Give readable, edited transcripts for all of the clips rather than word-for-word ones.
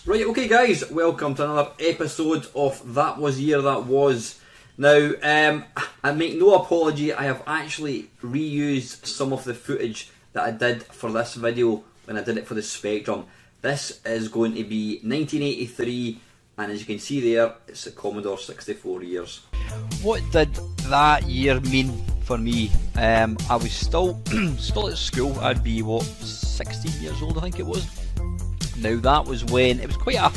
Right, okay guys, welcome to another episode of That Was Year That Was. Now, I make no apology, I have actually reused some of the footage that I did for this video when I did it for the Spectrum. This is going to be 1983, and as you can see there, it's the Commodore 64 years. What did that year mean for me? I was still at school. I'd be, what, 16 years old I think it was. Now that was when it was quite a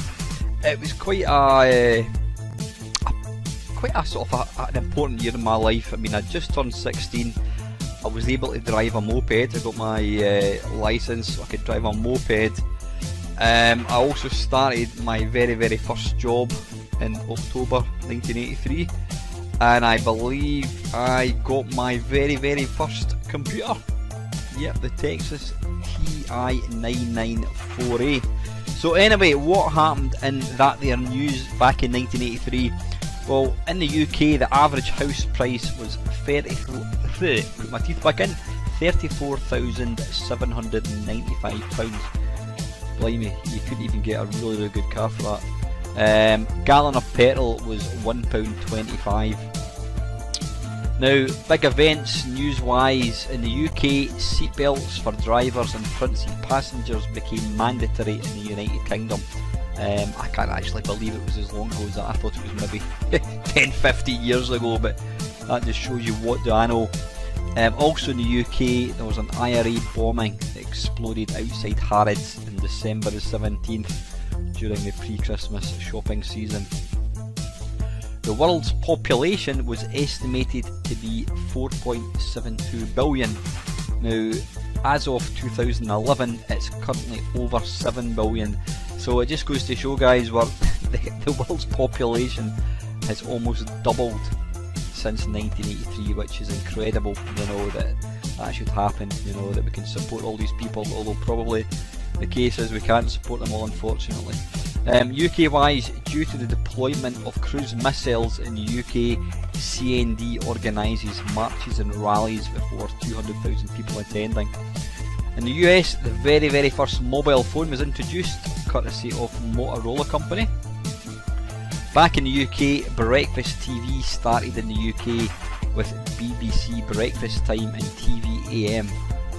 sort of an important year in my life. I mean, I just turned 16. I was able to drive a moped. I got my license, so I could drive a moped. I also started my very first job in October 1983, and I believe I got my very first computer. Yep, the Texas TI-994A. So anyway, what happened in that there news back in 1983? Well, in the UK, the average house price was put my teeth back in, £34,795. Blimey, you couldn't even get a really good car for that. Gallon of petrol was £1.25. Now, big events news-wise in the UK: seatbelts for drivers and front seat passengers became mandatory in the United Kingdom. I can't actually believe it was as long ago as that. I thought it was maybe 10-15 years ago, but that just shows you what do I know. Also in the UK, there was an IRA bombing that exploded outside Harrods on December the 17th during the pre-Christmas shopping season. The world's population was estimated to be 4.72 billion. Now, as of 2011, it's currently over 7 billion. So it just goes to show, guys, where the world's population has almost doubled since 1983, which is incredible. You know, that should happen. You know, that we can support all these people, although probably the case is we can't support them all, unfortunately. UK wise, due to the deployment of cruise missiles in the UK, CND organises marches and rallies with over 200,000 people attending. In the US, the very first mobile phone was introduced, courtesy of Motorola Company. Back in the UK, breakfast TV started in the UK with BBC Breakfast Time and TV AM.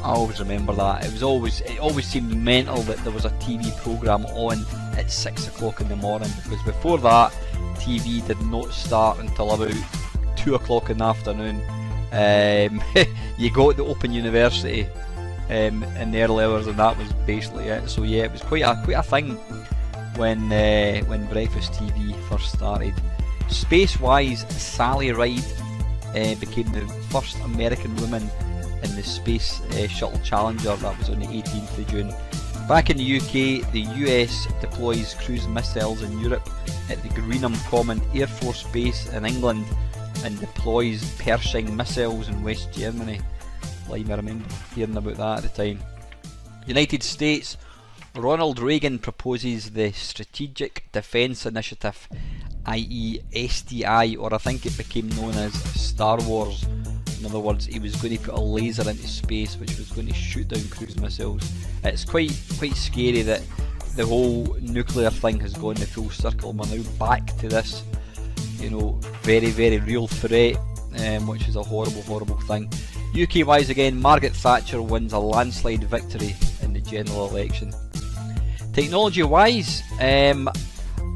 I always remember that. It always seemed mental that there was a TV programme on at 6 o'clock in the morning, because before that, TV did not start until about 2 o'clock in the afternoon. You got the Open University in the early hours, and that was basically it. So yeah, it was quite a thing when breakfast TV first started. Space-wise, Sally Ride became the first American woman in the Space Shuttle Challenger. That was on the 18th of June. Back in the UK, the US deploys cruise missiles in Europe at the Greenham Common Air Force Base in England, and deploys Pershing missiles in West Germany. I remember hearing about that at the time. United States, Ronald Reagan proposes the Strategic Defence Initiative, i.e. SDI, or I think it became known as Star Wars. In other words, he was going to put a laser into space which was going to shoot down cruise missiles. It's quite scary that the whole nuclear thing has gone the full circle. We're now back to this, you know, very real threat, which is a horrible thing. UK wise again, Margaret Thatcher wins a landslide victory in the general election. Technology wise,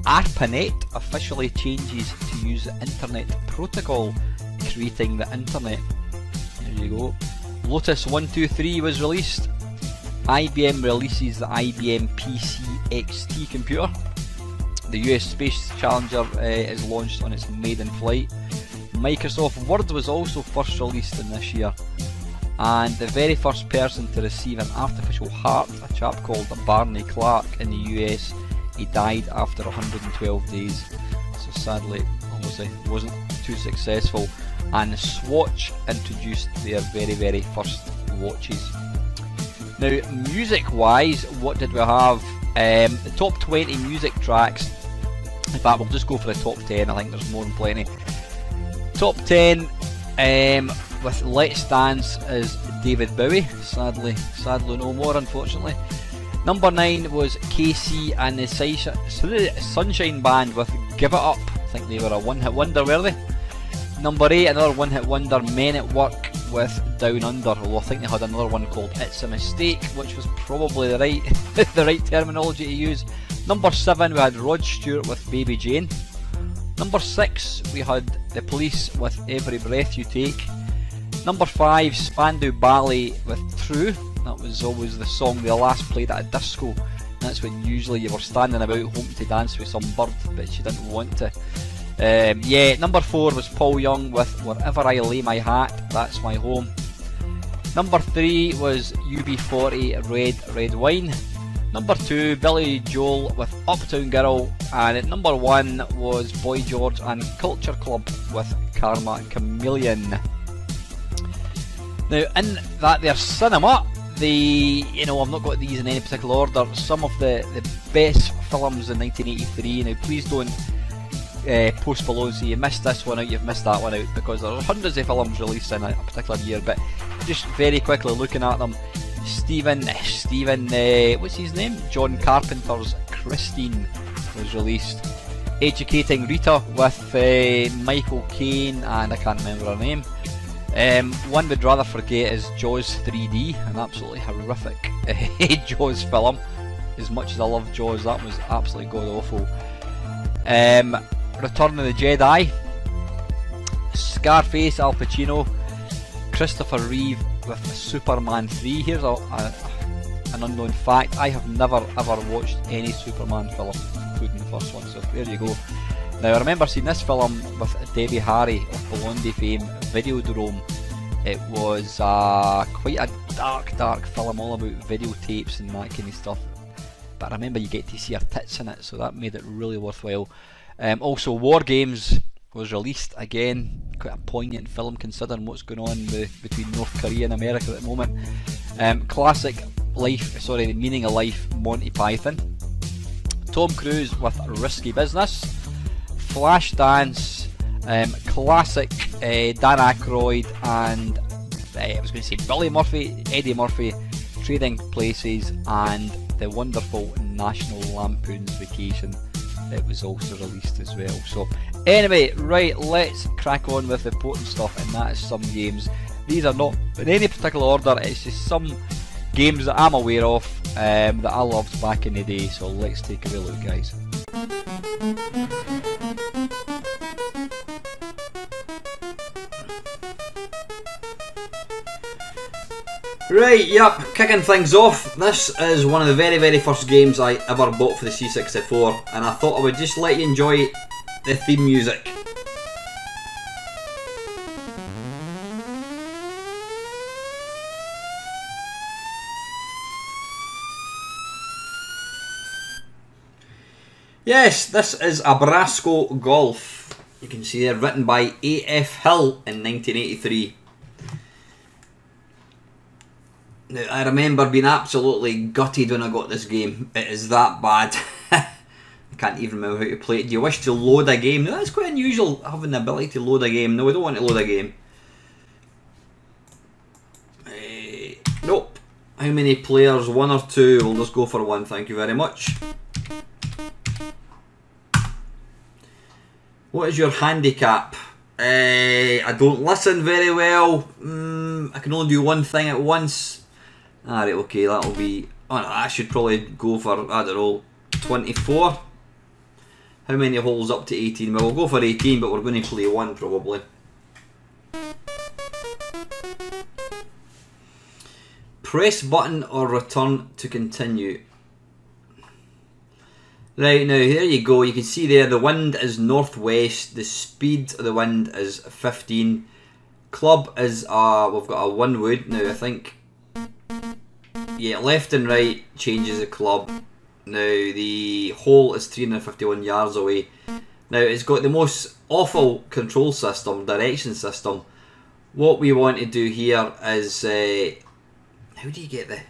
ARPANET officially changes to use the Internet Protocol, creating the Internet. There you go. Lotus 123 was released. IBM releases the IBM PC XT computer. The US Space Challenger is launched on its maiden flight. Microsoft Word was also first released in this year. And the very first person to receive an artificial heart, a chap called Barney Clark in the US, he died after 112 days. So sadly, obviously, wasn't too successful. And Swatch introduced their very first watches. Now, music wise, what did we have? The top 20 music tracks. In fact, we'll just go for the top 10, I think there's more than plenty. Top 10, with Let's Dance is David Bowie, sadly no more, unfortunately. Number 9 was KC and the Sunshine Band with Give It Up. I think they were a one-hit wonder, were they? Number 8, another one-hit wonder, Men at Work with Down Under. Although I think they had another one called It's a Mistake, which was probably the right the right terminology to use. Number 7, we had Rod Stewart with Baby Jane. Number 6, we had The Police with Every Breath You Take. Number 5, Spandau Ballet with True. That was always the song they last played at a disco. That's when usually you were standing about hoping to dance with some bird, but you didn't want to. Yeah, number 4 was Paul Young with Wherever I Lay My Hat, That's My Home. Number 3 was UB40, Red Wine. Number 2, Billy Joel with Uptown Girl. And at number 1 was Boy George and Culture Club with Karma Chameleon. Now in that there cinema, I've not got these in any particular order, some of the best films in 1983. Now please don't post below and say you missed this one out, you've missed that one out, because there are hundreds of films released in a particular year, but just very quickly looking at them, Stephen, what's his name? John Carpenter's Christine was released. Educating Rita with Michael Caine and I can't remember her name. One we'd rather forget is Jaws 3D, an absolutely horrific Jaws film. As much as I love Jaws, that was absolutely god awful. Return of the Jedi, Scarface, Al Pacino, Christopher Reeve with Superman 3. Here's an unknown fact: I have never ever watched any Superman film, including the first one. So there you go. Now I remember seeing this film with Debbie Harry of Blondie fame, Videodrome. It was quite a dark film, all about videotapes and that kind of stuff. But I remember you get to see her tits in it, so that made it really worthwhile. Also, War Games was released again, quite a poignant film considering what's going on between North Korea and America at the moment. Classic The Meaning of Life, Monty Python. Tom Cruise with Risky Business. Flashdance, classic Dan Aykroyd and I was going to say Billy Murphy, Eddie Murphy, Trading Places, and the wonderful National Lampoon's Vacation. It was also released as well. So anyway, right, let's crack on with the important stuff, and that is some games. These are not in any particular order, it's just some games that I'm aware of that I loved back in the day. So let's take a wee look, guys. Right, yep, kicking things off. This is one of the very first games I ever bought for the C64, and I thought I would just let you enjoy the theme music. Yes, this is a Brasco Golf. You can see there, written by A.F. Hill in 1983. Now, I remember being absolutely gutted when I got this game. It is that bad. I can't even remember how to play it. Do you wish to load a game? Now, that's quite unusual, having the ability to load a game. No, we don't want to load a game. Nope. How many players? 1 or 2? We'll just go for 1, thank you very much. What is your handicap? I don't listen very well. I can only do one thing at once. Alright, okay, that'll be... Oh no, I should probably go for, I don't know, 24. How many holes up to 18? Well, we'll go for 18, but we're going to play 1 probably. Press button or return to continue. Right, now here you go. You can see there the wind is northwest. The speed of the wind is 15. Club is, we've got a 1 wood. Now I think... Yeah, left and right changes the club. Now the hole is 351 yards away. Now it's got the most awful control system, direction system. What we want to do here is... how do you get the...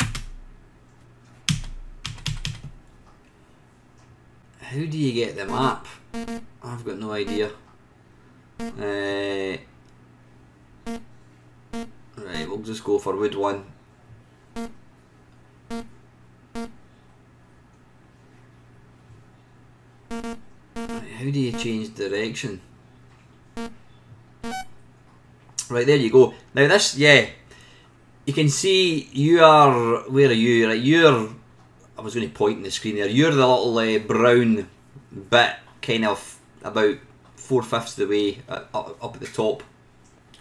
How do you get the map? I've got no idea. Right, we'll just go for wood 1. do you change direction? Right, there you go. Now this, yeah, you can see you are, where are you? Right, you're, I was going to point in the screen there, you're the little brown bit, kind of about 4/5 of the way up at the top,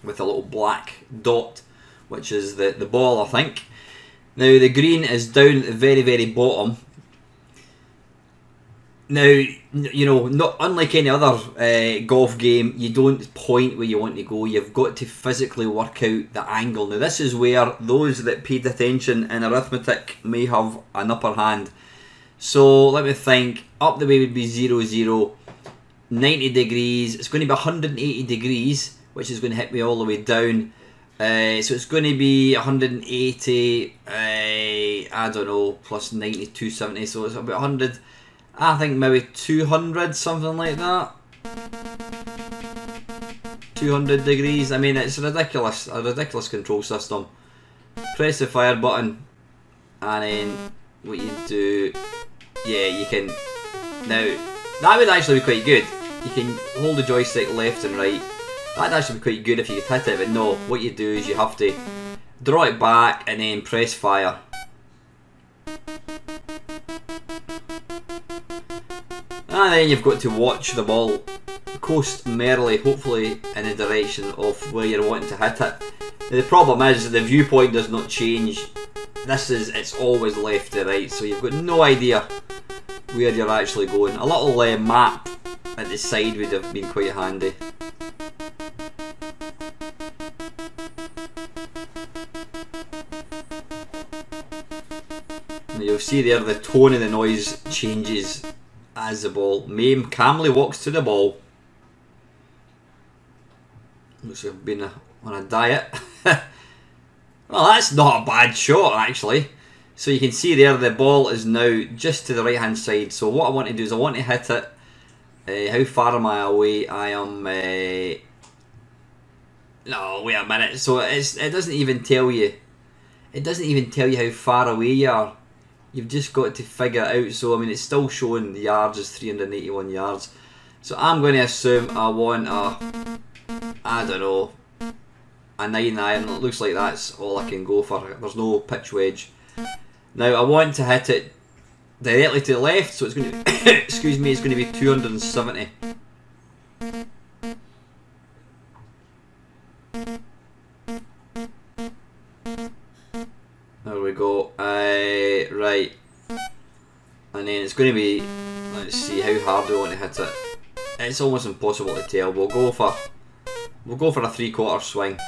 with a little black dot, which is the ball, I think. Now the green is down at the very, very bottom. Now, you know, not unlike any other golf game, you don't point where you want to go. You've got to physically work out the angle. Now this is where those that paid attention in arithmetic may have an upper hand. So let me think. Up the way would be 0, 0. 90 degrees. It's going to be 180 degrees, which is going to hit me all the way down. So it's going to be 180, I don't know, plus 90, 270, so it's about 100, I think maybe 200, something like that. 200 degrees, I mean, it's ridiculous, a ridiculous control system. Press the fire button, and then what you do, yeah, you can, now, that would actually be quite good. You can hold the joystick left and right. That'd actually be quite good if you could hit it, but no, what you do is you have to draw it back and then press fire. And then you've got to watch the ball coast merrily, hopefully in the direction of where you're wanting to hit it. Now, the problem is the viewpoint does not change. It's always left to right, so you've got no idea where you're actually going. A little map at the side would have been quite handy. You'll see there the tone of the noise changes as the ball. Mame calmly walks to the ball. Looks like I've been on a diet. Well, that's not a bad shot actually. So you can see there the ball is now just to the right hand side. So what I want to do is I want to hit it. How far am I away? I am... no, wait a minute. So it doesn't even tell you. It doesn't even tell you how far away you are. You've just got to figure it out. So I mean, it's still showing the yards as 381 yards. So I'm going to assume I want a, I don't know, a 9 iron. It looks like that's all I can go for. There's no pitch wedge. Now I want to hit it directly to the left, so it's going to be excuse me, it's going to be 270. There we go. Right, and then it's going to be, let's see, how hard do I want to hit it? It's almost impossible to tell. We'll go for a 3/4 swing.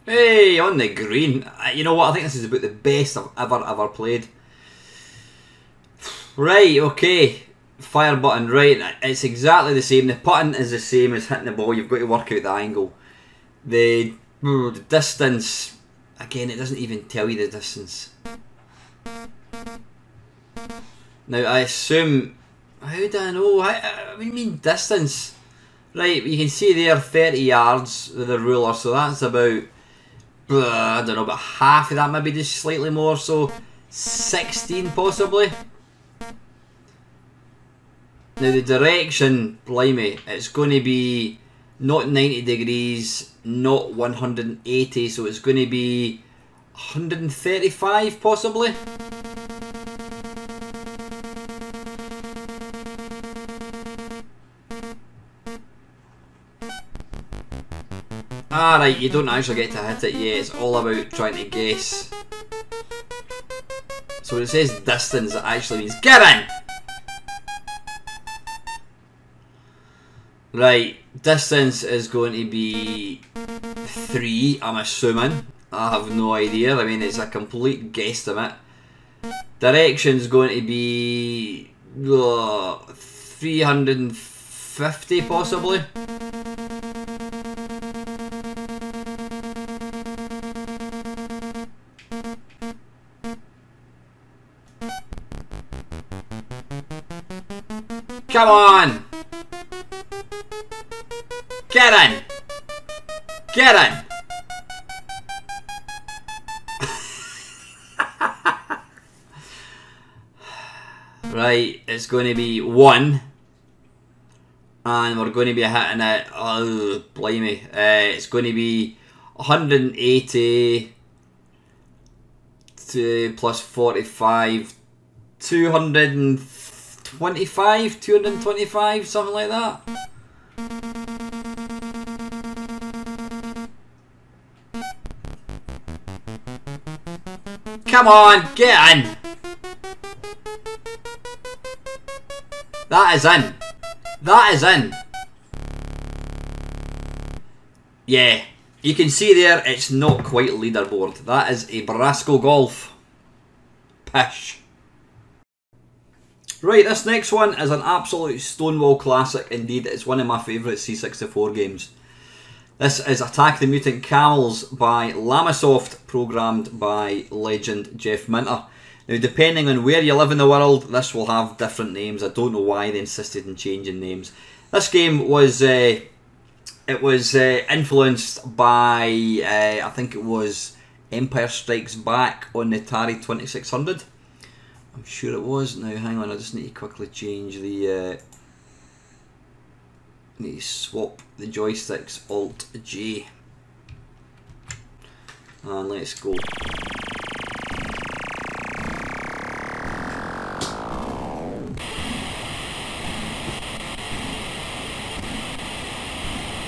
Hey, on the green. You know what? I think this is about the best I've ever played. Right, okay. Fire button, right. It's exactly the same. The putting is the same as hitting the ball. You've got to work out the angle. The distance, again, it doesn't even tell you the distance. Now, I assume... How do I know? What do you mean distance? Right, you can see there 30 yards with the ruler, so that's about... I don't know, about half of that, maybe just slightly more, so 16 possibly. Now the direction, blimey, it's going to be not 90 degrees, not 180, so it's going to be 135 possibly. Alright, you don't actually get to hit it yet, it's all about trying to guess. So when it says distance, it actually means get in! Right, distance is going to be 3, I'm assuming. I have no idea, I mean it's a complete guesstimate. Direction's going to be 350 possibly. Come on! Get in! Get in! Right, it's going to be 1. And we're going to be hitting it, oh, blimey. It's going to be 180 to plus 45, 225, something like that. Come on, get in! That is in. That is in. Yeah, you can see there it's not quite leaderboard. That is a Brasco Golf. Pish. Right, this next one is an absolute Stonewall classic indeed. It's one of my favourite C64 games. This is Attack the Mutant Camels by Lamasoft, programmed by legend Jeff Minter. Now, depending on where you live in the world, this will have different names. I don't know why they insisted in changing names. This game was influenced by I think it was Empire Strikes Back on the Atari 2600. I'm sure it was. Now, hang on, I just need to quickly change the. Need to swap the joysticks. Alt J. And let's go.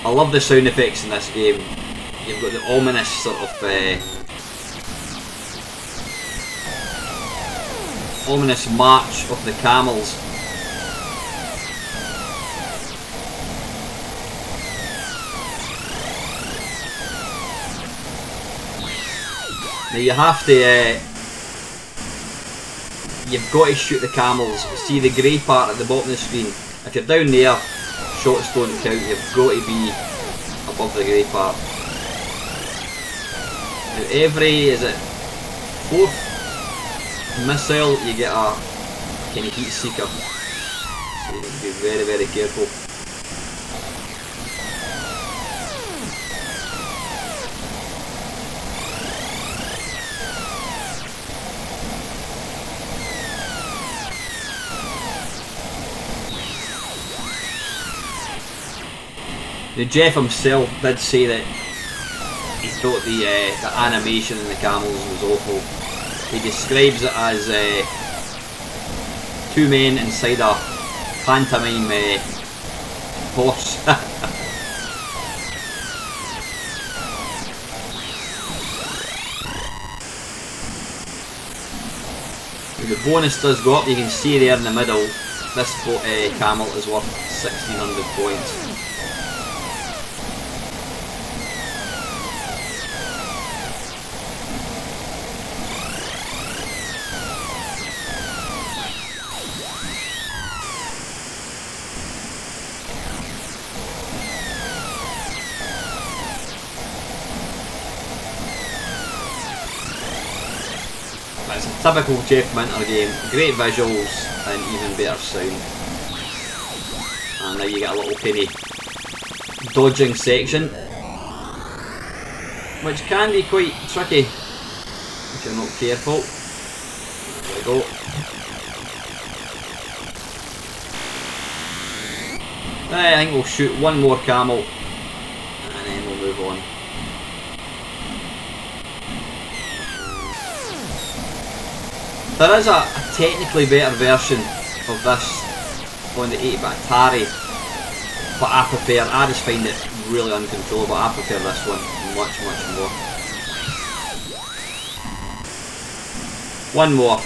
I love the sound effects in this game. You've got the ominous sort of ominous march of the camels. Now you have to you've got to shoot the camels. See the grey part at the bottom of the screen. If you're down there, shots don't count, you've got to be above the grey part. Now every, is it 4th missile you get a kind of heat seeker. So you have to be very, very careful. Now Jeff himself did say that he thought the animation in the camels was awful. He describes it as 2 men inside a pantomime horse. The bonus does go up. You can see there in the middle, this camel is worth 1600 points. It's a typical Jeff Minter game, great visuals and even better sound. And now you get a little penny dodging section, which can be quite tricky if you're not careful. There we go. I think we'll shoot one more camel and then we'll move on. There is a technically better version of this on the 8-bit Atari, but I just find it really uncontrollable. I prefer this one much, much more. One more.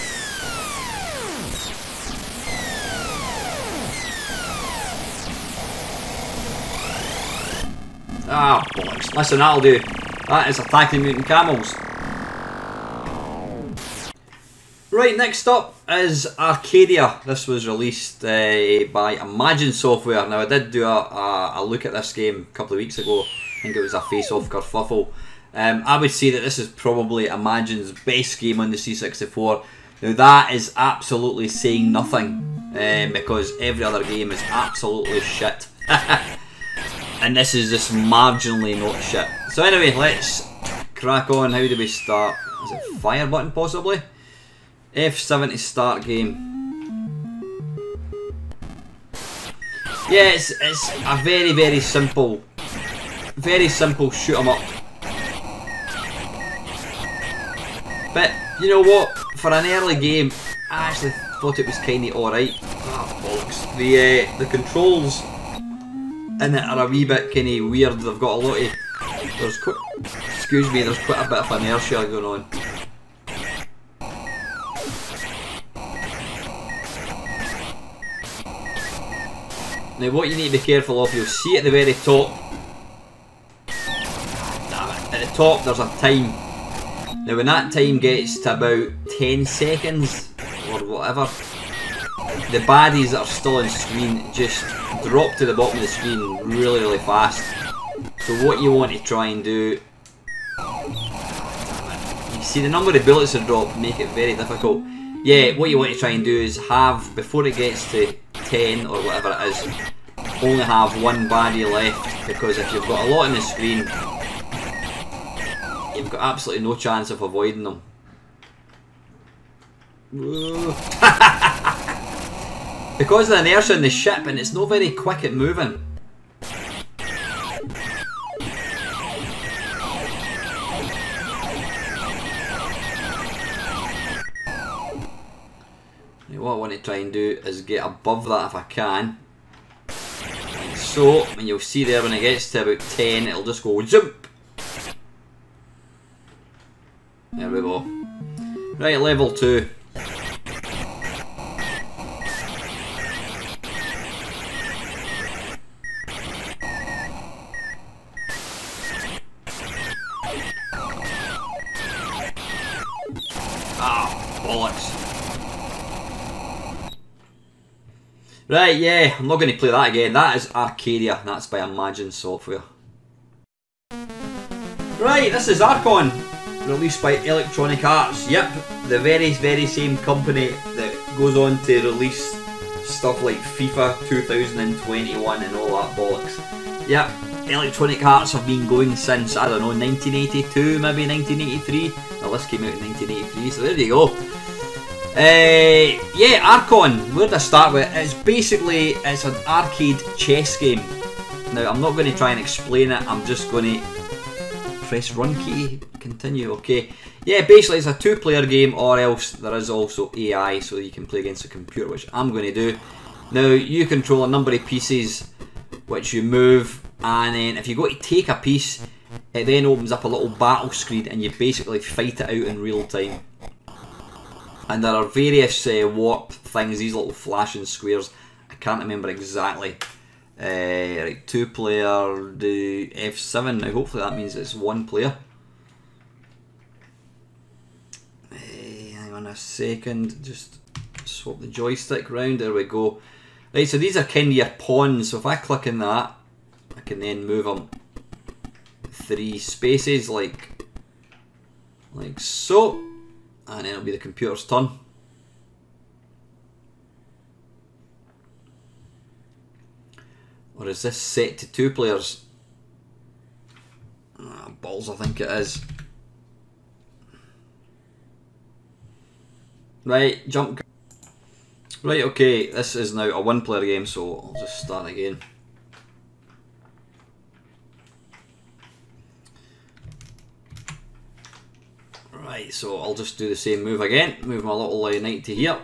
Ah, bollocks. Listen, that'll do. That is Attack the Mutant Camels. Right, next up is Arcadia. This was released by Imagine Software. Now, I did do a look at this game a couple of weeks ago. I think it was a face-off kerfuffle. I would say that this is probably Imagine's best game on the C64. Now, that is absolutely saying nothing, because every other game is absolutely shit. And this is just marginally not shit. So anyway, let's crack on. How do we start? Is it fire button possibly? F7 to start game. Yeah, it's a very simple shoot 'em up. But you know what? For an early game, I actually thought it was kind of alright. Ah, bollocks. The controls in it are a wee bit kind of weird. They've got a lot of... there's quite a bit of inertia going on. Now what you need to be careful of, you'll see at the very top, damn it, at the top there's a time. Now when that time gets to about 10 seconds or whatever, the baddies that are still on screen just drop to the bottom of the screen really fast. So what you want to try and do, you see the number of bullets that drop make it very difficult. Yeah, what you want to try and do is have, before it gets to 10 or whatever it is, only have one baddie left, because if you've got a lot on the screen, you've got absolutely no chance of avoiding them. Because of the inertia in the ship, and it's not very quick at moving. What I want to try and do is get above that if I can. Like so, and you'll see there when it gets to about 10, it'll just go jump. There we go. Right, level 2. Ah, bollocks. Right, yeah, I'm not going to play that again. That is Arcadia, and that's by Imagine Software. Right, this is Archon, released by Electronic Arts. Yep, the very same company that goes on to release stuff like FIFA 2021 and all that bollocks. Yep, Electronic Arts have been going since, I don't know, 1982, maybe 1983. Now this came out in 1983, so there you go. Yeah, Archon, where did I start with? It's an arcade chess game. Now, I'm not going to try and explain it, I'm just going to press run key, continue, okay. Yeah, basically it's a 2-player game, or else there is also AI, so you can play against a computer, which I'm going to do. Now, you control a number of pieces, which you move, and then if you go to take a piece, it then opens up a little battle screen, and you basically fight it out in real time. And there are various warp things, these little flashing squares. I can't remember exactly. Right, 2-player, the F7. Now hopefully that means it's 1 player. Hang on a second, just swap the joystick round, there we go. Right, so these are kind of your pawns, so if I click on that, I can then move them 3 spaces like so. And then it'll be the computer's turn. Or is this set to 2 players? Ah, balls, I think it is. Right, jump. Right, okay, this is now a 1-player game, so I'll just start again. Right, so I'll just do the same move again. Move my little knight to here.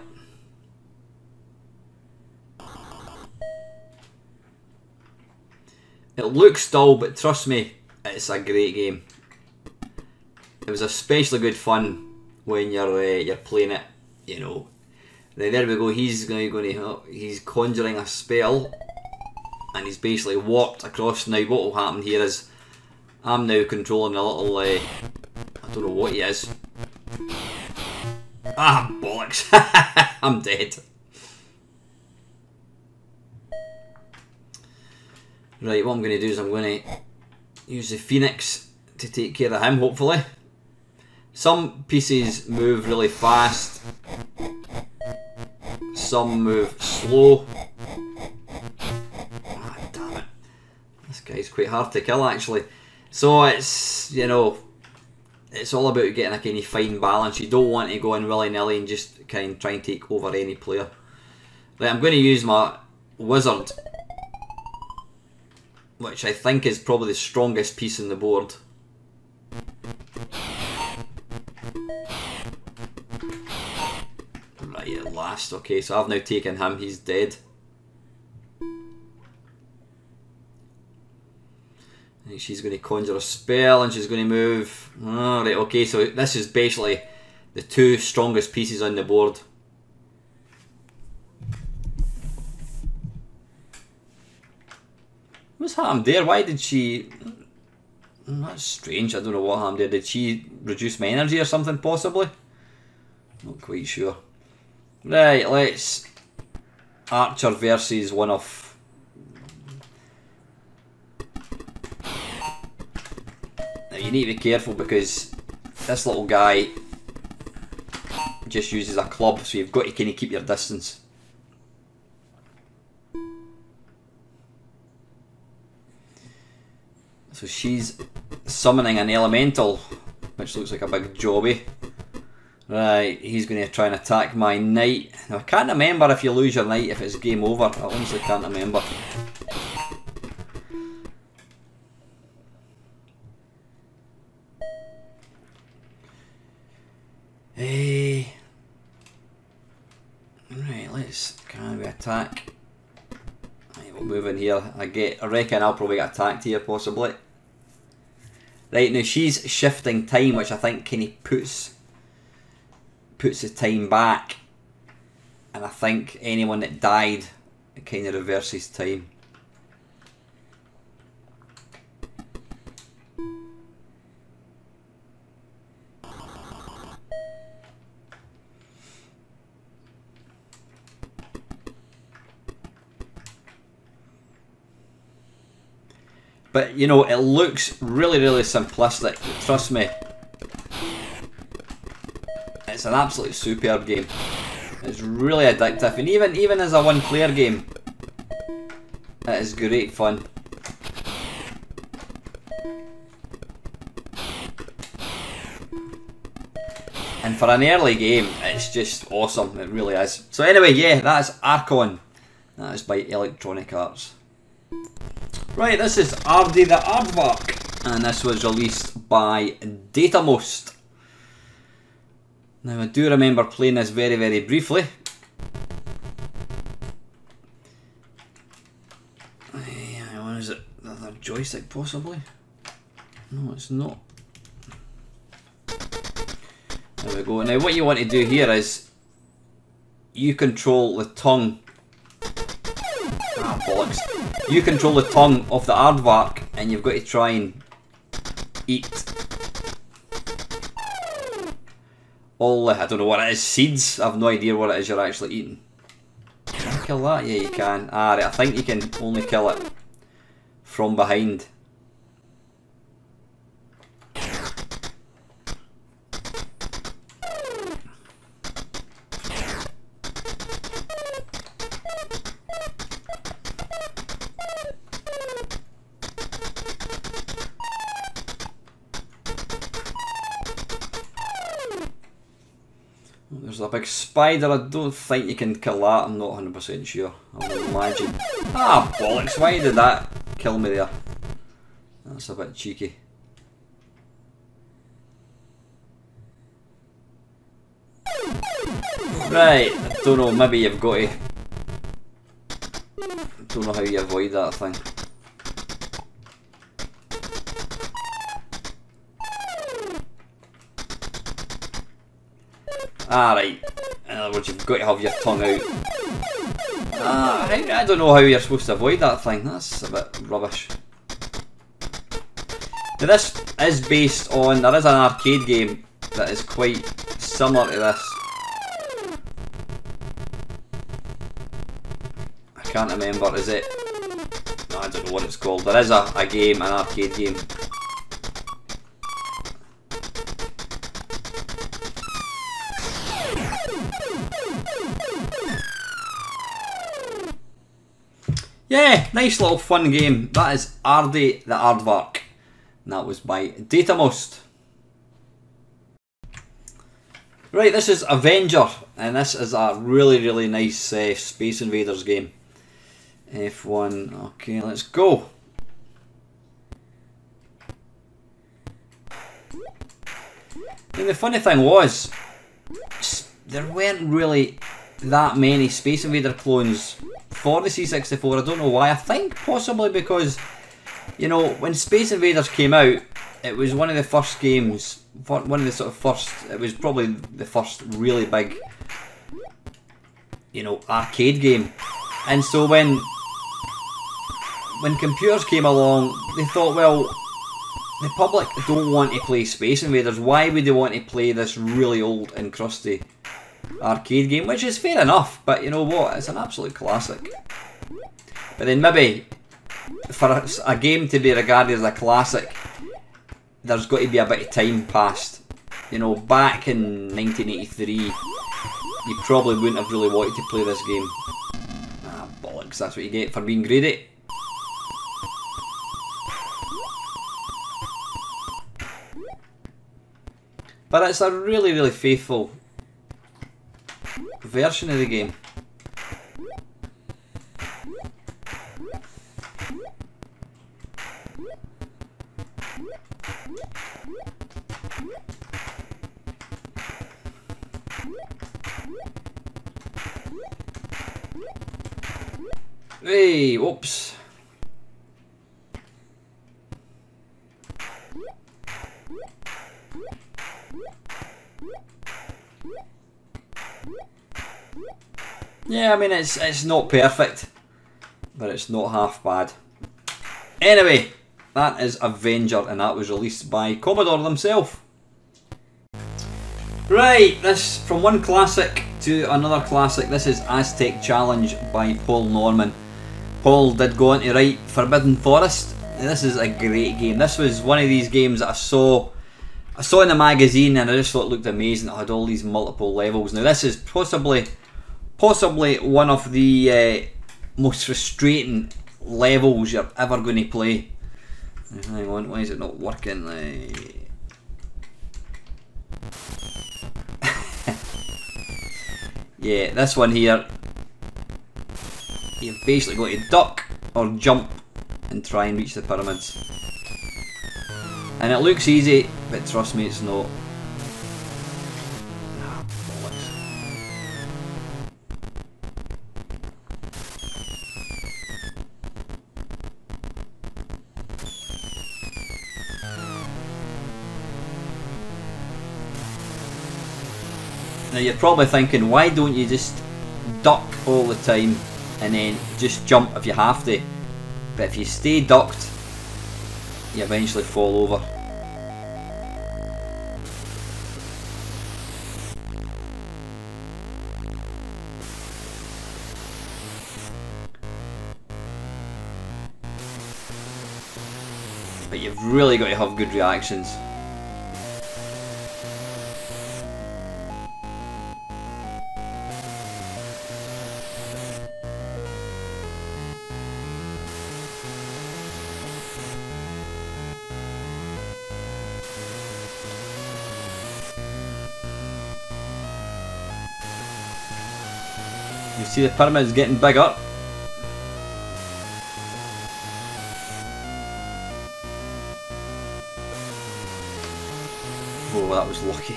It looks dull, but trust me, it's a great game. It was especially good fun when you're playing it, you know. Now there we go. He's he's conjuring a spell, and he's basically warped across. Now what will happen here is I'm now controlling a little. I don't know what he is. Ah, bollocks! I'm dead. Right, what I'm going to do is I'm going to use the Phoenix to take care of him, hopefully. Some pieces move really fast. Some move slow. Ah, damn it. This guy's quite hard to kill actually. So it's, you know, it's all about getting a kind of fine balance. You don't want to go in willy-nilly and just kind of try and take over any player. Right, I'm going to use my wizard, which I think is probably the strongest piece in the board. Right, at last. Okay, so I've now taken him. He's dead. I think she's going to conjure a spell and she's going to move. Oh, right, okay, so this is basically the two strongest pieces on the board. What's happened there? Why did she... That's strange, I don't know what happened there. Did she reduce my energy or something, possibly? Not quite sure. Right, let's... Archer versus one of... Now you need to be careful because this little guy just uses a club, so you've got to kind of keep your distance. So she's summoning an elemental, which looks like a big jobby. Right, he's going to try and attack my knight. Now I can't remember if you lose your knight if it's game over. I honestly can't remember. Right, let's... Can we attack? Right, we'll move in here. I reckon I'll probably get attacked here, possibly. Right, now she's shifting time, which I think kind of puts the time back. And I think anyone that died, it kind of reverses time. But, you know, it looks really, really simplistic. Trust me. It's an absolutely superb game. It's really addictive. And even as a one-player game, it is great fun. And for an early game, it's just awesome. It really is. So anyway, yeah, that's Archon. That is by Electronic Arts. Right, this is Ardi the Aardvark, and this was released by Datamost. Now I do remember playing this very, very briefly. What is it? Another joystick possibly? No, it's not. There we go. Now what you want to do here is you control the tongue. Ah, bollocks. You control the tongue of the aardvark and you've got to try and eat all the, I don't know what it is, seeds? I have no idea what it is you're actually eating. Can you kill that? Yeah, you can. Ah, right, I think you can only kill it from behind. There's a big spider, I don't think you can kill that, I'm not 100% sure, I would imagine. Ah, bollocks, why did that kill me there? That's a bit cheeky. Right, I don't know, maybe you've got to... I don't know how you avoid that thing. Ah, right. In other words, you've got to have your tongue out. Ah, I don't know how you're supposed to avoid that thing. That's a bit rubbish. Now this is based on... There is an arcade game that is quite similar to this. I can't remember, is it... No, I don't know what it's called. There is a game, an arcade game. Yeah, nice little fun game. That is Ardy the Aardvark. And that was by Datamost. Right, this is Avenger. And this is a really nice Space Invaders game. F1, okay, let's go. And the funny thing was, there weren't really that many Space Invader clones for the C64. I don't know why. I think possibly because, you know, when Space Invaders came out, it was one of the first games, one of the sort of first, it was probably the first really big, you know, arcade game. And so when computers came along, they thought, well, the public don't want to play Space Invaders. Why would they want to play this really old and crusty arcade game? Which is fair enough, but you know what? It's an absolute classic. But then maybe for a game to be regarded as a classic, there's got to be a bit of time passed. You know, back in 1983, you probably wouldn't have really wanted to play this game. Ah, bollocks, that's what you get for being greedy. But it's a really faithful version of the game. Hey, whoops. Yeah, I mean, it's not perfect, but it's not half bad. Anyway, that is Avenger, and that was released by Commodore themselves. Right, this, from one classic to another classic, this is Aztec Challenge by Paul Norman. Paul did go on to write Forbidden Forest, and this is a great game. This was one of these games that I saw in a magazine, and I just thought it looked amazing. It had all these multiple levels. Now this is possibly one of the most frustrating levels you're ever going to play. Hang on, why is it not working? Yeah, this one here, you've basically got to duck or jump and try and reach the pyramids. And it looks easy, but trust me, it's not. Ah, bollocks. Now you're probably thinking, why don't you just duck all the time and then just jump if you have to? But if you stay ducked, you eventually fall over. But you've really got to have good reactions. You see the pyramids getting bigger. Oh, that was lucky.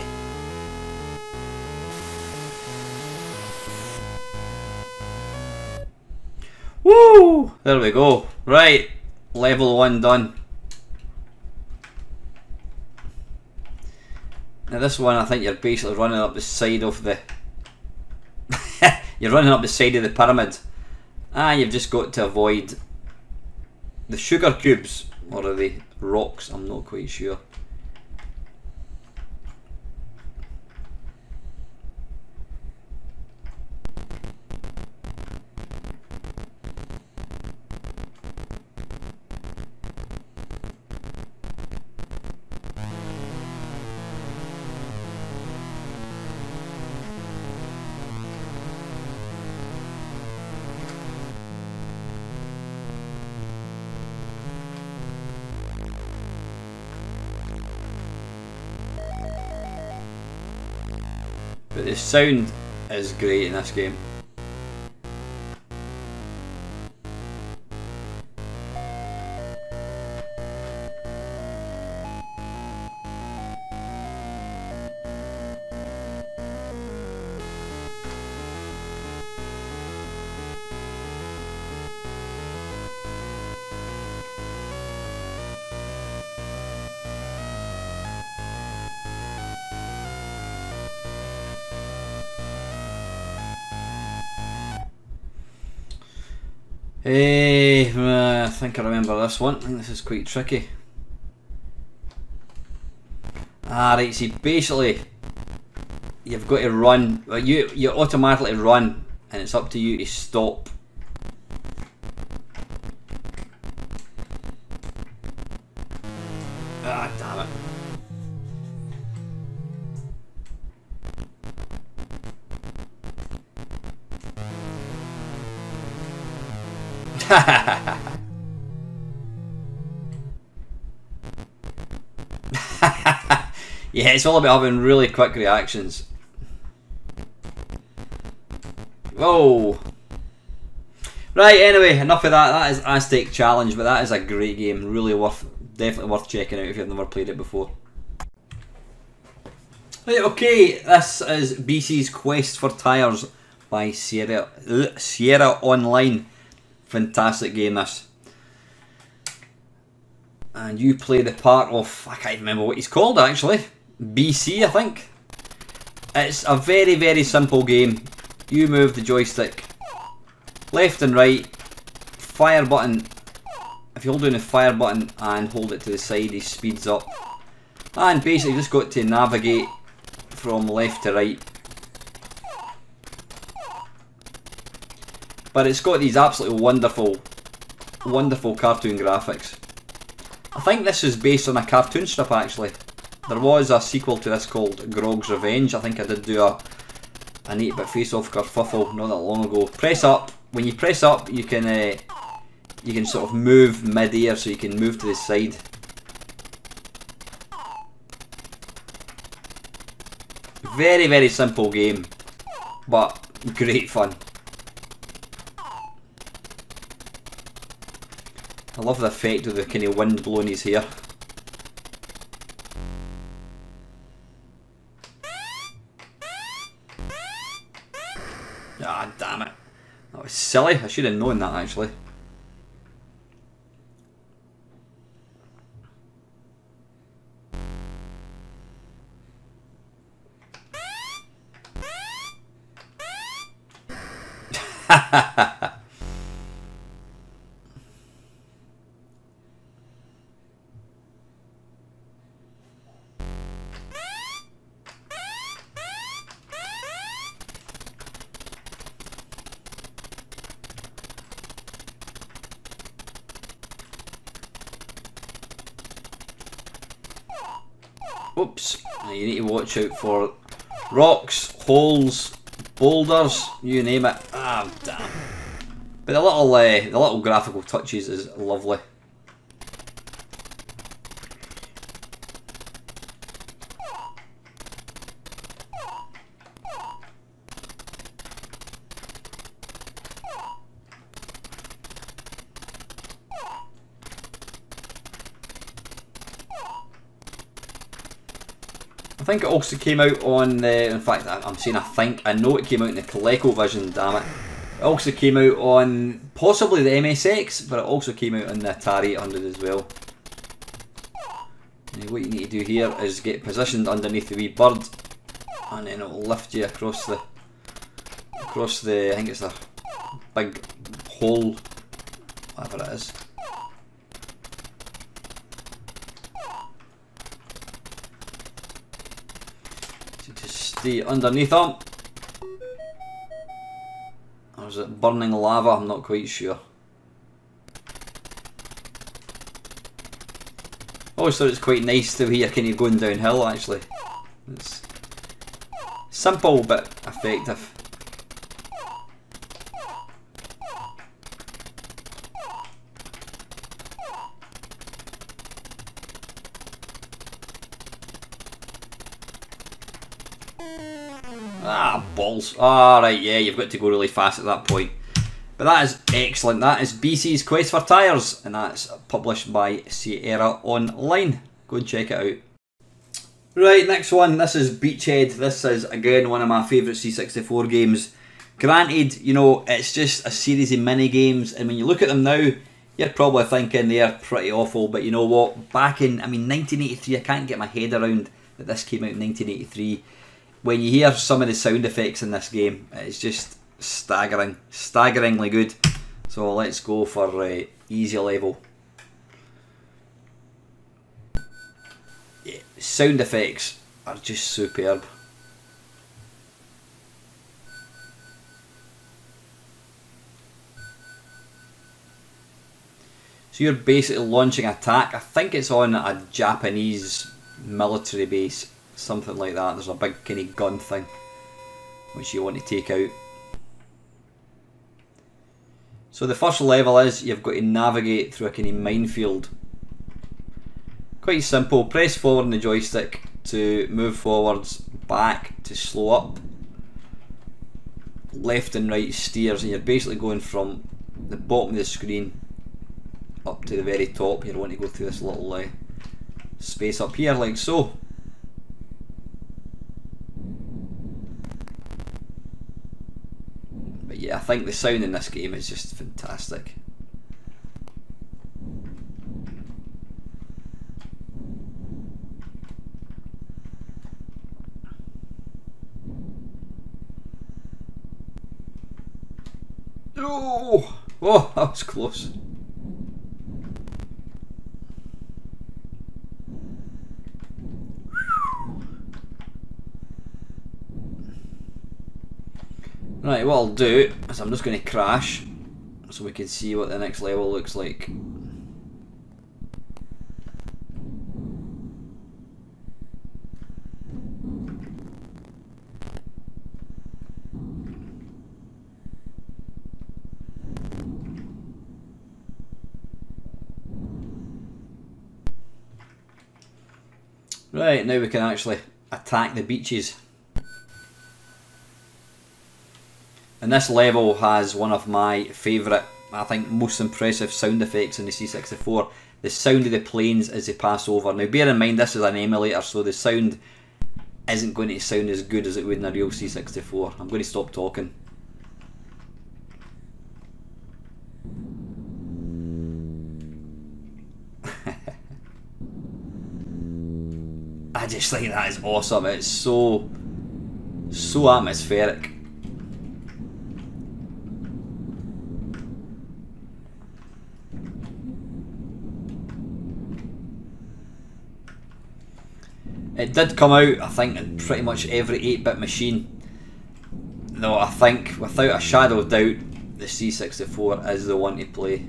Woo! There we go. Right, level 1 done. Now this one, I think you're basically running up the side of the you're running up the side of the pyramid. You've just got to avoid the sugar cubes, or are they rocks? I'm not quite sure. the sound is great in this game. I think I remember this one. I think this is quite tricky. Right, see, basically you've got to run. You automatically run, and it's up to you to stop. Ah, damn it. Yeah, it's all about having really quick reactions. Whoa! Right, anyway, enough of that. That is Aztec Challenge, but that is a great game. Really definitely worth checking out if you've never played it before. Right, okay, this is BC's Quest for Tires by Sierra Online. Fantastic game, this. And you play the part of, I can't remember what he's called actually, BC I think. It's a very, very simple game. You move the joystick left and right, fire button. If you hold down the fire button and hold it to the side, he speeds up. And basically you just got to navigate from left to right. But it's got these absolutely wonderful, wonderful cartoon graphics. I think this is based on a cartoon strip actually. There was a sequel to this called Grog's Revenge. I think I did do an 8-bit face-off kerfuffle not that long ago. Press up. When you press up, you can sort of move mid-air, so you can move to the side. Very, very simple game, but great fun. I love the effect of the kind of wind blowing his hair. Ah, damn it. That was silly. I should have known that actually. Oops, now you need to watch out for rocks, holes, boulders, you name it. Ah, damn. But the little graphical touches is lovely. I think it also came out on the, in fact I'm saying I think, I know it came out in the ColecoVision, damn it. It also came out on possibly the MSX, but it also came out on the Atari 800 as well. And what you need to do here is get positioned underneath the wee bird, and then it will lift you across the, I think it's a big hole, whatever it is. Stay underneath them. Or is it burning lava? I'm not quite sure. I always thought it's quite nice the way you're kind of going downhill actually. It's simple but effective. Ah, balls. Alright, yeah, you've got to go really fast at that point. But that is excellent. That is BC's Quest for Tyres, and that's published by Sierra Online. Go and check it out. Right, next one. This is Beachhead. This is, again, one of my favourite C64 games. Granted, you know, it's just a series of mini games, and when you look at them now, you're probably thinking they're pretty awful, but you know what? Back in, 1983, I can't get my head around that this came out in 1983. When you hear some of the sound effects in this game, it's just staggering, staggeringly good. So let's go for easy level. Yeah, sound effects are just superb. So you're basically launching an attack. I think it's on a Japanese military base, something like that. There's a big kind of gun thing which you want to take out. So the first level is you've got to navigate through a kind of minefield. Quite simple. Press forward on the joystick to move forwards, back to slow up, left and right steers, and you're basically going from the bottom of the screen up to the very top. You want to go through this little space up here like so. But yeah, I think the sound in this game is just fantastic. Oh, oh, that was close. Right, what I'll do is I'm just going to crash so we can see what the next level looks like. Right, now we can actually attack the beaches. And this level has one of my favourite, I think, most impressive sound effects in the C64. The sound of the planes as they pass over. Now bear in mind this is an emulator, so the sound isn't going to sound as good as it would in a real C64. I'm going to stop talking. I just think that is awesome. It's so atmospheric. It did come out, I think, in pretty much every 8-bit machine. Though I think, without a shadow of doubt, the C64 is the one to play.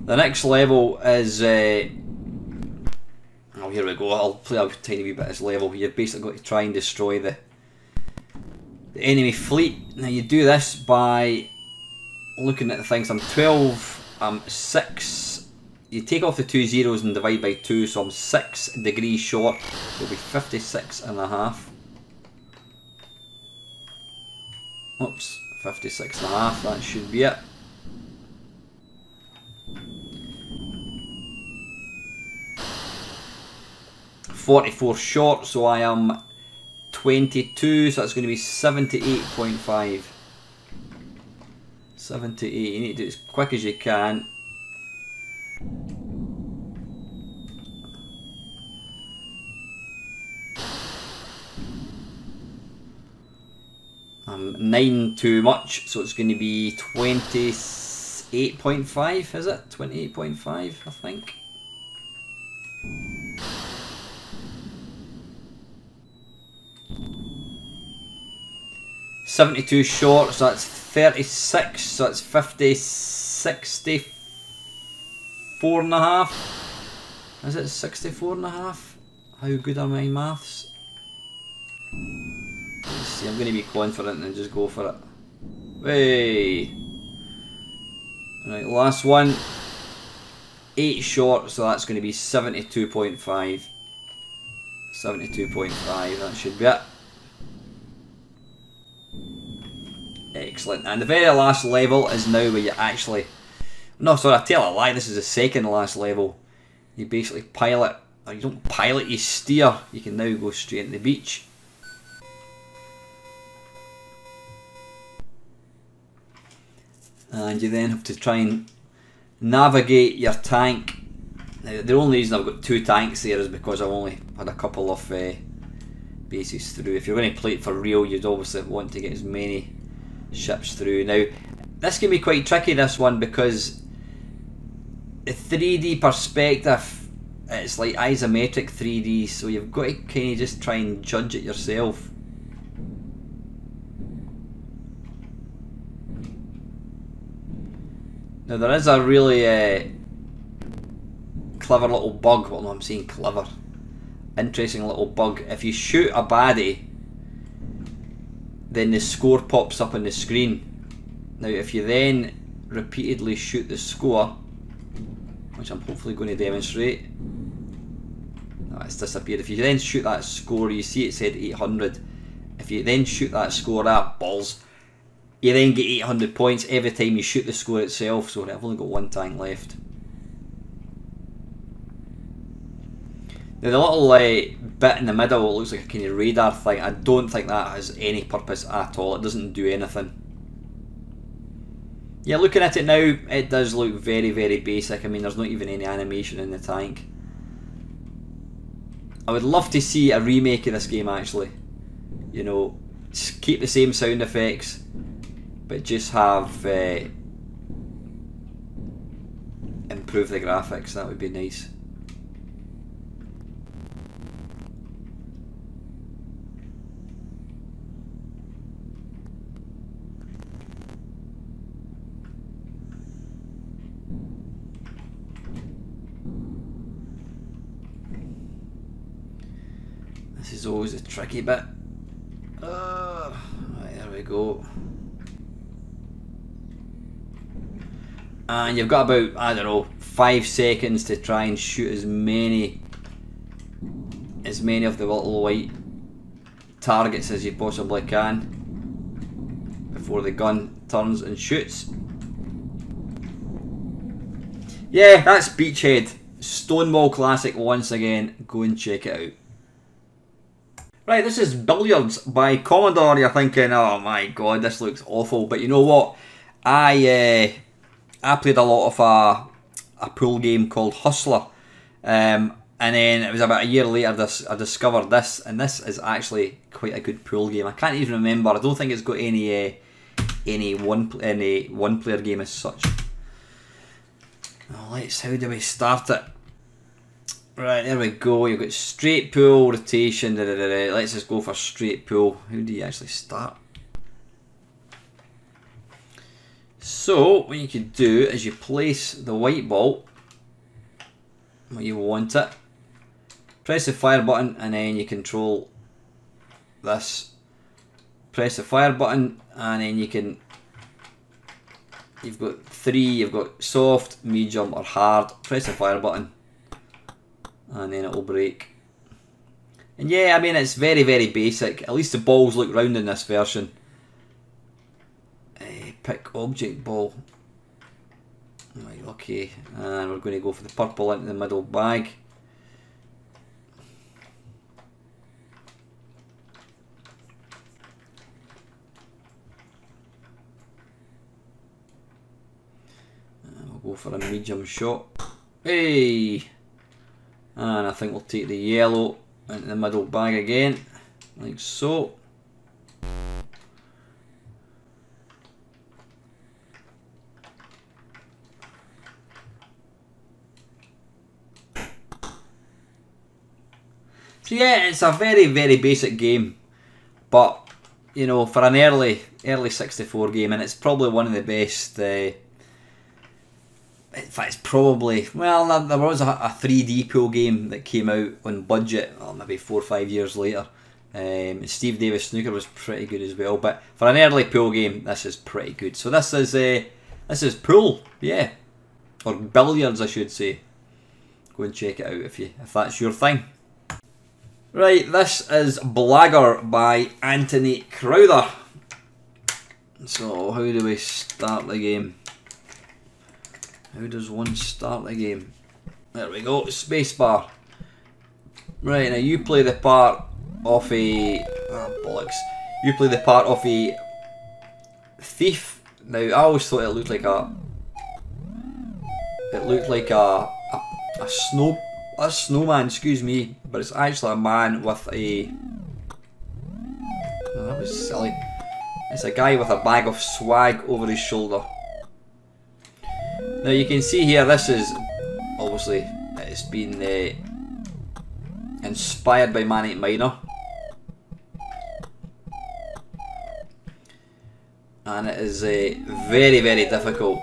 The next level is, oh here we go, I'll play a tiny wee bit of this level. You've basically got to try and destroy the enemy fleet. Now you do this by looking at the things. I'm 12, I'm 6, you take off the 2 zeros and divide by 2, so I'm 6 degrees short, it'll be 56.5. Oops, 56.5, that should be it. 44 short, so I am 22, so that's going to be 78.5. 78, you need to do it as quick as you can. I'm 9 too much, so it's going to be 28.5, is it? 28.5, I think. 72 short, so that's 36, so that's 50, 64 and a half. Is it 64 and a half? How good are my maths? Let's see, I'm going to be confident and just go for it. Hey! Right, last one. 8 short, so that's going to be 72.5. 72.5, that should be it. Excellent. And the very last level is now where you actually... No, sorry, I tell a lie, this is the second last level. You basically pilot, or you don't pilot, you steer. You can now go straight into the beach. And you then have to try and navigate your tank. Now, the only reason I've got 2 tanks there is because I've only had a couple of bases through. If you're going to play it for real, you'd obviously want to get as many ships through. Now, this can be quite tricky, this one, because the 3D perspective, it's like isometric 3D, so you've got to kind of just try and judge it yourself. Now, there is a really clever little bug. Well, no, I'm saying clever. Interesting little bug. If you shoot a baddie, then the score pops up on the screen. Now, if you then repeatedly shoot the score, which I'm hopefully going to demonstrate. No, it's disappeared. If you then shoot that score, you see it said 800. If you then shoot that score, balls, you then get 800 points every time you shoot the score itself. So I've only got 1 tank left. Now the little bit in the middle, it looks like a kind of radar thing. I don't think that has any purpose at all. It doesn't do anything. Yeah, looking at it now, it does look very, very basic. I mean, there's not even any animation in the tank. I would love to see a remake of this game, actually. You know, just keep the same sound effects, but just have improve the graphics. That would be nice. This is always a tricky bit. Right, there we go. And you've got about, I don't know, 5 seconds to try and shoot as many of the little white targets as you possibly can before the gun turns and shoots. Yeah, that's Beachhead. Stonewall classic once again. Go and check it out. Right, this is Billiards by Commodore. You're thinking, oh my god, this looks awful. But you know what? I played a lot of a pool game called Hustler. And then it was about a year later I discovered this. And this is actually quite a good pool game. I can't even remember. I don't think it's got any one player game as such. Now how do we start it? Right, there we go. You've got straight pool, rotation, Let's just go for straight pool. How do you actually start? So, what you can do is you place the white ball where you want it. Press the fire button and then you control this. Press the fire button and then you can... You've got 3, you've got soft, medium or hard. Press the fire button. And then it will break. And yeah, I mean, it's very, very basic. At least the balls look round in this version. Pick object ball. Right, okay. And we're going to go for the purple into the middle bag. And we'll go for a medium shot. Hey! And I think we'll take the yellow into the middle bag again, like so. So yeah, it's a very, very basic game, but you know, for an early 64 game, and it's probably one of the best. In fact, it's probably, well, there was a 3D pool game that came out on budget, well, maybe 4 or 5 years later. Steve Davis Snooker was pretty good as well, but for an early pool game, this is pretty good. So this is pool, yeah, or billiards, I should say. Go and check it out if that's your thing. Right, this is Blagger by Anthony Crowther. So how do we start the game? How does one start the game? There we go, spacebar. Right, now you play the part of a... oh, bollocks. You play the part of a thief. Now, I always thought it looked like a... It looked like a snowman, excuse me, but it's actually a man with a... Oh, that was silly. It's a guy with a bag of swag over his shoulder. Now you can see here, this is obviously, it's been inspired by Manic Miner, and it is very, very difficult.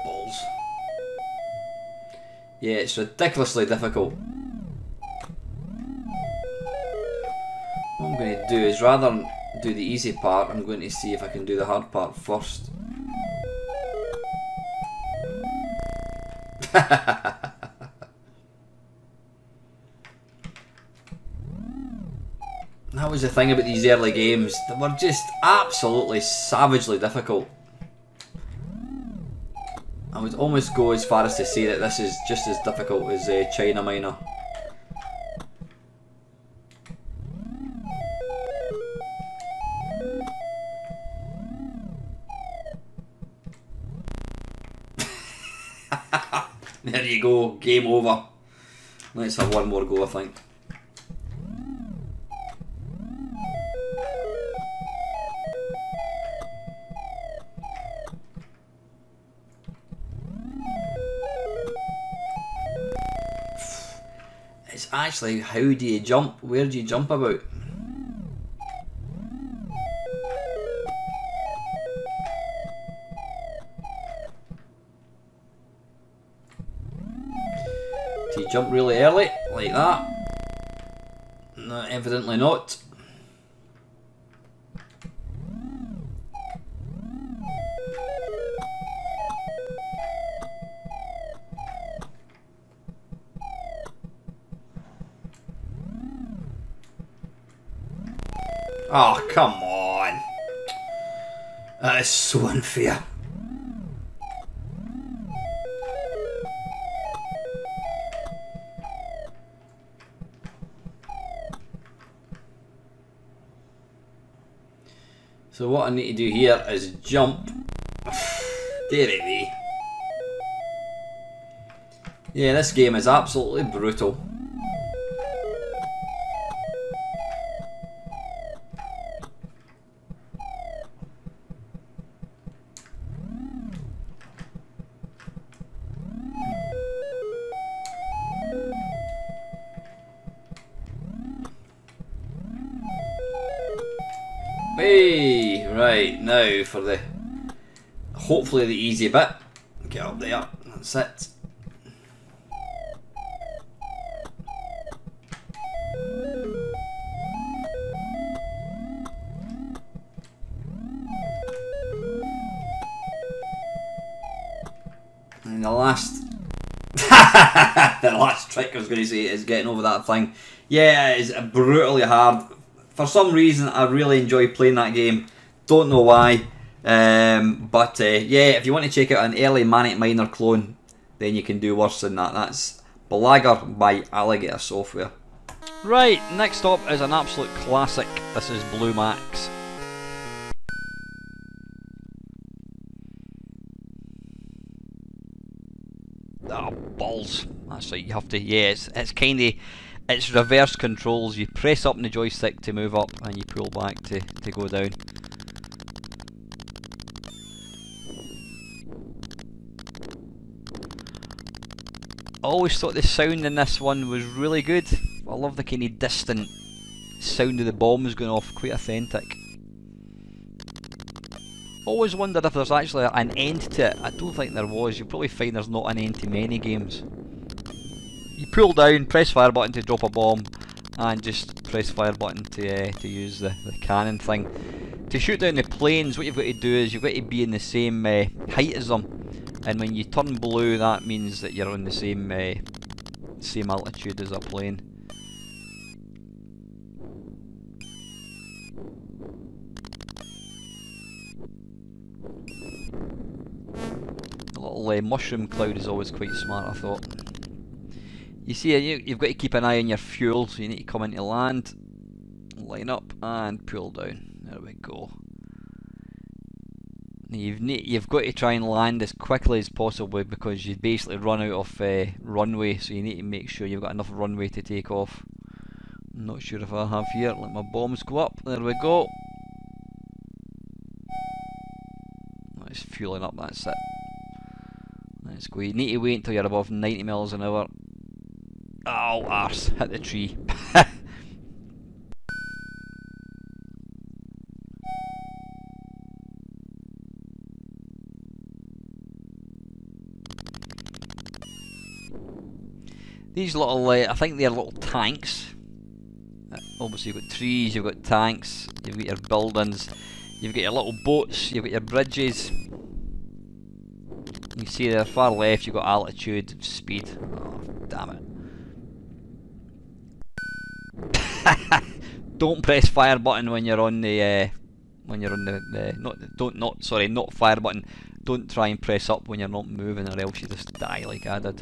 Balls. Yeah, it's ridiculously difficult. What I'm going to do is, rather than do the easy part, I'm going to see if I can do the hard part first. That was the thing about these early games, they were just absolutely savagely difficult. I would almost go as far as to say that this is just as difficult as China Miner. There you go, game over. Let's have one more go, I think. It's actually, how do you jump? Where do you jump about? Do you jump really early, like that? No, evidently not. Oh, come on. That is so unfair. So what I need to do here is jump. Dearie me. Yeah, this game is absolutely brutal. Hey, right, now for the, hopefully the easy bit. Get up there, that's it. And the last, the last trick I was going to say is getting over that thing. Yeah, it's brutally hard. For some reason, I really enjoy playing that game. Don't know why. But yeah, if you want to check out an early Manic Miner clone, then you can do worse than that. That's Blagger by Alligator Software. Right, next up is an absolute classic. This is Blue Max. Ah, balls. That's right, you have to, yeah, it's kind of, it's reverse controls. You press up on the joystick to move up and you pull back to go down. I always thought the sound in this one was really good. I love the kind of distant sound of the bombs going off, quite authentic. Always wondered if there's actually an end to it. I don't think there was. You'll probably find there's not an end to many games. You pull down, press fire button to drop a bomb, and just press fire button to use the cannon thing. To shoot down the planes, what you've got to do is you've got to be in the same height as them, and when you turn blue, that means that you're on the same altitude as a plane. The little mushroom cloud is always quite smart, I thought. You see, you've got to keep an eye on your fuel, so you need to come into land, line up, and pull down. There we go. You've got to try and land as quickly as possible because you basically run out of runway, so you need to make sure you've got enough runway to take off. I'm not sure if I have here. Let my bombs go up. There we go. It's fueling up, that's it. Let's go. You need to wait until you're above 90 miles an hour. Oh, arse, hit the tree. These little, I think they're little tanks. Obviously you've got trees, you've got tanks, you've got your buildings, you've got your little boats, you've got your bridges. You see there, far left, you've got altitude, speed. Oh, damn it. Don't press fire button when you're on the, not fire button. Don't try and press up when you're not moving, or else you just die like I did.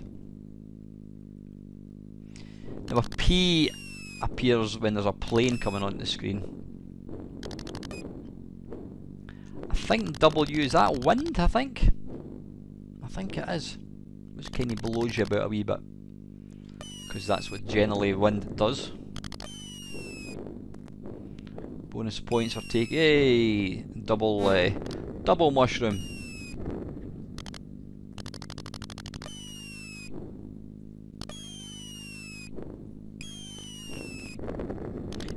Now a P appears when there's a plane coming onto the screen. I think W, is that wind, I think? I think it is. Which kind of blows you about a wee bit. Because that's what generally wind does. Bonus points are taken. Yay! Double mushroom.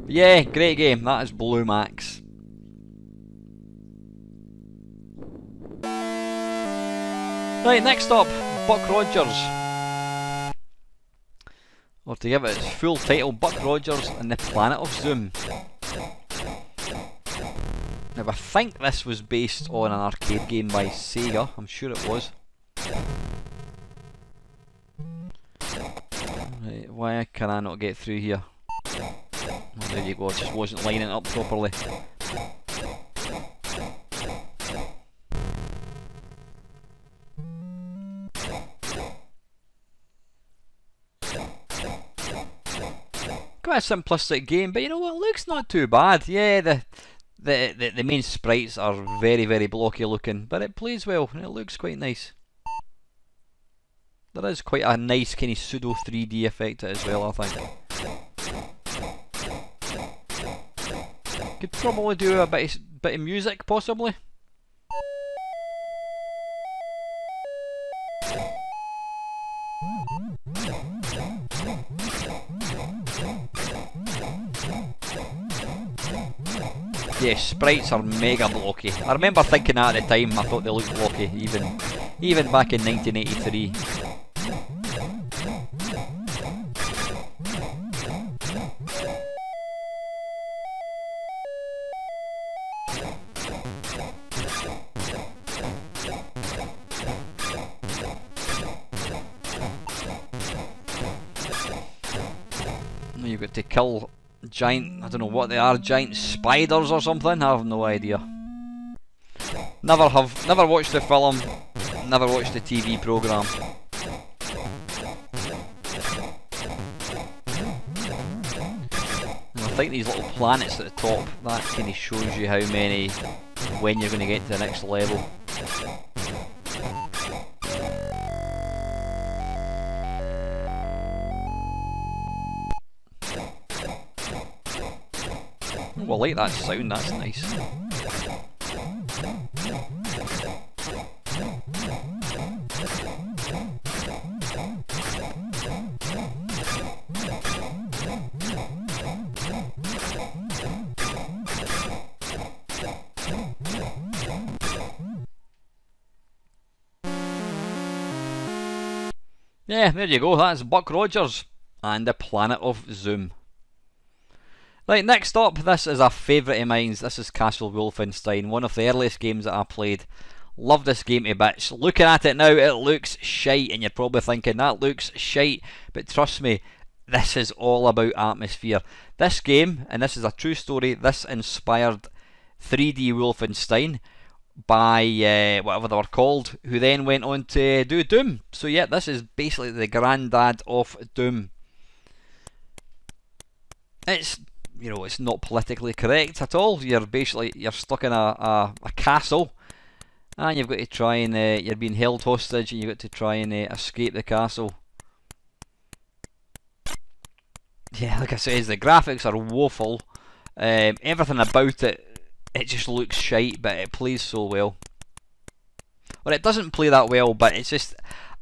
Yeah, great game. That is Blue Max. Right, next up, Buck Rogers. Or to give it its full title, Buck Rogers and the Planet of Zoom. Now I think this was based on an arcade game by Sega, I'm sure it was. Right, why can I not get through here? Oh, there you go, it just wasn't lining up properly. Quite a simplistic game, but you know what, it looks not too bad. Yeah, the main sprites are very, very blocky looking, but it plays well and it looks quite nice. There is quite a nice kind of pseudo 3D effect to it as well, I think. Could probably do a bit of music, possibly. Yeah, sprites are mega blocky. I remember thinking that at the time. I thought they looked blocky, even back in 1983. You've got to kill giant, I don't know what they are, giant spiders or something, I have no idea. Never watched the film, never watched the TV programme. And I think these little planets at the top, that kind of shows you how many, when you're going to get to the next level. Oh, I like that sound, that's nice. Yeah, there you go, that's Buck Rogers and the Planet of Zoom. Right, next up, this is a favourite of mine. This is Castle Wolfenstein, one of the earliest games that I played. Love this game to bits. Looking at it now, it looks shite, and you're probably thinking, that looks shite, but trust me, this is all about atmosphere. This game, and this is a true story, this inspired 3D Wolfenstein by whatever they were called, who then went on to do Doom. So yeah, this is basically the granddad of Doom. It's, you know, it's not politically correct at all. You're stuck in a castle, and you've got to try and you're being held hostage, and you've got to try and escape the castle. Yeah, like I say, the graphics are woeful. Everything about it just looks shite, but it plays so well. Well, it doesn't play that well, but it's just,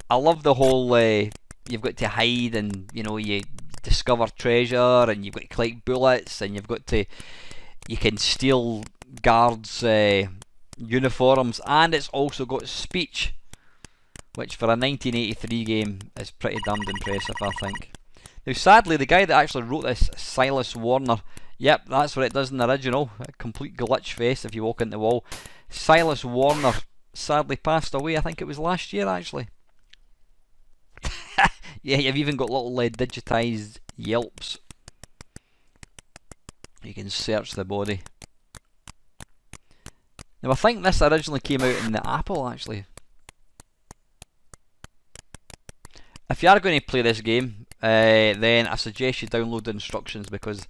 I love the whole you've got to hide, and you know, you discover treasure, and you've got to collect bullets, and you can steal guards' uniforms, and it's also got speech, which for a 1983 game is pretty damned impressive, I think. Now sadly, the guy that actually wrote this, Silas Warner, yep, that's what it does in the original, a complete glitch face if you walk into the wall. Silas Warner sadly passed away, I think it was last year actually. Yeah, you've even got little digitised yelps. You can search the body. Now I think this originally came out in the Apple actually. If you are going to play this game, then I suggest you download the instructions, because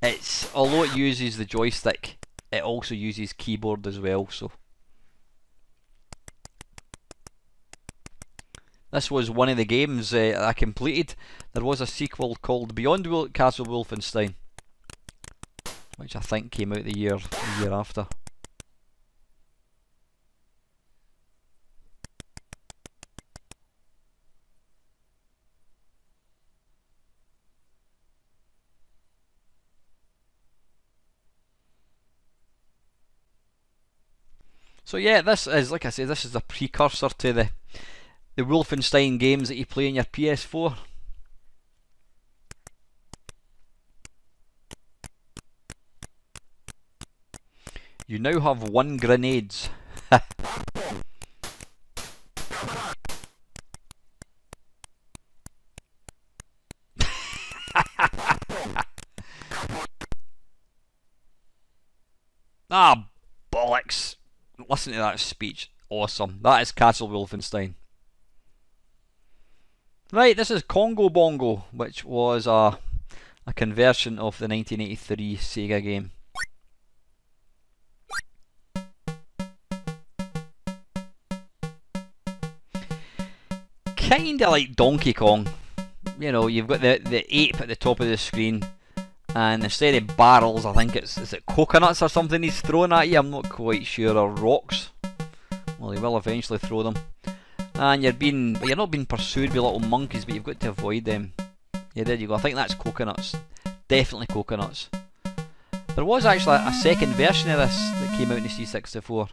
it's, although it uses the joystick, it also uses keyboard as well. So this was one of the games I completed. There was a sequel called Beyond Castle Wolfenstein, which I think came out the year after. So yeah, this is, like I say, this is a precursor to the Wolfenstein games that you play on your PS4. You now have 1 grenades. Ah, bollocks. Listen to that speech. Awesome. That is Castle Wolfenstein. Right, this is Congo Bongo, which was a conversion of the 1983 Sega game. Kinda like Donkey Kong. You know, you've got the ape at the top of the screen, and instead of barrels, I think is it coconuts or something he's throwing at you, I'm not quite sure, or rocks. Well, he will eventually throw them. And you're not being pursued by little monkeys, but you've got to avoid them. Yeah, there you go, I think that's coconuts. Definitely coconuts. There was actually a second version of this that came out in the C64.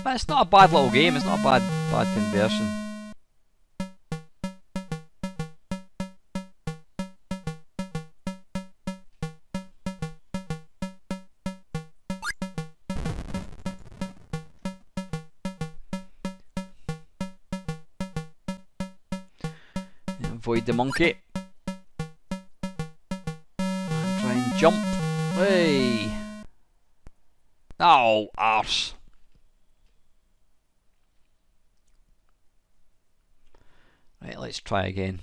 But it's not a bad little game, it's not a bad conversion. Avoid the monkey. And try and jump. Hey! Oh, arse. Right, let's try again.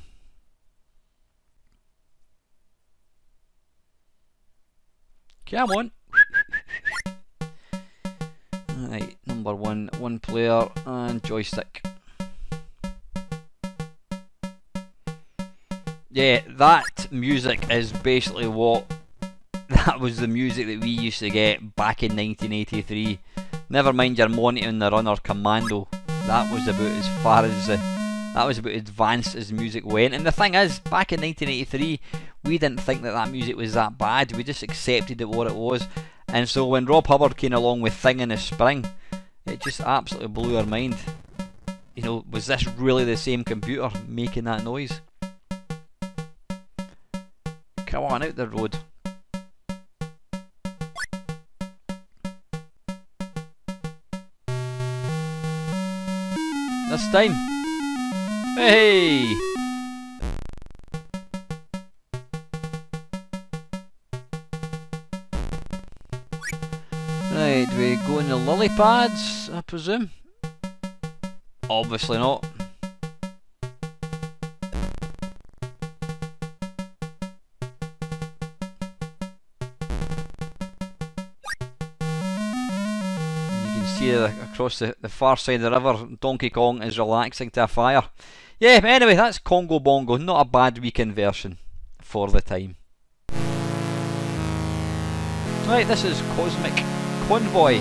Come on. Right, number one player and joystick. Yeah, that music is basically that was the music that we used to get back in 1983. Never mind your Monty and the Runner Commando. That was about as far as that was about advanced as music went. And the thing is, back in 1983, we didn't think that music was that bad. We just accepted it what it was. And so when Rob Hubbard came along with Thing in the Spring, it just absolutely blew our mind. You know, was this really the same computer making that noise? Come on, out the road. This time. Hey! Right, we go in the lily pads, I presume? Obviously not. See across the far side of the river, Donkey Kong is relaxing to a fire. Yeah, but anyway, that's Congo Bongo. Not a bad weekend version for the time. Right, this is Cosmic Convoy.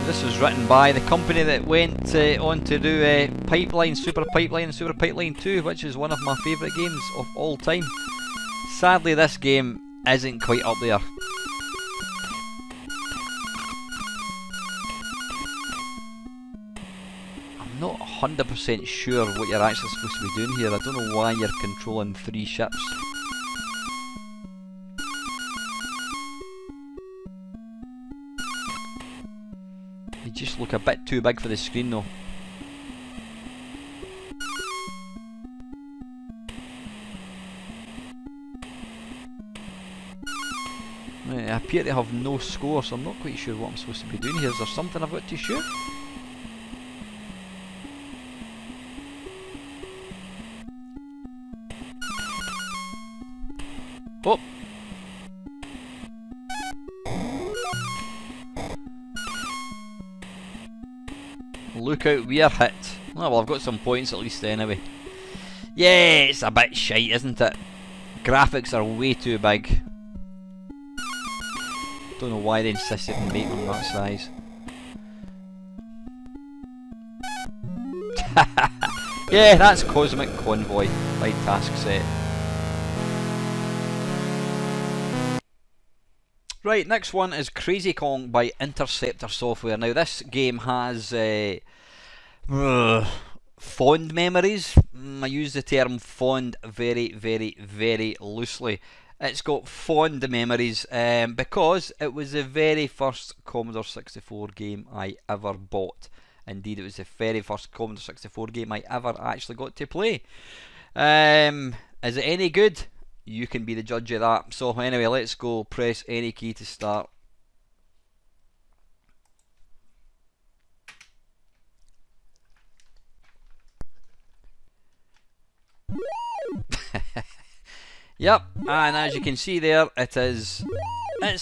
This was written by the company that went on to do Pipeline, Super Pipeline and Super Pipeline 2, which is one of my favourite games of all time. Sadly, this game isn't quite up there. I'm not 100% sure what you're actually supposed to be doing here. I don't know why you're controlling 3 ships. They just look a bit too big for the screen though. Right, I appear to have no score, so I'm not quite sure what I'm supposed to be doing here. Is there something I've got to shoot? Oh! Look out, we are hit. Oh, well, I've got some points at least anyway. Yeah, it's a bit shite, isn't it? Graphics are way too big. Don't know why they insisted on making them that size. Yeah, that's Cosmic Convoy by Task Set. Right, next one is Crazy Kong by Interceptor Software. Now this game has fond memories. I use the term fond very, very, very loosely. It's got fond memories because it was the very first Commodore 64 game I ever bought. Indeed, it was the very first Commodore 64 game I ever actually got to play. Is it any good? You can be the judge of that. So anyway, let's go. Press any key to start. Yep, and as you can see there, it's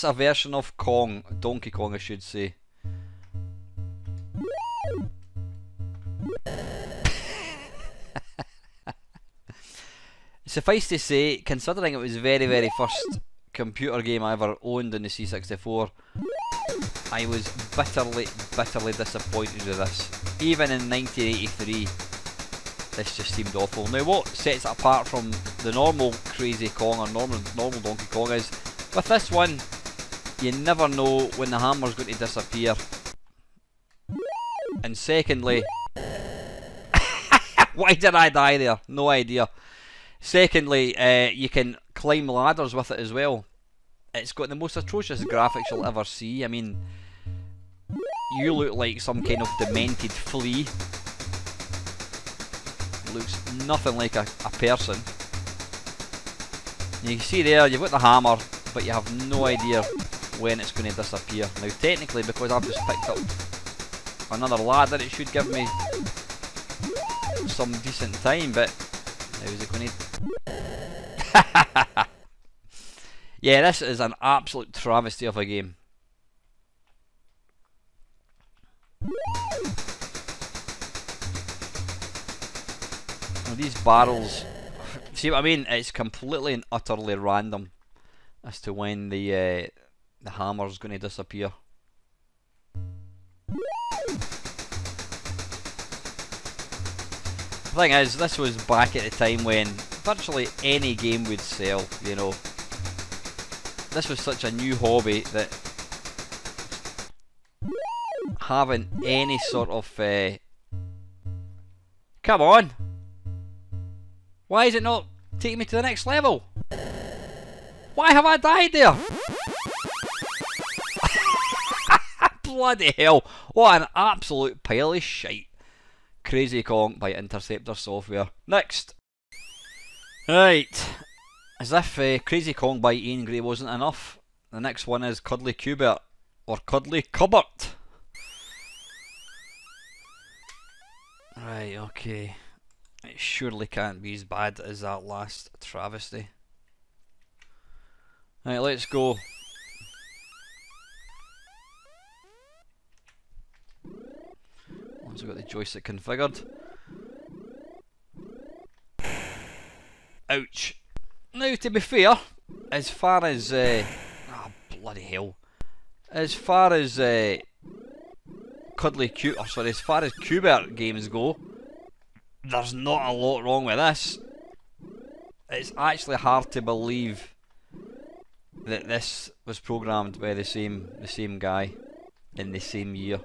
a version of Kong, Donkey Kong I should say. Suffice to say, considering it was the very, very first computer game I ever owned on the C64, I was bitterly, bitterly disappointed with this. Even in 1983, this just seemed awful. Now what sets it apart from the normal Crazy Kong or normal Donkey Kong is, with this one, you never know when the hammer's going to disappear. And secondly, why did I die there? No idea. Secondly, you can climb ladders with it as well. It's got the most atrocious graphics you'll ever see. I mean, you look like some kind of demented flea. Looks nothing like a person. You can see there, you've got the hammer, but you have no idea when it's going to disappear. Now technically, because I've just picked up another ladder, it should give me some decent time, but how is it going to... Yeah, this is an absolute travesty of a game. Now these barrels, see what I mean? It's completely and utterly random as to when the hammer's going to disappear. The thing is, this was back at the time when virtually any game would sell, you know. This was such a new hobby that having any sort of... Come on! Why is it not taking me to the next level? Why have I died there? Bloody hell, what an absolute pile of shite. Crazy Kong by Interceptor Software. Next. Right. As if Crazy Kong by Ian Gray wasn't enough, the next one is Cuddly Cubert, or Cuddly Cupboard. Right, okay. It surely can't be as bad as that last travesty. Right, let's go. Once I've got the joystick configured. Ouch. Now, to be fair, as far as... bloody hell. As far as... as far as Cubert games go, there's not a lot wrong with this. It's actually hard to believe that this was programmed by the same guy in the same year.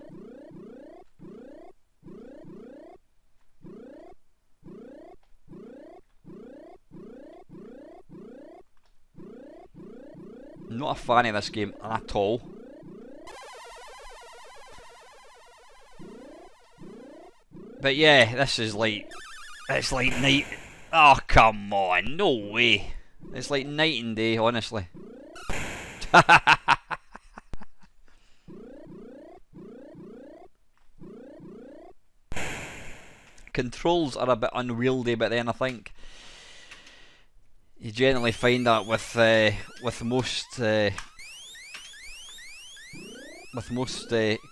Not a fan of this game at all. But yeah, this is like... It's like night... Oh, come on, no way. It's like night and day, honestly. Controls are a bit unwieldy, but then I think you generally find that with most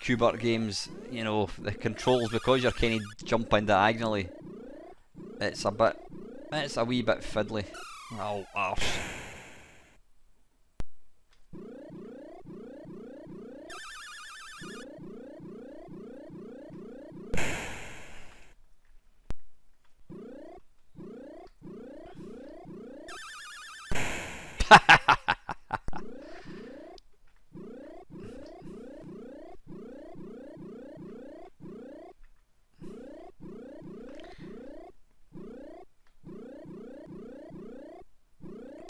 Cubert games, you know, the controls, because you're kind of jumping diagonally, it's a wee bit fiddly. Oh, arse.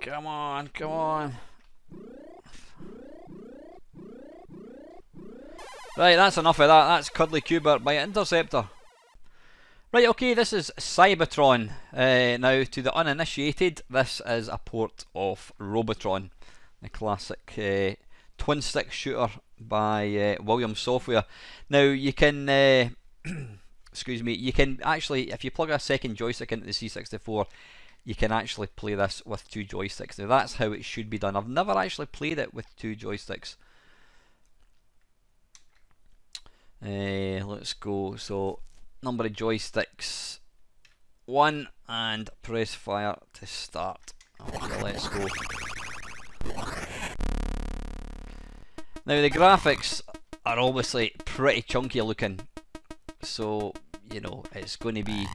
Come on, come on. Right, that's enough of that. That's Cuddly Cubert by Interceptor. Right, okay, this is Cybertron. Now, to the uninitiated, this is a port of Robotron, the classic twin stick shooter by Williams Software. Now, you can, excuse me, you can actually, if you plug a second joystick into the C64, you can actually play this with two joysticks. Now, that's how it should be done. I've never actually played it with two joysticks. Let's go. So, number of joysticks 1, and press fire to start. Okay, let's go. Now, the graphics are obviously pretty chunky looking, so you know it's going to be...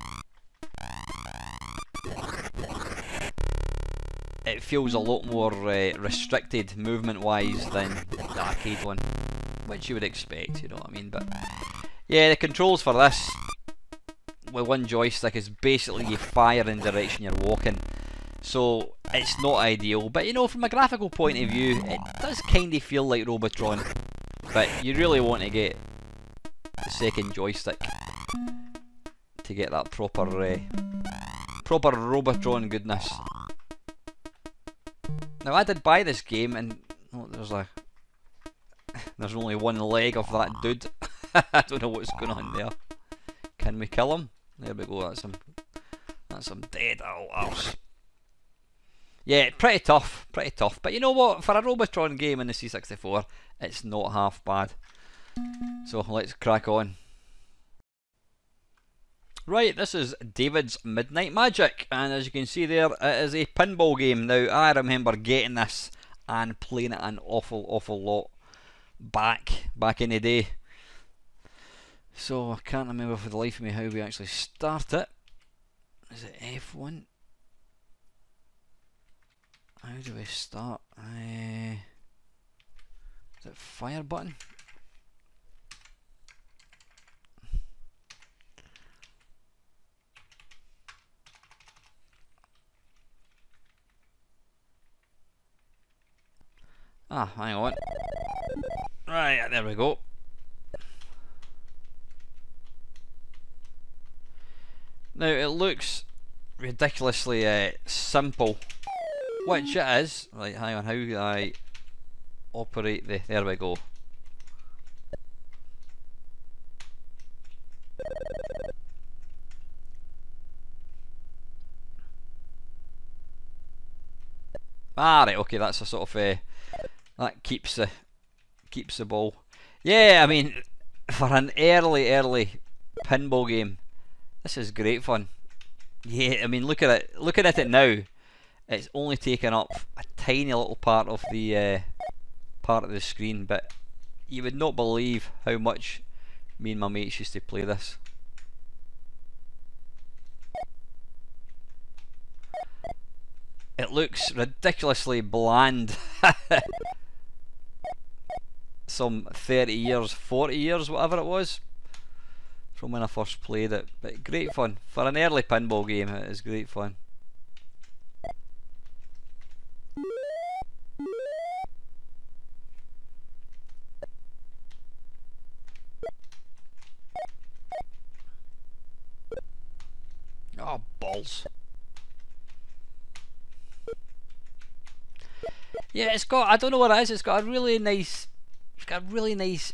It feels a lot more restricted movement wise than the arcade one, which you would expect, you know what I mean. But yeah, the controls for this with one joystick is basically you fire in the direction you're walking, so it's not ideal. But you know, from a graphical point of view, it does kind of feel like Robotron, but you really want to get the second joystick to get that proper Robotron goodness. Now, I did buy this game, and oh, there's only one leg of that dude. I don't know what's going on there. Can we kill him? There we go. That's some dead old arse. Yeah, pretty tough, pretty tough. But you know what? For a Robotron game in the C64, it's not half bad. So let's crack on. Right, this is David's Midnight Magic, and as you can see there, it is a pinball game. Now, I remember getting this and playing it an awful lot back in the day. So I can't remember for the life of me how we actually start it. Is it F1? How do we start? Is it fire button? Ah, hang on. Right, there we go. Now it looks ridiculously simple, which it is. Right, hang on, how do I operate the... There we go. Ah, right, okay, that's a sort of that keeps the ball. Yeah, I mean, for an early pinball game, this is great fun. Yeah, I mean, look at it. Looking at it now, it's only taken up a tiny little part of the screen, but you would not believe how much me and my mates used to play this. It looks ridiculously bland. Some 30 years, 40 years, whatever it was, from when I first played it. But great fun. For an early pinball game, it is great fun. Oh, balls. Yeah, it's got, I don't know what it is, it's got a really nice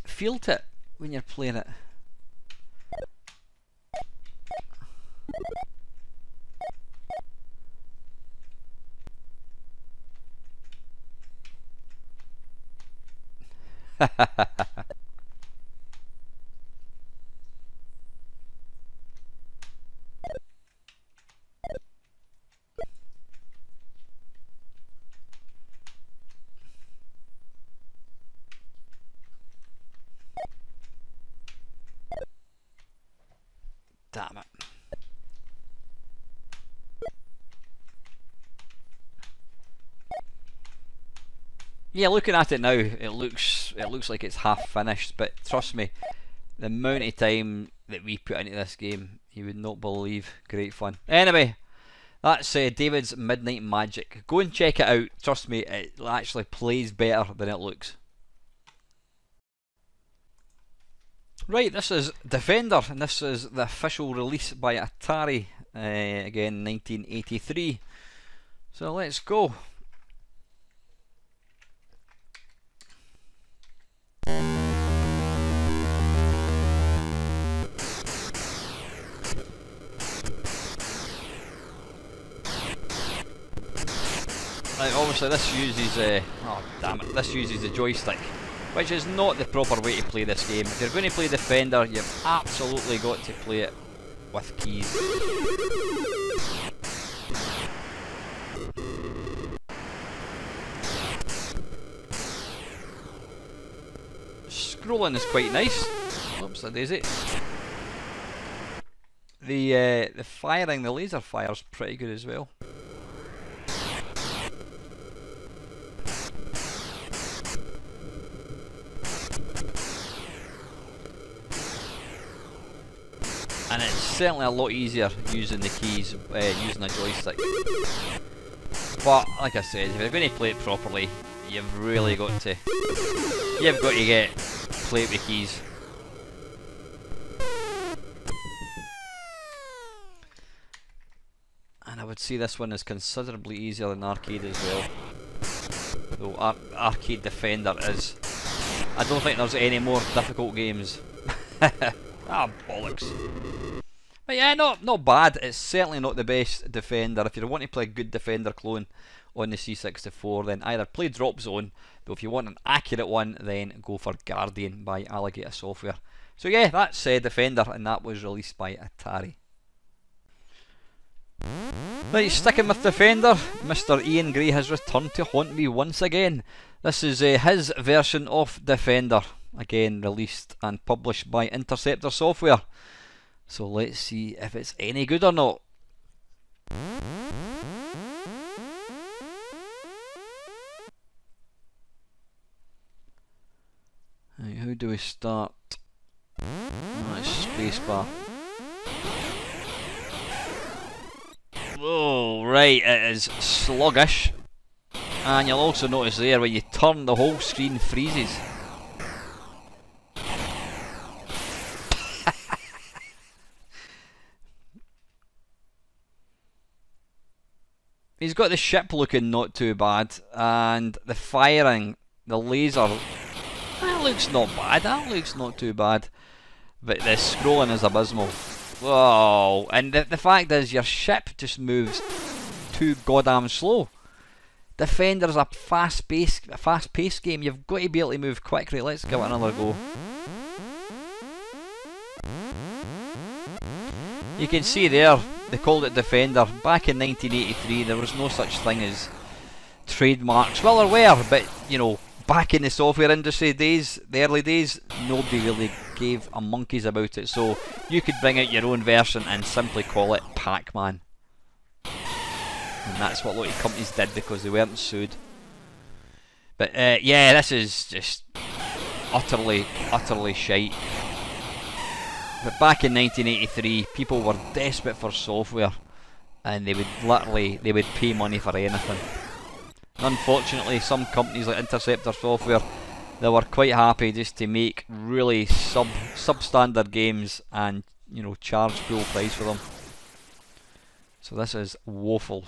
feel to it when you're playing it. Damn it. Yeah, looking at it now, it looks like it's half finished, but trust me, the amount of time that we put into this game, you would not believe. Great fun. Anyway, that's David's Midnight Magic. Go and check it out. Trust me, it actually plays better than it looks. Right, this is Defender, and this is the official release by Atari, again 1983. So let's go. Right, obviously this uses oh damn it, this uses the joystick, which is not the proper way to play this game. If you're going to play Defender, you've absolutely got to play it with keys. Scrolling is quite nice. Oops, that is it. The firing, the laser fire is pretty good as well. And it's certainly a lot easier using the keys, using a joystick. But like I said, if you're going to play it properly, you've really got to play it with keys. And I would say this one is considerably easier than arcade as well. Though Arcade Defender is, I don't think there's any more difficult games. Ah, bollocks. But yeah, not bad. It's certainly not the best Defender. If you want to play a good Defender clone on the C64, then either play Drop Zone, though if you want an accurate one, then go for Guardian by Alligator Software. So yeah, that's Defender, and that was released by Atari. Right, sticking with Defender, Mr. Ian Gray has returned to haunt me once again. This is his version of Defender, again released and published by Interceptor Software. So let's see if it's any good or not. Right, how do we start? Oh, it's spacebar. Oh, right, it is sluggish. And you'll also notice there when you turn, the whole screen freezes. He's got the ship looking not too bad, and the firing, the laser, that looks not bad, that looks not too bad. But the scrolling is abysmal. Whoa, and the fact is your ship just moves too goddamn slow. Defender's a fast-paced game, you've got to be able to move quickly. Let's give it another go. You can see there, they called it Defender. Back in 1983 there was no such thing as trademarks. Well, there were, but you know, back in the software industry days, the early days, nobody really gave a monkeys about it. So you could bring out your own version and simply call it Pac-Man. And that's what a lot of companies did because they weren't sued. But yeah, this is just utterly shite. But back in 1983, people were desperate for software, and they would pay money for anything. And unfortunately, some companies like Interceptor Software, they were quite happy just to make really substandard games and, you know, charge full price for them. So this is woeful.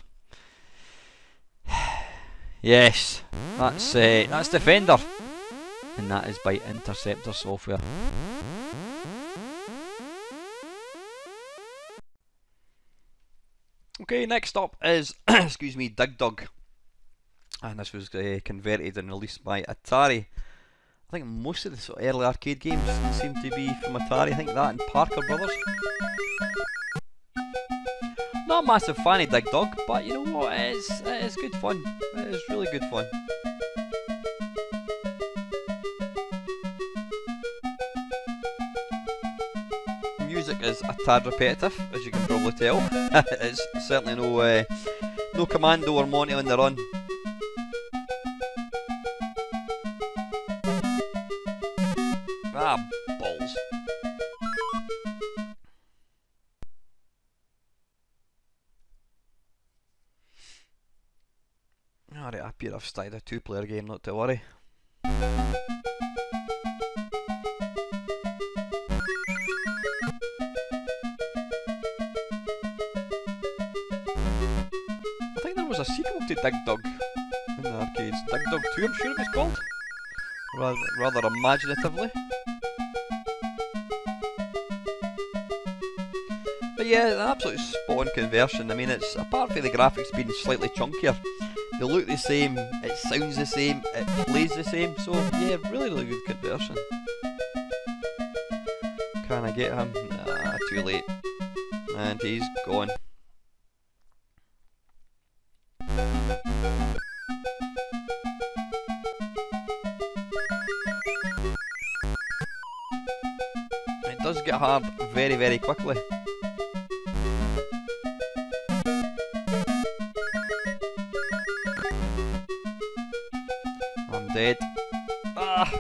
Yes, that's Defender, and that is by Interceptor Software. Okay, next up is excuse me, Dig Dug, and this was converted and released by Atari. I think most of the sort of early arcade games seem to be from Atari. I think that and Parker Brothers. Not a massive fan of Dig Dug, but you know what, it is good fun. It is really good fun. Music is a tad repetitive, as you can probably tell. It's certainly no Commando or Monty on the Run. Ah, balls. Alright, I appear I've started a 2-player game, not to worry. A sequel to Dig Dug in the arcades. Dig Dug 2, I'm sure it was called. Rather imaginatively. But yeah, an absolute spot-on conversion. I mean, it's, apart from the graphics being slightly chunkier, they look the same, it sounds the same, it plays the same, so yeah, really good conversion. Can I get him? Nah, too late. And he's gone. It does get hard very quickly. I'm dead. Ah!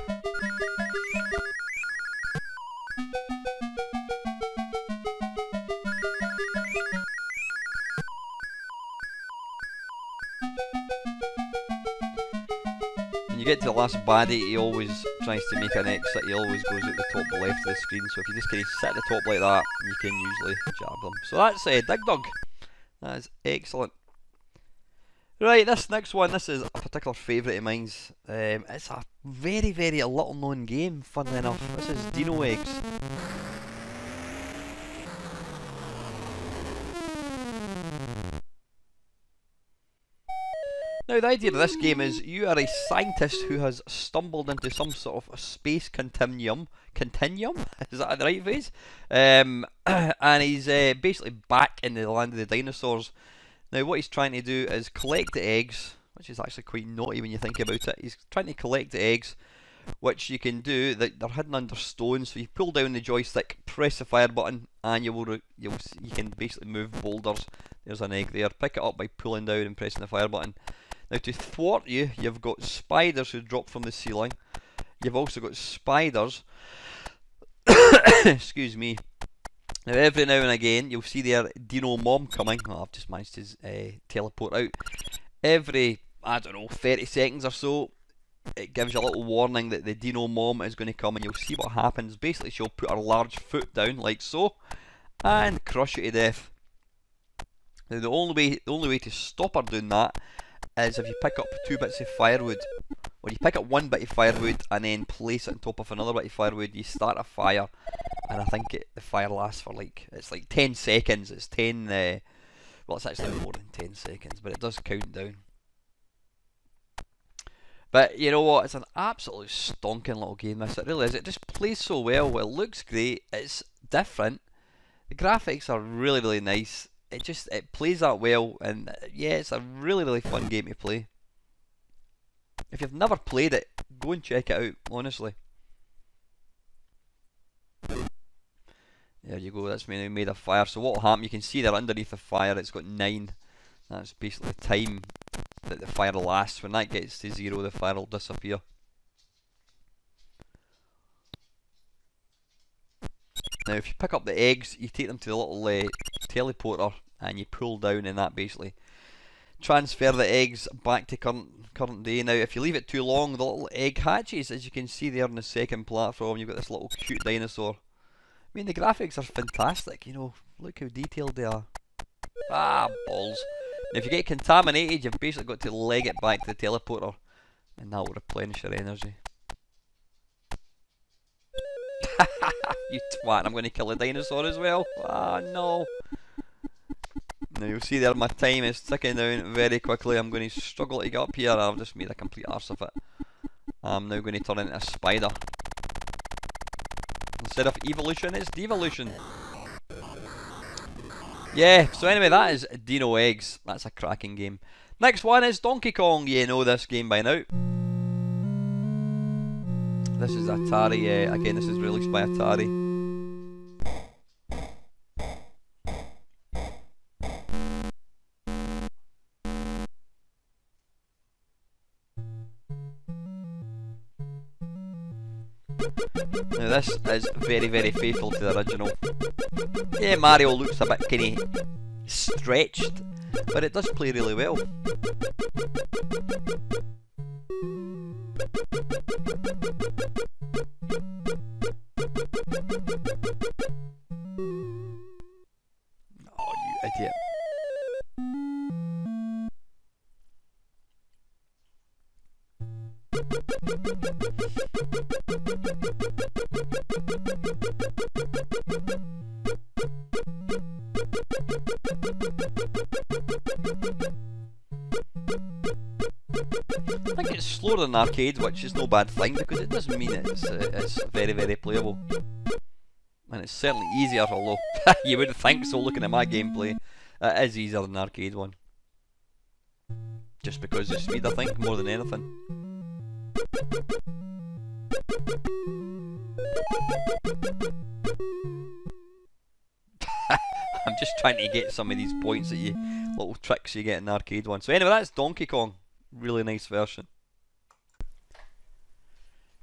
When you get to the last baddie, he always tries to make an exit. He always goes at the top left of the screen, so if you just kind of sit at the top like that, you can usually jab them. So that's Dig Dug. That is excellent. Right, this next one, this is a particular favourite of mine's. It's a very little known game, funnily enough. This is Dino Eggs. Now, the idea of this game is you are a scientist who has stumbled into some sort of a space continuum. Continuum? Is that the right phrase? And he's basically back in the land of the dinosaurs. Now, what he's trying to do is collect the eggs, which is actually quite naughty when you think about it. He's trying to collect the eggs, which you can do. They're hidden under stones. So you pull down the joystick, press the fire button, and you can basically move boulders. There's an egg there. Pick it up by pulling down and pressing the fire button. Now, to thwart you, you've got spiders who drop from the ceiling. You've also got spiders. Excuse me. Now, every now and again, you'll see their Dino Mom coming. Oh, I've just managed to teleport out. Every I don't know, 30 seconds or so, it gives you a little warning that the Dino Mom is going to come, and you'll see what happens. Basically, she'll put her large foot down like so, and crush you to death. Now the only way to stop her doing that is if you pick up 2 bits of firewood. When you pick up 1 bit of firewood and then place it on top of another bit of firewood, you start a fire, and I think the fire lasts for it's like 10 seconds. It's 10. Well, it's actually more than 10 seconds, but it does count down. But you know what? It's an absolutely stonking little game. This, it really is. It just plays so well. It looks great. It's different. The graphics are really, really nice. It plays that well, and yeah, it's a really, really fun game to play. If you've never played it, go and check it out, honestly. There you go, that's made a fire. So what will happen, you can see there underneath the fire it's got 9. That's basically the time that the fire lasts. When that gets to 0, the fire will disappear. Now if you pick up the eggs, you take them to the little teleporter, and you pull down, and that basically transfer the eggs back to current day. Now if you leave it too long, the little egg hatches, as you can see there on the second platform. You've got this little cute dinosaur. I mean, the graphics are fantastic, you know, look how detailed they are. Ah, balls. Now if you get contaminated, you've basically got to leg it back to the teleporter, and that will replenish your energy. You twat, I'm going to kill the dinosaur as well. Ah, no. Now you'll see there my time is ticking down very quickly. I'm going to struggle to get up here. I've just made a complete arse of it. I'm now going to turn into a spider. Instead of evolution, it's devolution. Yeah, so anyway, that is Dino Eggs. That's a cracking game. Next one is Donkey Kong. You know this game by now. This is Atari. Again, this is released by Atari. Now this is very, very faithful to the original. Yeah, Mario looks a bit kinda stretched, but it does play really well. Oh, you idiot. I think it's slower than arcade, which is no bad thing, because it does mean it's very, very playable. And it's certainly easier, although you wouldn't think so looking at my gameplay. It is easier than the arcade one. Just because of speed, I think, more than anything. I'm just trying to get some of these points that little tricks you get in the arcade one. So anyway, that's Donkey Kong. Really nice version.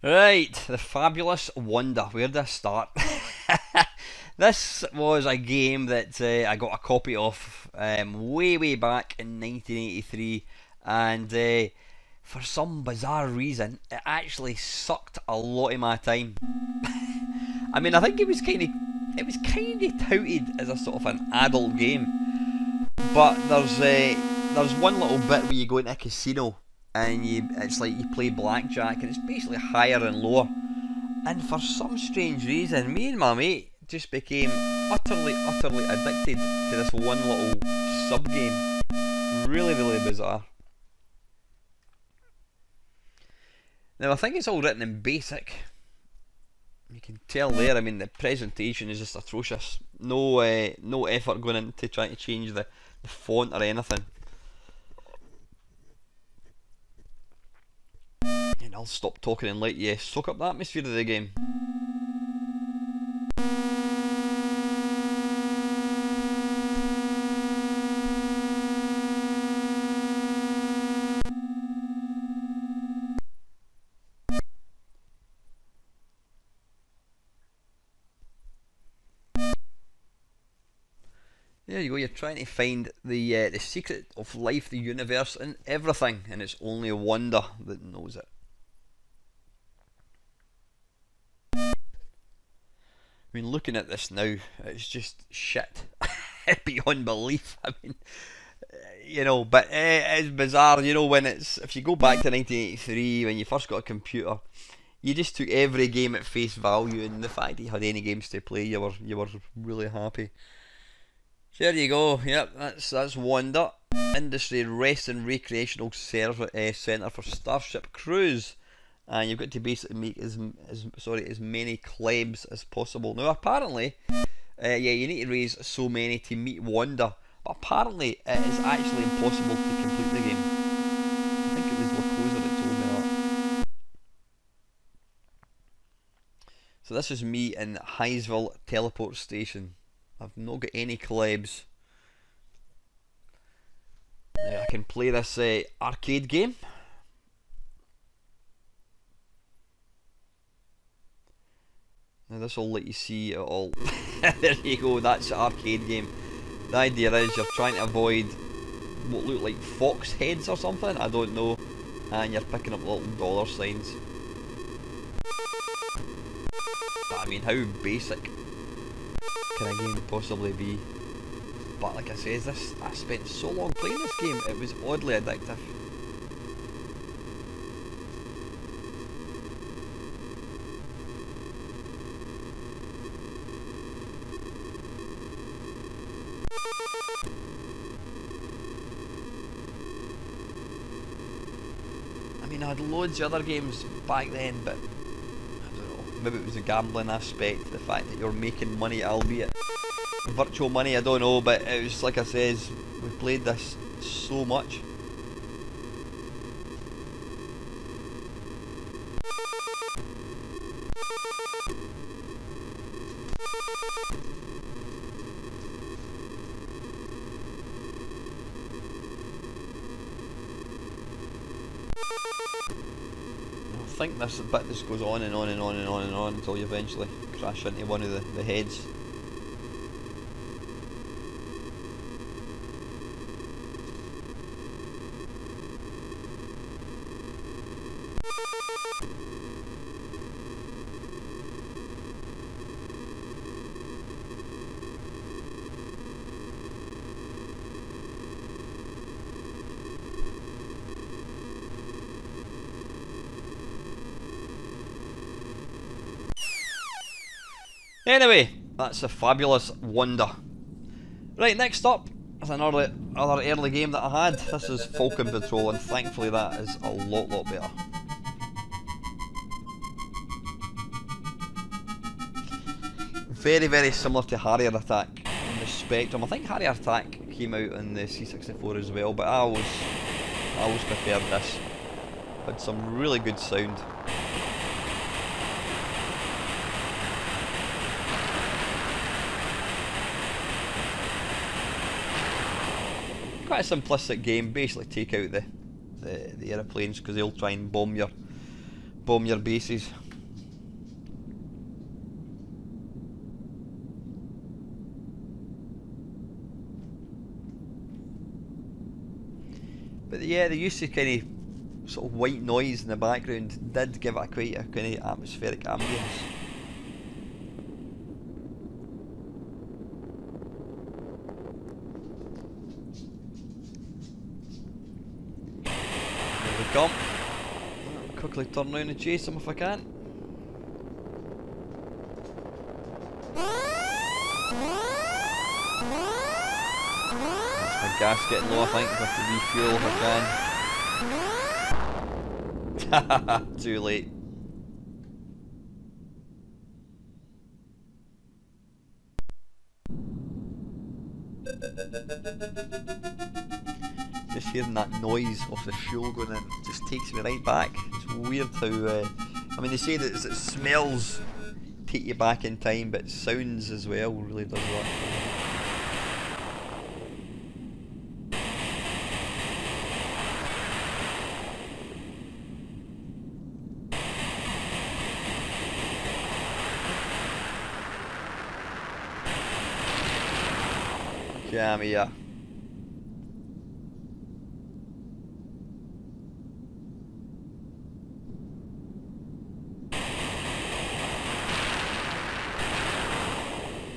Right, the Fabulous Wonder. Where did I start? This was a game that I got a copy of way back in 1983, and for some bizarre reason, it actually sucked a lot of my time. I mean, I think it was kind of touted as a sort of an adult game, but there's one little bit where you go into a casino and it's like you play blackjack, and it's basically higher and lower. And for some strange reason, me and my mate just became utterly addicted to this one little sub game. Really bizarre. Now I think it's all written in BASIC. You can tell there. I mean, the presentation is just atrocious. No effort going into trying to change the font or anything. And I'll stop talking and let you soak up the atmosphere of the game. There you go, you're trying to find the secret of life, the universe, and everything, and it's only wonder that knows it. I mean, looking at this now, it's just shit beyond belief. I mean, you know, but it's bizarre, you know, when if you go back to 1983, when you first got a computer, you just took every game at face value, and the fact that you had any games to play, you were really happy. There you go. Yep, that's Wonder Industry Rest and Recreational Centre for Starship Cruise, and you've got to basically make as many claims as possible. Now, apparently, yeah, you need to raise so many to meet Wonder, but apparently it is actually impossible to complete the game. I think it was Lacosa that told me that. So this is me in Highsville Teleport Station. I've not got any collabs. Now I can play this arcade game. Now this will let you see it all. There you go, that's the arcade game. The idea is you're trying to avoid what look like fox heads or something, I don't know, and you're picking up little dollar signs. But I mean, how basic can a game possibly be? But like I said, I spent so long playing this game, it was oddly addictive. I mean, I had loads of other games back then, but I don't know, maybe it was the gambling aspect, the fact that you're making money, albeit virtual money, I don't know, but it was like I says, we played this so much. I think this bit just goes on and on and on and on and on until you eventually crash into one of the heads. Anyway, that's a fabulous Wonder. Right, next up is another early game that I had. This is Falcon Patrol, and thankfully that is a lot better. Very similar to Harrier Attack on the Spectrum. I think Harrier Attack came out on the C64 as well, but I always preferred this. Had some really good sound. Quite a simplistic game. Basically, take out the aeroplanes because they'll try and bomb your bases. But yeah, the use of kind of sort of white noise in the background did give it quite a kind of atmospheric ambience. Come. Quickly turn around and chase him if I can. That's my gas getting low, I think. I have to refuel if I can. Too late. Just hearing that noise of the fuel going in just takes me right back. It's weird how, I mean, they say that it smells take you back in time, but sounds as well really does that. Come here.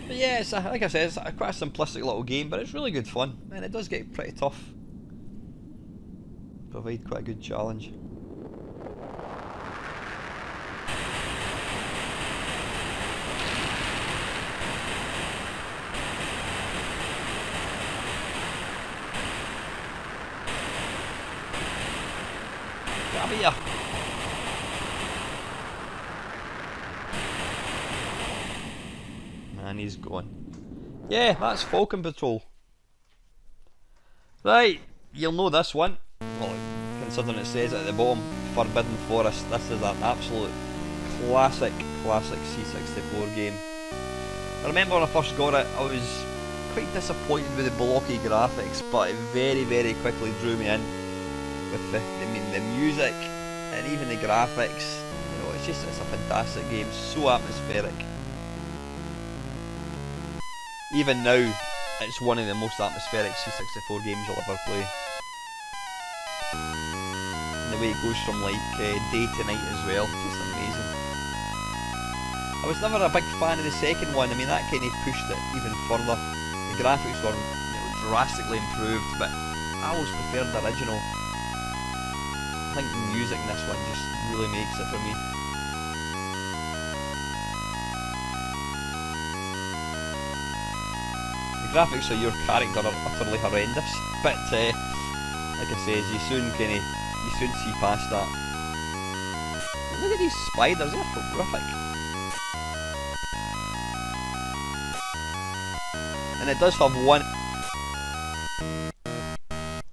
But yeah, it's like I said, it's quite a simplistic little game, but it's really good fun, and it does get pretty tough. Provide quite a good challenge. Come here. And he's gone. Yeah, that's Falcon Patrol. Right, you'll know this one. Well, considering it says at the bottom, Forbidden Forest. This is an absolute classic C64 game. I remember when I first got it, I was quite disappointed with the blocky graphics, but it very quickly drew me in with the music and even the graphics. You know, it's a fantastic game, so atmospheric. Even now, it's one of the most atmospheric C64 games you'll ever play. And the way it goes from like day to night as well, just amazing. I was never a big fan of the second one. I mean, that kind of pushed it even further. The graphics were, you know, drastically improved, but I always preferred the original. I think the music in this one just really makes it for me. The graphics of your character are utterly horrendous, but like I say, you soon see past that. Look at these spiders, they're horrific. And it does have one.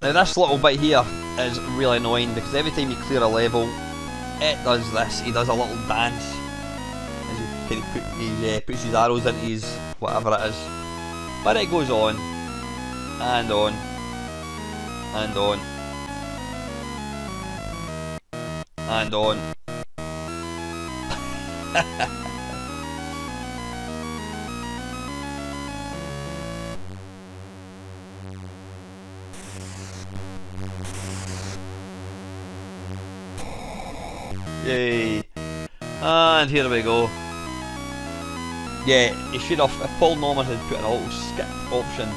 Now this little bit here is really annoying because every time you clear a level, it does this. He does a little dance as he kind of puts his arrows into his whatever it is. But it goes on and on and on and on. Yay! And here we go. Yeah, he should have. If Paul Norman had put an auto skip option,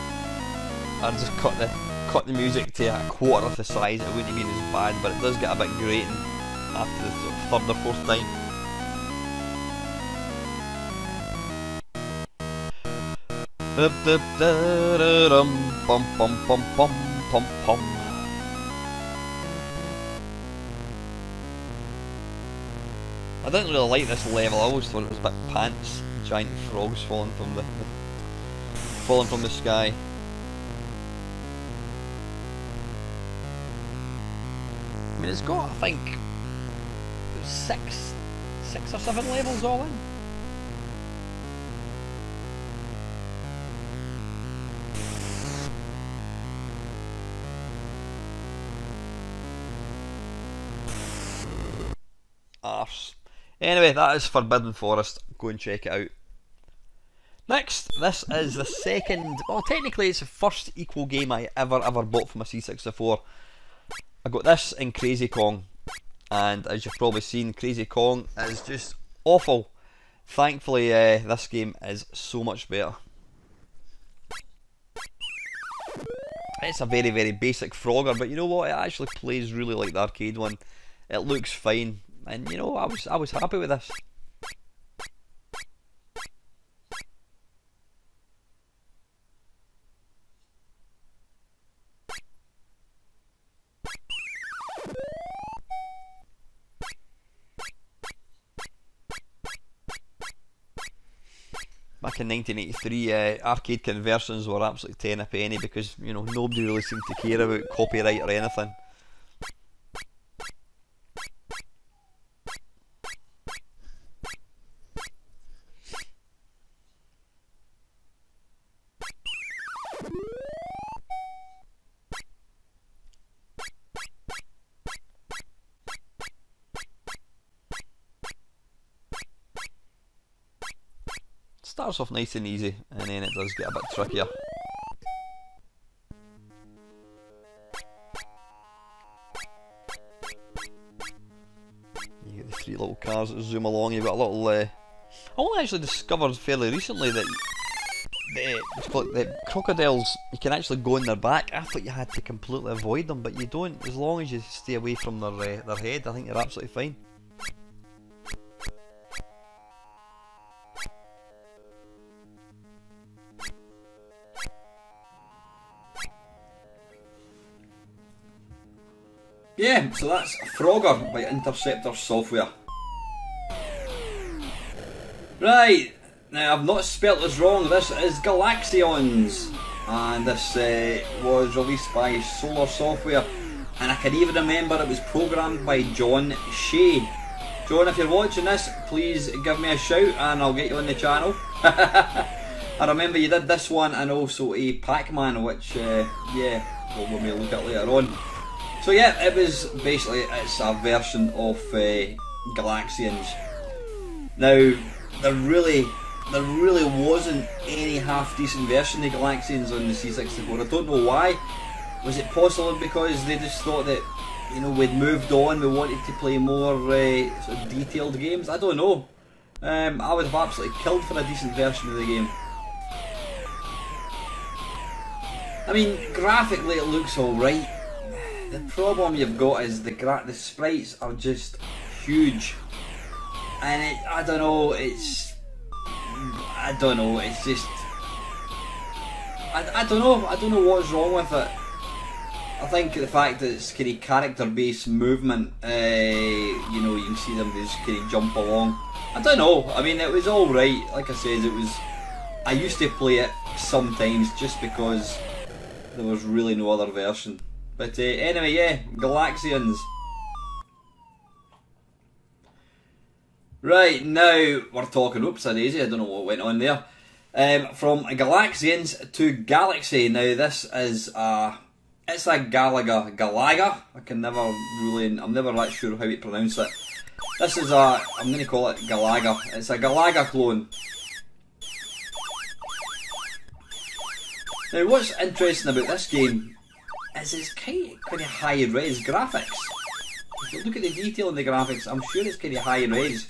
I'd just cut the music to a quarter of the size. It wouldn't have been as bad, but it does get a bit grating after the sort of third or fourth time. I didn't really like this level. I always thought it was a bit pants. Giant frogs falling from the sky. I mean, it's got, I think, six or seven levels all in. Arse. Anyway, that is Forbidden Forest. Go and check it out. Next, this is the second, well technically it's the first equal game I ever bought from a C64. I got this in Crazy Kong, and as you've probably seen, Crazy Kong is just awful. Thankfully, this game is so much better. It's a very basic Frogger, but you know what? It actually plays really like the arcade one. It looks fine, and you know, I was happy with this. Back in 1983, arcade conversions were absolutely 10 a penny because, you know, nobody really seemed to care about copyright or anything. Starts off nice and easy, and then it does get a bit trickier. the three little cars that zoom along. You've got a little. I only actually discovered fairly recently that the crocodiles, you can actually go in their back. I thought you had to completely avoid them, but you don't. As long as you stay away from their head, I think you're absolutely fine. Yeah, so that's Frogger by Interceptor Software. Right, now I've not spelt this wrong, this is Galaxions, and this was released by Solar Software, and I can even remember it was programmed by John Shea. John, if you're watching this, please give me a shout and I'll get you on the channel. I remember you did this one and also a Pac-Man, which yeah, we'll maybe look at later on. So yeah, it was basically, it's a version of Galaxians. Now, there really wasn't any half decent version of Galaxians on the C64. I don't know why. Was it possible because they just thought that, you know, we'd moved on, we wanted to play more sort of detailed games? I don't know. I would have absolutely killed for a decent version of the game. I mean, graphically it looks alright. The problem you've got is the sprites are just huge, and I don't know, it's just, I don't know what's wrong with it. I think the fact that it's kind of character-based movement, you know, you can see them just kind of jump along. I don't know. I mean, it was all right. Like I said, it was. I used to play it sometimes just because there was really no other version. But anyway, yeah, Galaxians. Right, now we're talking, oops a daisy, I don't know what went on there. From Galaxians to Galaxy. Now this is it's a Galaga. I'm never that sure how to pronounce it. This is I'm going to call it Galaga. It's a Galaga clone. Now what's interesting about this game is it's kind of high res graphics. If you look at the detail in the graphics, I'm sure it's kind of high res.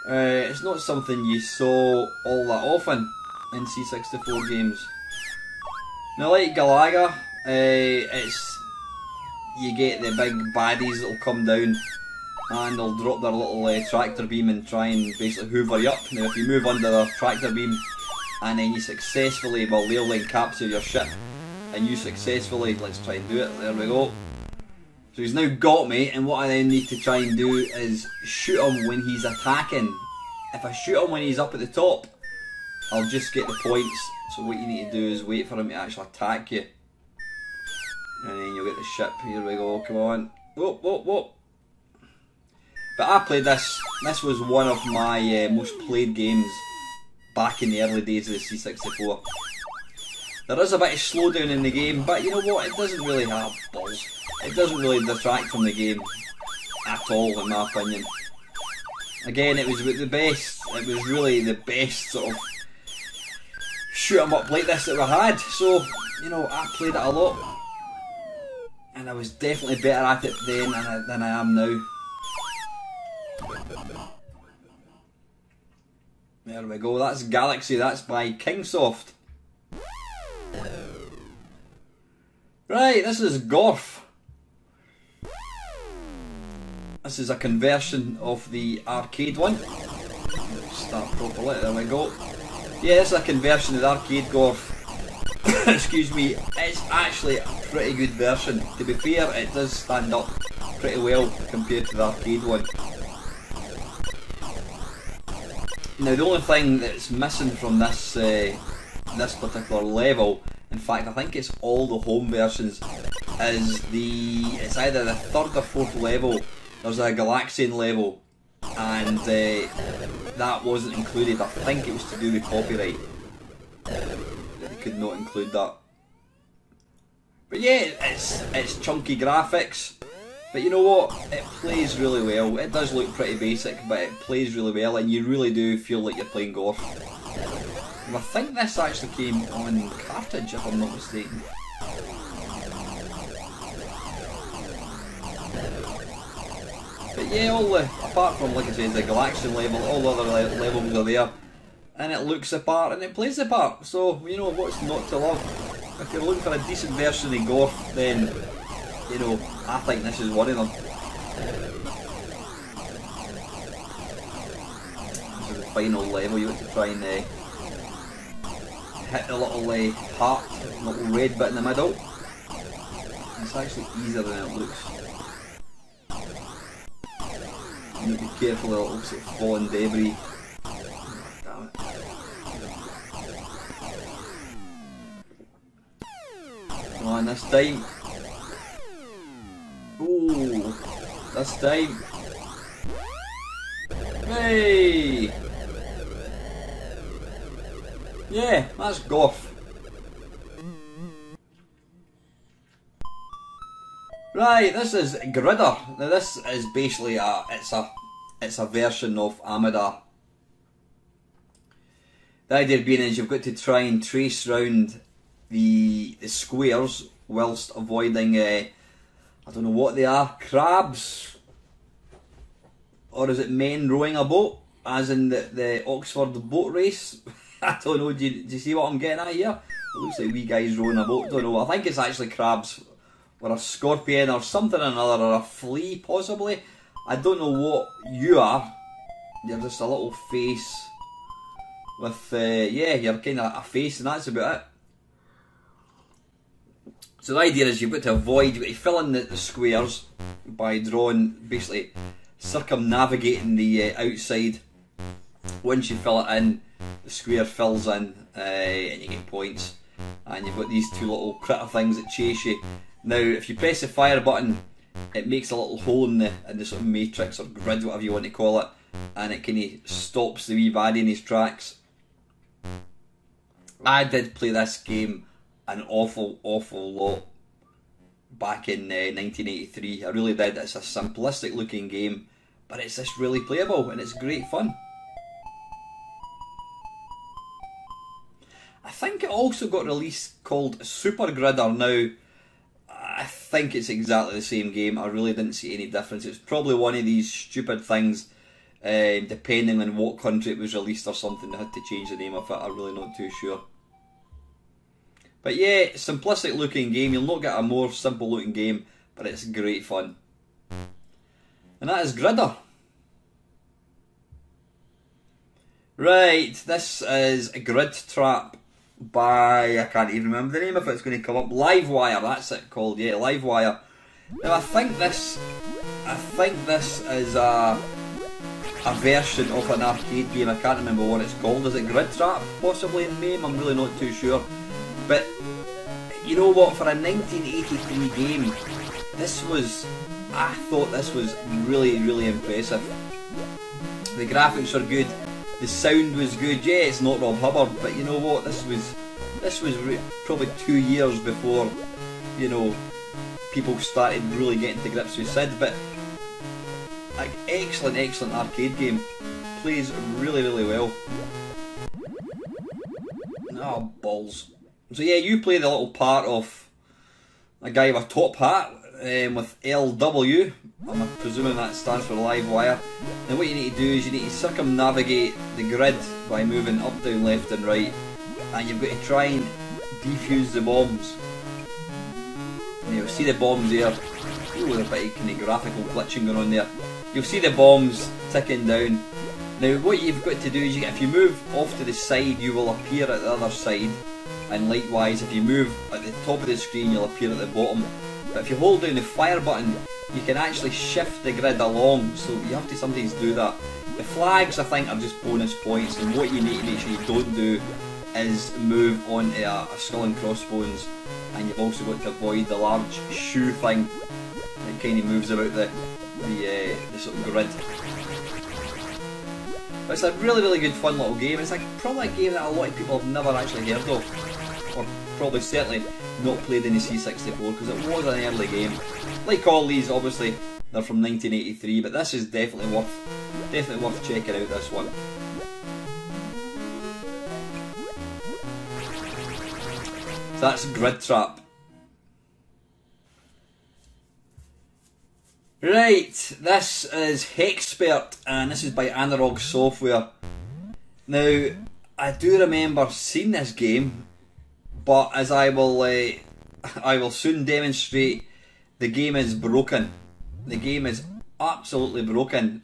It's not something you saw all that often in C64 games. Now, like Galaga, it's you get the big baddies that'll come down and they'll drop their little tractor beam and try and basically hoover you up. Now, if you move under their tractor beam and then you successfully, well, they'll then capture your ship. And you successfully, let's try and do it, there we go. So he's now got me, and what I then need to try and do is shoot him when he's attacking. If I shoot him when he's up at the top, I'll just get the points. So what you need to do is wait for him to actually attack you. And then you'll get the ship, here we go, come on. Whoop, whoop, whoop. But I played this was one of my most played games back in the early days of the C64. There is a bit of slowdown in the game, but you know what, it doesn't really have balls. It doesn't really detract from the game at all, in my opinion. Again, it was the best, it was really the best sort of shoot 'em up like this that we had. So, you know, I played it a lot. And I was definitely better at it then than I am now. There we go, that's Galaxy, that's by Kingsoft. Right, this is Gorf. This is a conversion of the arcade one. Start properly, there we go. Yeah, this is a conversion of the arcade Gorf. Excuse me, it's actually a pretty good version. To be fair, it does stand up pretty well compared to the arcade one. Now the only thing that's missing from this this particular level, in fact I think it's all the home versions, is it's either the third or fourth level. There's a Galaxian level, and that wasn't included. I think it was to do with copyright. They could not include that. But yeah, it's chunky graphics. But you know what? It plays really well. It does look pretty basic, but it plays really well, and you really do feel like you're playing Gorf. And I think this actually came on cartridge, if I'm not mistaken. But yeah, apart from, like I said, the Galaxian level, all the other levels are there, and it looks the part and it plays the part. So you know what's not to love. If you're looking for a decent version of Gorf, then you know I think this is one of them. This is the final level. You want to try and hit the little heart, little red bit in the middle. It's actually easier than it looks. You need to be careful of little sort of falling debris. Damn it. Come on, this time. Ooh, this time. Hey! Yeah, that's Gorf. Right, this is Gridder. Now this is basically it's a version of Amidar. The idea being is you've got to try and trace round the squares whilst avoiding I don't know what they are, crabs, or is it men rowing a boat, as in the Oxford boat race? I don't know. Do you see what I'm getting at here? It looks like wee guys rowing a boat. Don't know. I think it's actually crabs, or a scorpion, or something or another, or a flea possibly. I don't know what you are. You're just a little face with yeah, you're kind of a face, and that's about it. So the idea is you've got to avoid, you've got to fill in the squares by drawing, basically circumnavigating the outside. Once you fill it in, the square fills in and you get points. And you've got these two little critter things that chase you. Now if you press the fire button, it makes a little hole in the sort of matrix or grid, whatever you want to call it, and it kind of stops the wee baddie in his tracks. I did play this game an awful lot back in 1983. I really did. It's a simplistic looking game, but it's just really playable and it's great fun. I think it also got released called Super Gridder. Now I think it's exactly the same game. I really didn't see any difference. It's probably one of these stupid things, depending on what country it was released or something, they had to change the name of it. I'm really not too sure. But yeah, simplistic looking game. You'll not get a more simple looking game, but it's great fun. And that is Gridder. Right, this is a Grid Trap by, I can't even remember the name of it, it's going to come up, Livewire, that's it called, yeah, Livewire. Now I think this is a version of an arcade game. I can't remember what it's called. Is it Grid Trap possibly in name? I'm really not too sure. But you know what, for a 1983 game, I thought this was really impressive. The graphics are good, the sound was good. Yeah, it's not Rob Hubbard, but you know what, this was probably 2 years before, you know, people started really getting to grips with SID. But like, excellent arcade game, plays really well. Oh balls. So yeah, you play the little part of a guy with a top hat with LW. I'm presuming that stands for Livewire. Now what you need to do is you need to circumnavigate the grid by moving up, down, left and right, and you've got to try and defuse the bombs. And you'll see the bombs there. Ooh, there's a bit of kind of graphical glitching going on there. You'll see the bombs ticking down. Now what you've got to do is if you move off to the side, you will appear at the other side. And likewise, if you move at the top of the screen, you'll appear at the bottom. But if you hold down the fire button, you can actually shift the grid along, so you have to sometimes do that. The flags, I think, are just bonus points, and what you need to make sure you don't do is move onto a skull and crossbones, and you've also got to avoid the large shoe thing that kind of moves about the sort of grid. But it's a really good fun little game. It's probably a game that a lot of people have never actually heard of, or probably certainly not played in the C64, because it was an early game. Like all these, obviously, they're from 1983, but this is definitely worth checking out, this one. So that's Grid Trap. Right, this is Hexpert, and this is by Analog Software. Now, I do remember seeing this game, but as I will soon demonstrate, the game is broken. The game is absolutely broken,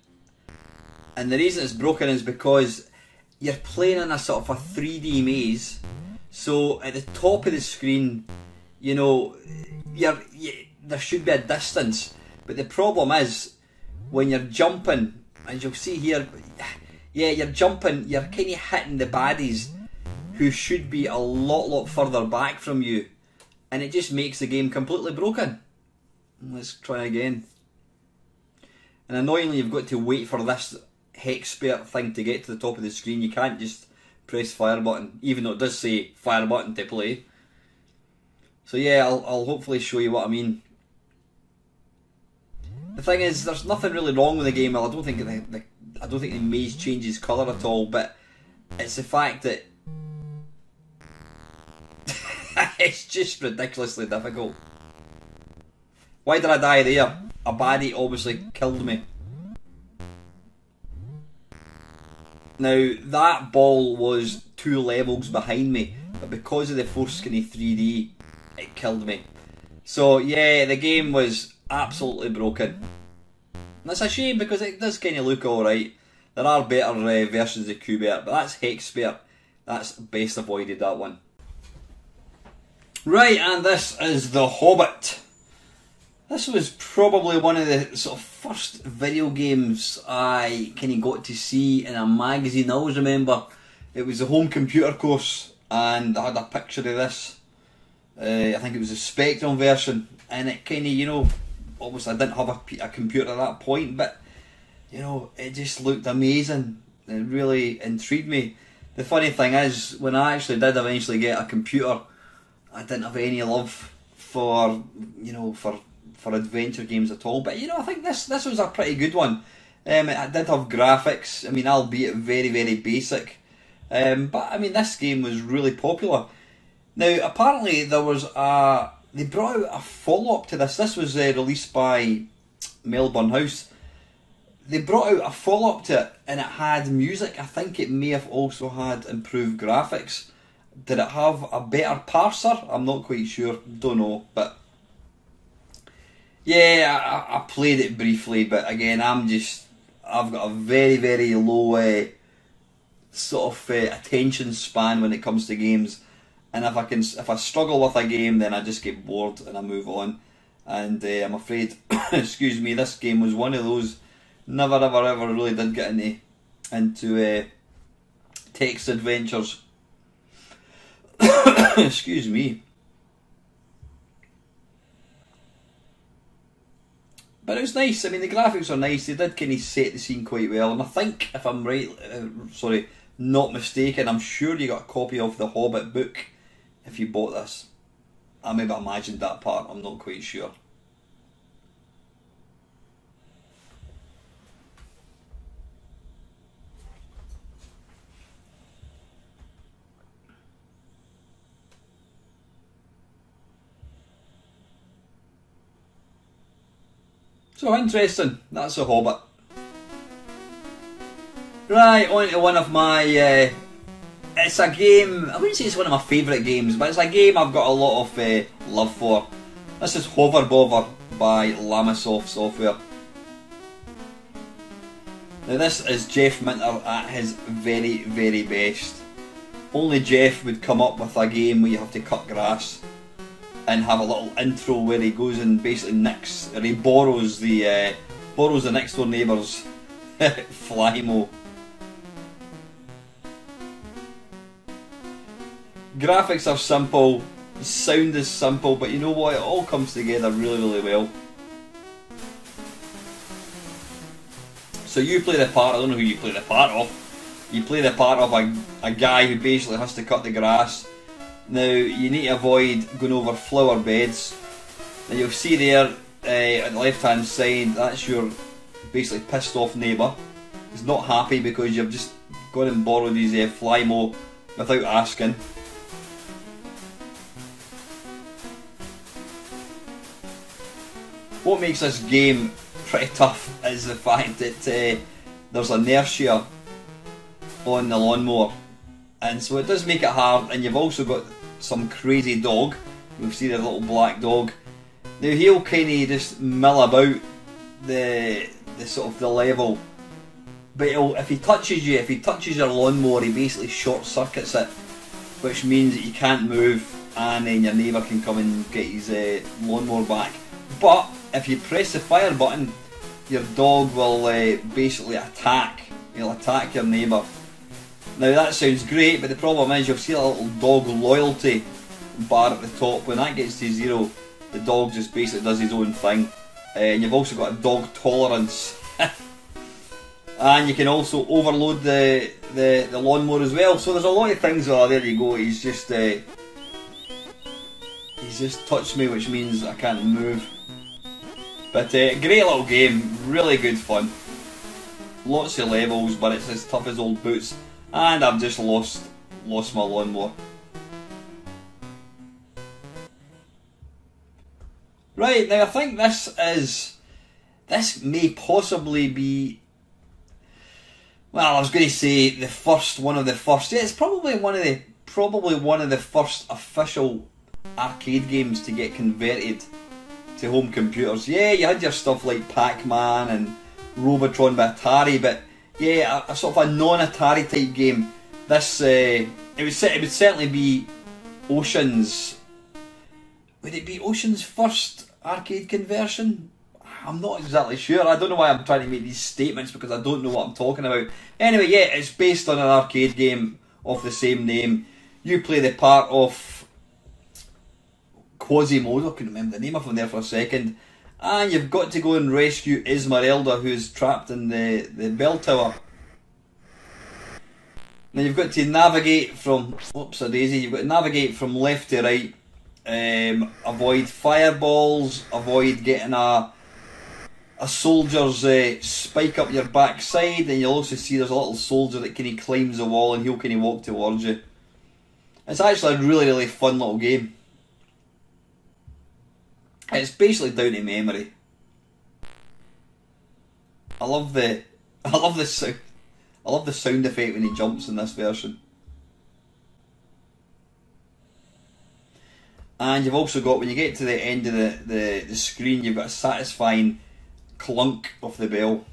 and the reason it's broken is because you're playing in a sort of a 3D maze. So at the top of the screen, you know, there should be a distance. But the problem is, when you're jumping, as you'll see here, yeah, you're jumping, you're kind of hitting the baddies who should be a lot further back from you. And it just makes the game completely broken. Let's try again. And annoyingly, you've got to wait for this Hexpert thing to get to the top of the screen. You can't just press fire button, even though it does say fire button to play. So yeah, I'll hopefully show you what I mean. The thing is, there's nothing really wrong with the game. Well, I don't think the maze changes colour at all, but it's the fact that it's just ridiculously difficult. Why did I die there? A baddie obviously killed me. Now, that ball was 2 levels behind me, but because of the foreskinny 3D, it killed me. So yeah, the game was absolutely broken. And it's a shame because it does kind of look alright. There are better versions of Qbert, but that's Hexpert. That's best avoided, that one. Right, and this is The Hobbit. This was probably one of the sort of first video games I kind of got to see in a magazine. I always remember it was a home computer course, and I had a picture of this. I think it was a Spectrum version, and it kind of, you know, obviously I didn't have a computer at that point, but you know, it just looked amazing. It really intrigued me. The funny thing is, when I actually did eventually get a computer, I didn't have any love for, you know, for adventure games at all. But you know, I think this was a pretty good one. It did have graphics. I mean, albeit very basic. But I mean, this game was really popular. Now, apparently there was they brought out a follow-up to this. This was released by Melbourne House. They brought out a follow-up to it, and it had music. I think it may have also had improved graphics. Did it have a better parser? I'm not quite sure. Don't know. But yeah, I played it briefly. But again, I've got a very low sort of attention span when it comes to games. And if I struggle with a game, then I just get bored and I move on. And I'm afraid, excuse me, this game was one of those. Never ever really did get into text adventures. Excuse me. But it was nice. I mean, the graphics are nice. They did kind of set the scene quite well. And I think, if I'm right, not mistaken, I'm sure you got a copy of the Hobbit book if you bought this. I maybe imagined that part. I'm not quite sure. So interesting, that's The Hobbit. Right, on to one of my, it's a game, I wouldn't say it's one of my favourite games, but it's a game I've got a lot of love for. This is Hover Bother by Lamasoft Software. Now this is Jeff Minter at his very best. Only Jeff would come up with a game where you have to cut grass and have a little intro where he goes and basically nicks, or he borrows the next door neighbour's Flymo. Graphics are simple, the sound is simple, but you know what, it all comes together really well. So you play the part, I don't know who you play the part of, you play the part of a guy who basically has to cut the grass. Now, you need to avoid going over flower beds. And you'll see there at the left hand side, that's your basically pissed off neighbour. He's not happy because you've just gone and borrowed his Flymo without asking. What makes this game pretty tough is the fact that there's inertia on the lawnmower, and so it does make it hard. And you've also got some crazy dog. We've seen a little black dog. Now he'll kind of just mill about the sort of the level, but if he touches you, if he touches your lawnmower, he basically short circuits it, which means that you can't move, and then your neighbour can come and get his lawnmower back. But if you press the fire button, your dog will basically attack. He'll attack your neighbour. Now that sounds great, but the problem is you'll see a little dog loyalty bar at the top. When that gets to 0, the dog just basically does his own thing. And you've also got a dog tolerance. And you can also overload the lawnmower as well. So there's a lot of things. Oh, there you go. He's just touched me, which means I can't move. But great little game, really good fun. Lots of levels, but it's as tough as old boots. And I've just lost my lawnmower. Right, now I think this may possibly be, well, I was going to say one of the first. Yeah, it's probably one of the first official arcade games to get converted to home computers. Yeah, you had your stuff like Pac-Man and Robotron by Atari, but yeah, a sort of a non-Atari type game. This it would certainly be Ocean's. Would it be Ocean's first arcade conversion? I'm not exactly sure. I don't know why I'm trying to make these statements, because I don't know what I'm talking about. Anyway, yeah, it's based on an arcade game of the same name. You play the part of Quasimodo. I couldn't remember the name of him there for a second. And you've got to go and rescue Esmeralda, who's trapped in the bell tower. Now you've got to navigate from, whoops-a-daisy, you've got to navigate from left to right. Avoid fireballs, avoid getting a soldier's spike up your backside, and you'll also see there's a little soldier that kind of climbs the wall and he'll kind of walk towards you. It's actually a really, really fun little game. It's basically down to memory. I love the sound. I love the sound effect when he jumps in this version. And you've also got, when you get to the end of the screen, you've got a satisfying clunk of the bell.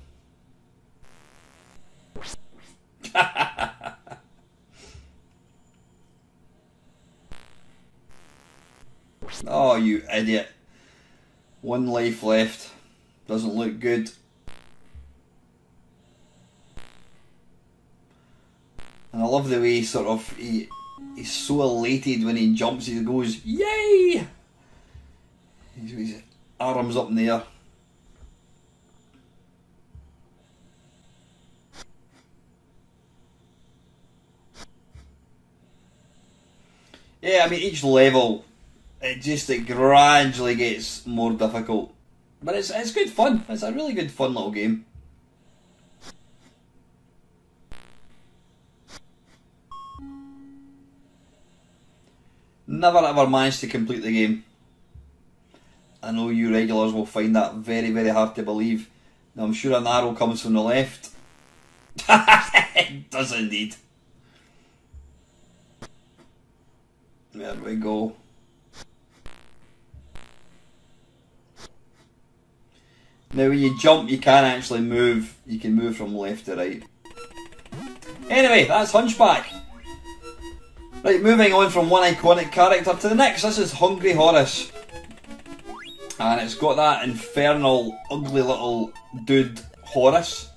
Oh, you idiot. 1 life left. Doesn't look good. And I love the way he's so elated when he jumps. He goes, yay! His arms up in the air. Yeah, I mean, each level, it gradually gets more difficult. But it's good fun. It's a really good fun little game. Never ever managed to complete the game. I know you regulars will find that very, very hard to believe. Now, I'm sure an arrow comes from the left. It does indeed. There we go. Now when you jump, you can actually move. You can move from left to right. Anyway, that's Hunchback. Right, moving on from one iconic character to the next. This is Hungry Horace. And it's got that infernal, ugly little dude, Horace.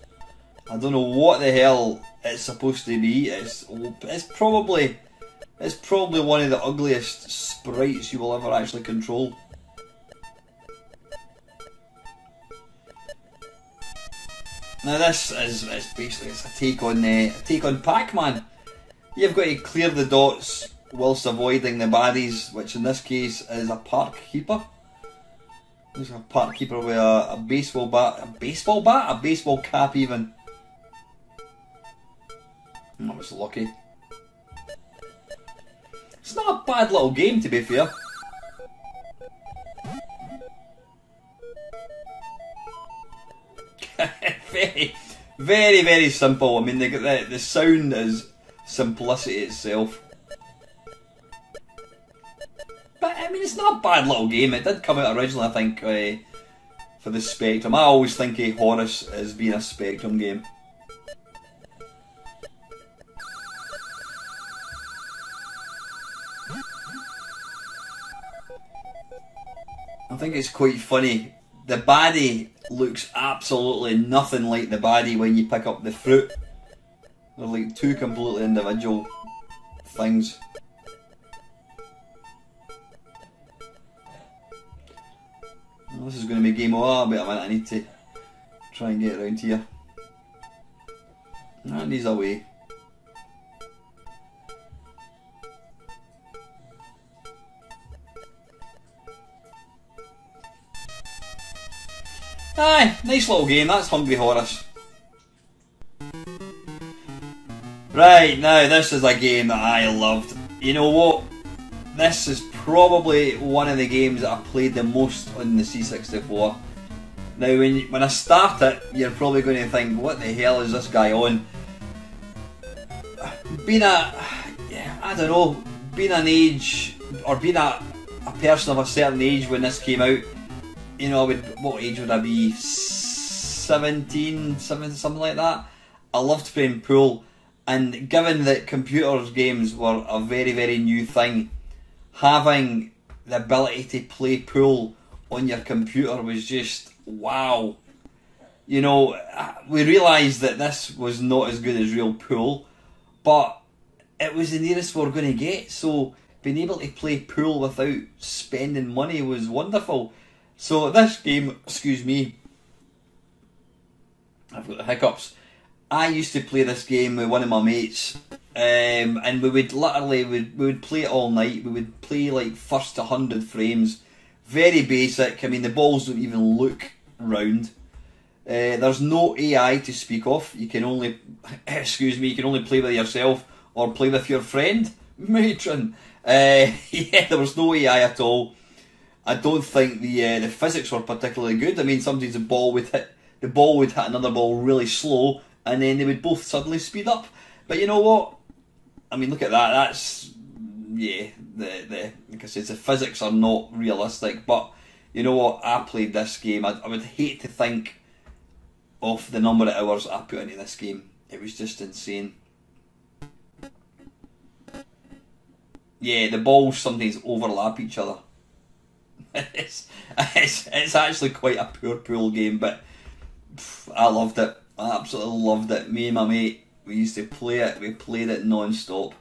I don't know what the hell it's supposed to be. It's probably one of the ugliest sprites you will ever actually control. Now this is basically a take on Pac-Man. You've got to clear the dots whilst avoiding the baddies, which in this case is a park keeper. There's a park keeper with a baseball bat, a baseball cap even. I was lucky. It's not a bad little game, to be fair. very, very, very simple. I mean, the sound is simplicity itself. But I mean, it's not a bad little game. It did come out originally, I think, for the Spectrum. I always think of Horus as being a Spectrum game. I think it's quite funny. The baddie looks absolutely nothing like the baddie when you pick up the fruit. They're like two completely individual things. Well, this is going to be game over. Wait a minute, I need to try and get around here. And he's away. Aye, nice little game, that's Hungry Horus. Right, now this is a game that I loved. You know what? This is probably one of the games that I played the most on the C64. Now when I start it, you're probably going to think, what the hell is this guy on? Being I don't know, being an age, or being a person of a certain age when this came out, you know, what age would I be? 17, something like that. I loved playing pool, and given that computer games were a very, very new thing, having the ability to play pool on your computer was just wow. You know, we realised that this was not as good as real pool, but it was the nearest we were going to get, so being able to play pool without spending money was wonderful. So this game, excuse me, I've got the hiccups. I used to play this game with one of my mates, and we would literally we would play it all night. We would play like first 100 frames, very basic. I mean, the balls don't even look round. There's no AI to speak of. You can only, excuse me, you can only play with yourself or play with your friend, matron. Yeah, there was no AI at all. I don't think the physics were particularly good. I mean, sometimes the ball would hit another ball really slow, and then they would both suddenly speed up. But you know what? I mean, look at that. That's, yeah, like I said, the physics are not realistic. But you know what? I played this game. I would hate to think of the number of hours I put into this game. It was just insane. Yeah, the balls sometimes overlap each other. It's actually quite a poor pool game, but I loved it. I absolutely loved it. Me and my mate, we used to play it. We played it non-stop.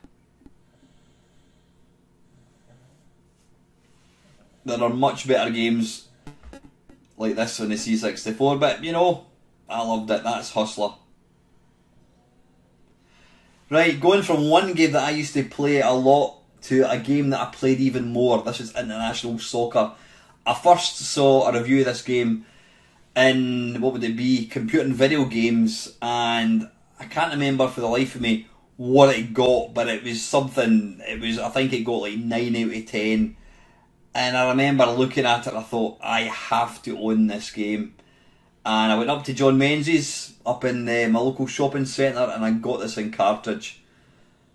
There are much better games like this on the C64, but you know, I loved it. That's Hustler. Right, going from one game that I used to play a lot to a game that I played even more. This is International Soccer. I first saw a review of this game in, what would it be, Computer and Video Games, and I can't remember for the life of me what it got, but it was something, I think it got like 9 out of 10, and I remember looking at it and I thought, I have to own this game, and I went up to John Menzies up in my local shopping centre and I got this in cartridge,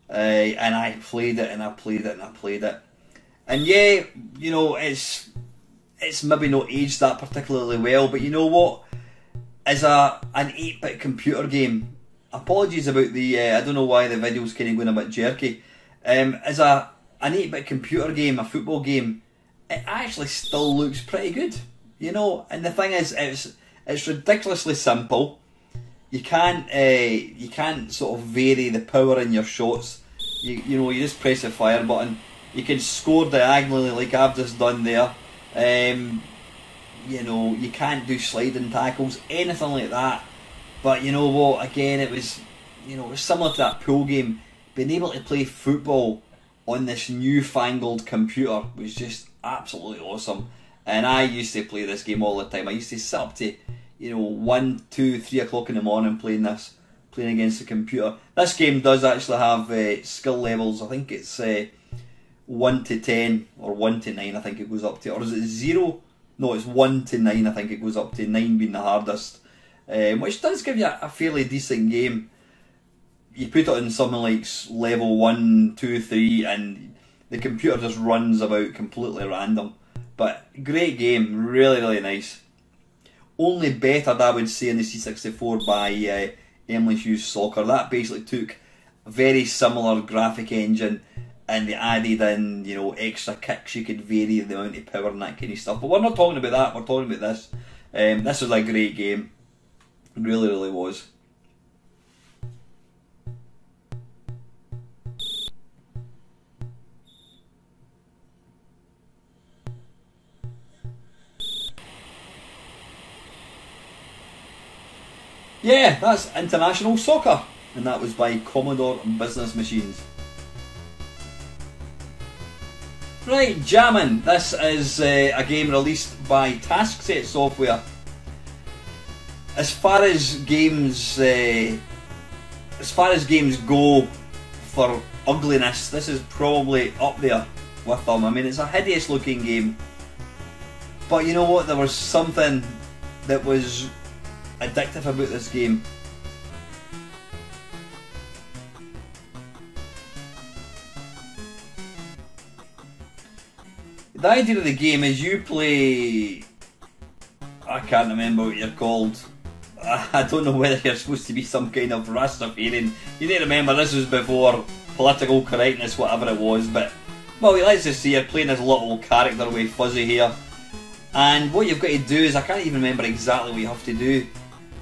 and I played it and I played it and I played it, and yeah, you know, it's maybe not aged that particularly well, but you know what? As an 8-bit computer game, apologies about the, I don't know why the video's kind of going a bit jerky. As an 8-bit computer game, a football game, it actually still looks pretty good, you know. And the thing is, it's ridiculously simple. You can't sort of vary the power in your shots. You know, you just press the fire button. You can score diagonally like I've just done there. You know, you can't do sliding tackles, anything like that. But you know what? Again, it was similar to that pool game. Being able to play football on this newfangled computer was just absolutely awesome. And I used to play this game all the time. I used to sit up to, 1, 2, 3 o'clock in the morning playing against the computer. This game does actually have skill levels. I think it's 1 to 10 or 1 to 9. I think it goes up to, or is it 0? No, it's 1 to 9. I think it goes up to 9 being the hardest. which does give you a fairly decent game. You put it on something like level 1, 2, 3, and the computer just runs about completely random. But great game, really, really nice. Only bettered, I would say, in the C64 by Emily Hughes Soccer. That basically took a very similar graphic engine and they added in, you know, extra kicks. You could vary the amount of power and that kind of stuff. But we're not talking about that, we're talking about this. This was a great game. It really, really was. Yeah, that's International Soccer, and that was by Commodore Business Machines. Right, Jammin'. This is a game released by Taskset Software. As far as games go for ugliness, this is probably up there with them. I mean, it's a hideous looking game, but you know what? There was something that was addictive about this game. The idea of the game is you play... I can't remember what you're called. I don't know whether you're supposed to be some kind of Rastafarian. You need to remember this was before political correctness, whatever it was, but... Well, let's just say you're playing this little character with fuzzy hair. And what you've got to do is, I can't even remember exactly what you have to do.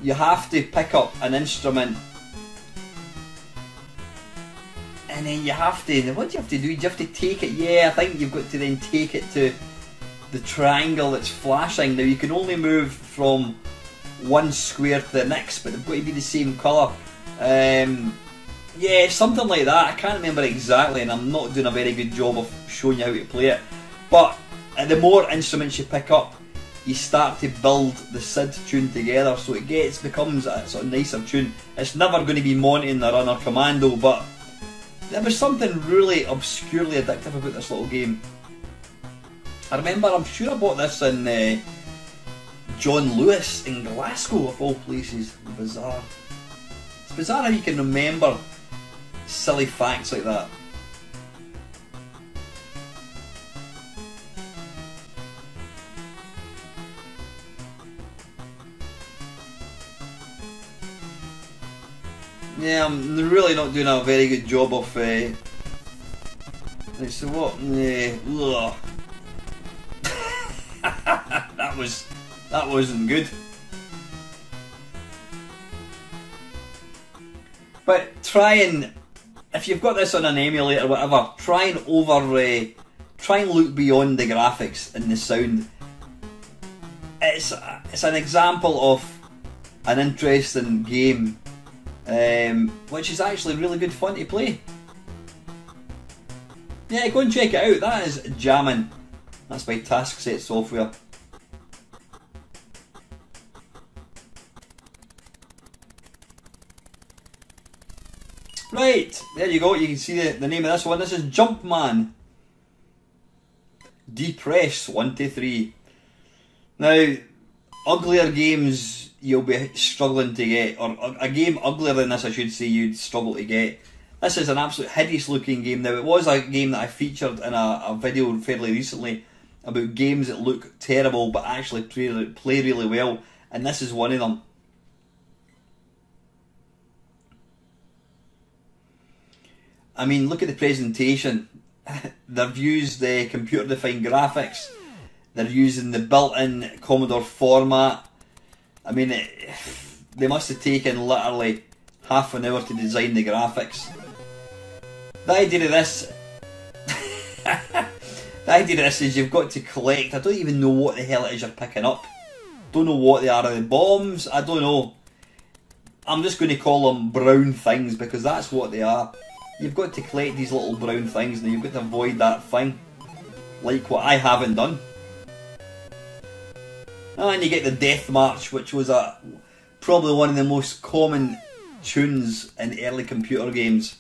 You have to pick up an instrument and then you have to, what do you have to do? You have to take it, yeah, I think you've got to then take it to the triangle that's flashing. Now you can only move from one square to the next, but they've got to be the same colour. Yeah, something like that. I can't remember exactly, and I'm not doing a very good job of showing you how to play it. But the more instruments you pick up, you start to build the SID tune together, so it becomes a sort of nicer tune. It's never going to be Monty or Runner Commando, but there was something really obscurely addictive about this little game. I remember, I'm sure I bought this in John Lewis in Glasgow, of all places. Bizarre. It's bizarre how you can remember silly facts like that. Yeah, I'm really not doing a very good job of... Right, so what? That wasn't good. But try and... If you've got this on an emulator or whatever, try and look beyond the graphics and the sound. It's an example of an interesting game. Which is actually really good fun to play. Yeah, go and check it out. That is Jammin'. That's by Taskset Software. Right, there you go. You can see the name of this one. This is Jumpman. Depress 1 to 3. Now, uglier games you'll be struggling to get, or a game uglier than this I should say you'd struggle to get. This is an absolute hideous looking game. Now it was a game that I featured in a video fairly recently about games that look terrible but actually play really well, and this is one of them. I mean, look at the presentation. They've used the computer defined graphics, they're using the built-in Commodore format. I mean, they must have taken literally half an hour to design the graphics. The idea of this... the idea of this is you've got to collect... I don't even know what the hell it is you're picking up. Don't know what they are. Are they bombs? I don't know. I'm just going to call them brown things because that's what they are. You've got to collect these little brown things and you've got to avoid that thing. Like what I haven't done. And you get the Death March, which was probably one of the most common tunes in early computer games.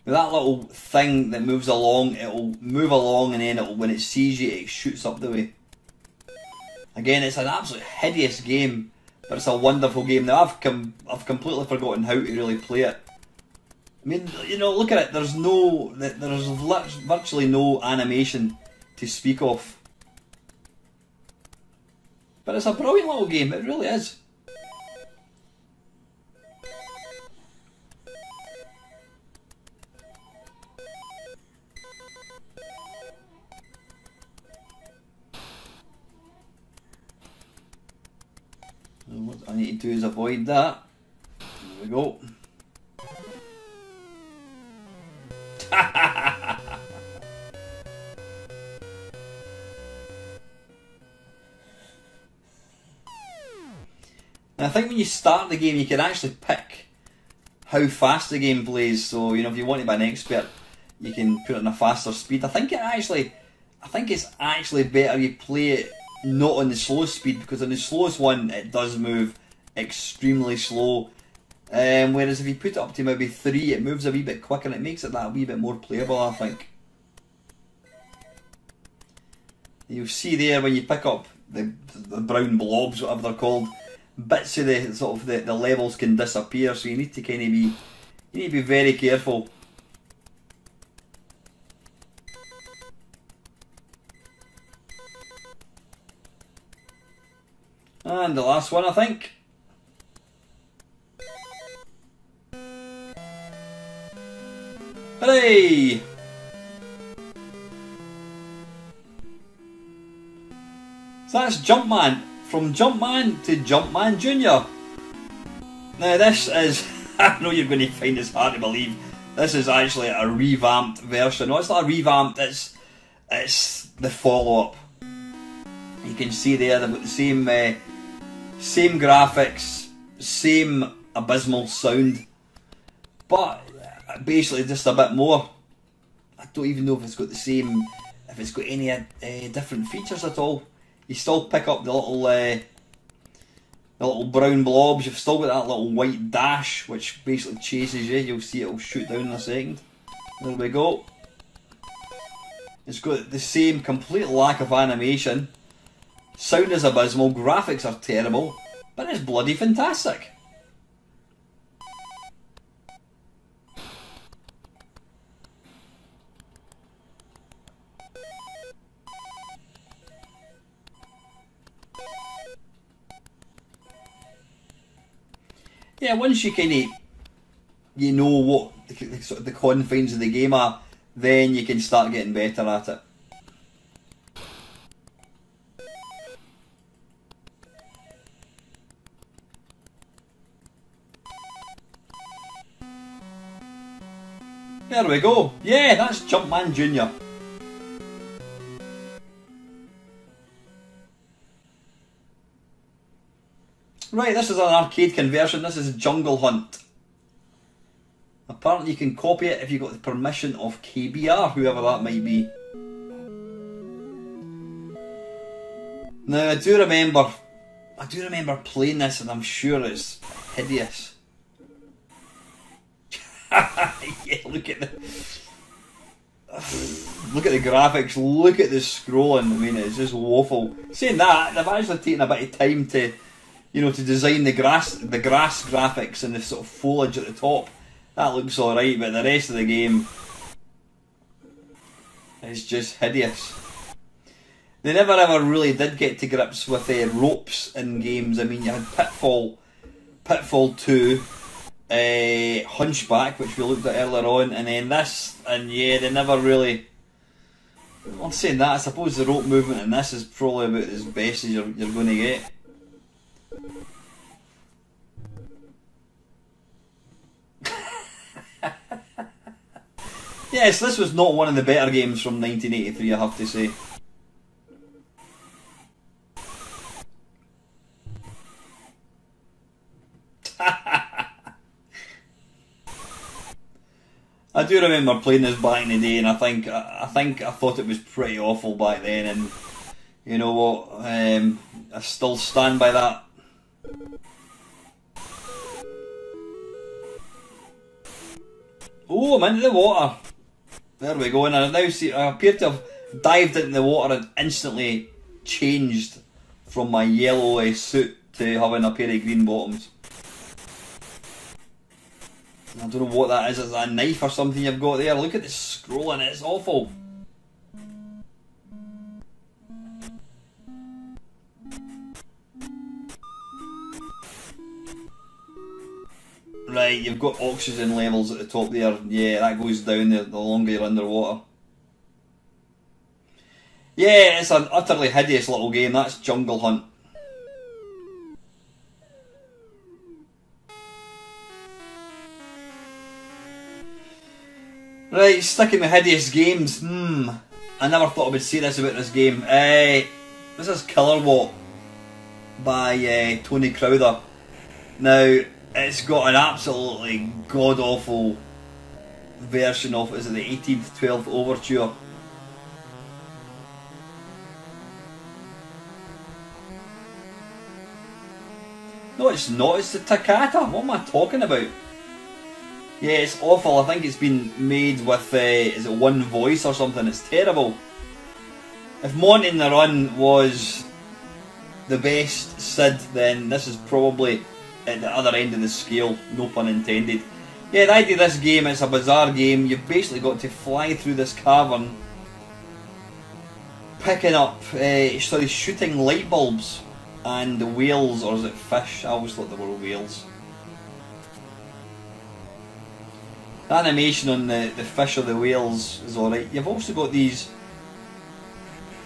With that little thing that moves along, it'll move along and then when it sees you, it shoots up the way. Again, it's an absolute hideous game, but it's a wonderful game. Now I've completely forgotten how to really play it. I mean, you know, look at it. There's virtually no animation to speak of. But it's a brilliant little game. It really is. So what I need to do is avoid that. There we go. And I think when you start the game, you can actually pick how fast the game plays. So, you know, if you want to be an expert, you can put it in a faster speed. I think it's actually better you play it not on the slowest speed, because on the slowest one it does move extremely slow. Whereas if you put it up to maybe 3, it moves a wee bit quicker and it makes it that wee bit more playable, I think. You'll see there when you pick up the brown blobs, whatever they're called, bits of the levels can disappear, so you need to be very careful. And the last one, I think. Hooray! So that's Jumpman. From Jumpman to Jumpman Jr. Now this is, I know you're going to find this hard to believe, this is actually a revamped version. No, it's not a revamped, it's the follow-up. You can see there they've got the same graphics, same abysmal sound, but basically just a bit more. I don't even know if it's got any different features at all. You still pick up the little brown blobs. You've still got that little white dash, which basically chases you. You'll see it'll shoot down in a second. There we go. It's got the same complete lack of animation. Sound is abysmal. Graphics are terrible, but it's bloody fantastic. Yeah, once you know what the confines of the game are, then you can start getting better at it. There we go. Yeah, that's Jumpman Jr. Right, this is an arcade conversion. This is Jungle Hunt. Apparently you can copy it if you got the permission of KBR, whoever that might be. Now I do remember playing this, and I'm sure it's hideous. Yeah, look at the graphics, look at the scrolling. I mean, it's just woeful. Saying that, they've actually taken a bit of time to design the grass graphics and the sort of foliage at the top. That looks alright, but the rest of the game is just hideous. They never ever really did get to grips with ropes in games. I mean, you had Pitfall 2, Hunchback, which we looked at earlier on, and then this, and yeah, they never really... I'm saying that, I suppose the rope movement in this is probably about as best as you're going to get. Yes, this was not one of the better games from 1983, I have to say. I do remember playing this back in the day, and I thought it was pretty awful back then, and you know what, I still stand by that. Oh, I'm into the water. There we go, and I now see I appear to have dived into the water and instantly changed from my yellow suit to having a pair of green bottoms. I don't know what that is. Is that a knife or something you've got there? Look at the scrolling, it's awful. Right, you've got oxygen levels at the top there. Yeah, that goes down the longer you're underwater. Yeah, it's an utterly hideous little game. That's Jungle Hunt. Right, sticking with hideous games. I never thought I would say this about this game. This is Killer Watt by Tony Crowther. Now, it's got an absolutely god-awful version of, is it the 18th 12th Overture? No, it's not, it's the Toccata. What am I talking about? Yeah, it's awful. I think it's been made with, is it one voice or something? It's terrible. If Monty in the Run was the best Sid, then this is probably at the other end of the scale, no pun intended. Yeah, the idea of this game, it's a bizarre game. You've basically got to fly through this cavern, picking up, shooting light bulbs and the whales, or is it fish? I always thought they were whales. The animation on the fish or the whales is alright. You've also got these,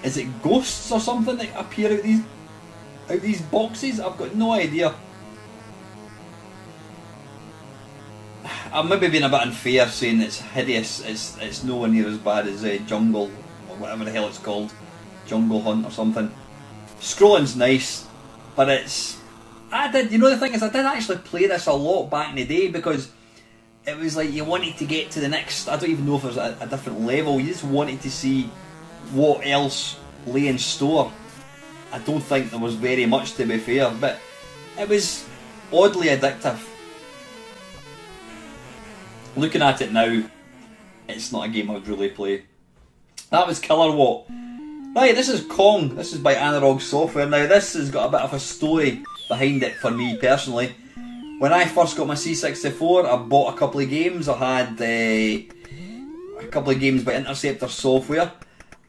is it ghosts or something that appear out these boxes? I've got no idea. I'm maybe being a bit unfair saying it's hideous. It's nowhere near as bad as Jungle, or whatever the hell it's called, Jungle Hunt or something. Scrolling's nice, but you know the thing is, I did actually play this a lot back in the day because it was like you wanted to get to the next, I don't even know if there's a different level, you just wanted to see what else lay in store. I don't think there was very much, to be fair, but it was oddly addictive. Looking at it now, it's not a game I would really play. That was Killer Watt. Right, this is Kong. This is by Analog Software. Now, this has got a bit of a story behind it for me personally. When I first got my C64, I bought a couple of games. I had a couple of games by Interceptor Software,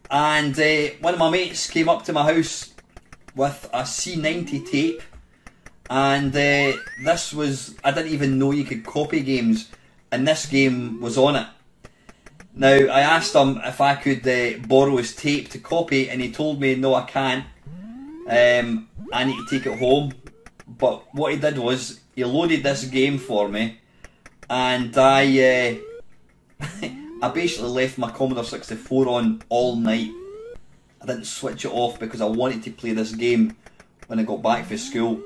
and one of my mates came up to my house with a C90 tape, and this was, I didn't even know you could copy games, and this game was on it. Now, I asked him if I could borrow his tape to copy, and he told me, no, I can't. I need to take it home. But what he did was, he loaded this game for me, and I basically left my Commodore 64 on all night. I didn't switch it off because I wanted to play this game when I got back from school.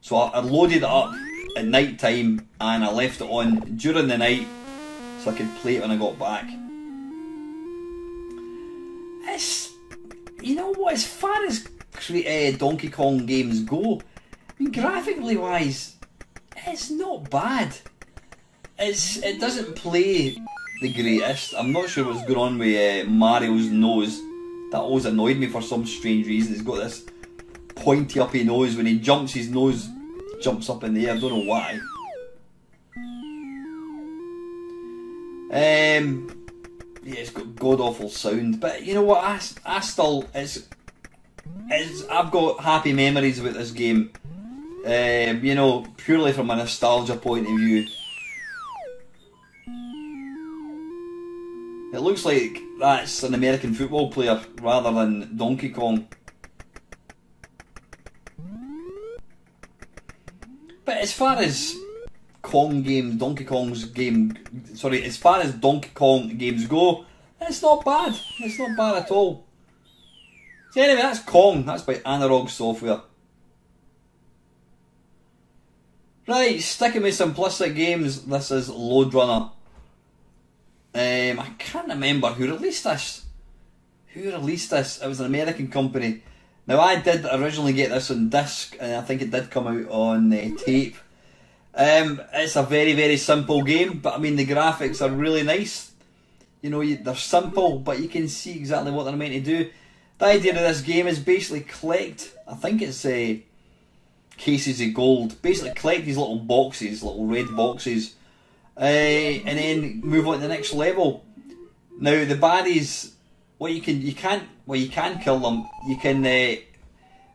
So I loaded it up at night time, and I left it on during the night so I could play it when I got back. It's, you know what, as far as Donkey Kong games go, I mean, graphically wise, it's not bad. It doesn't play the greatest. I'm not sure what's going on with Mario's nose. That always annoyed me for some strange reason. He's got this pointy uppy nose. When he jumps, his nose jumps up in the air. I don't know why. Yeah, it's got god awful sound, but you know what? I still, I've got happy memories about this game. You know, purely from a nostalgia point of view. It looks like that's an American football player rather than Donkey Kong. But as far as Donkey Kong's game, sorry, as far as Donkey Kong games go, it's not bad. It's not bad at all. So anyway, that's Kong. That's by Analog Software. Right, sticking with simplistic games, this is Load Runner. I can't remember who released this. It was an American company. Now, I did originally get this on disc, and I think it did come out on tape. It's a very, very simple game, but I mean, the graphics are really nice. You know, they're simple, but you can see exactly what they're meant to do. The idea of this game is basically collect, I think it's cases of gold. Basically collect these little boxes, little red boxes, and then move on to the next level. Now the baddies, you can kill them. You can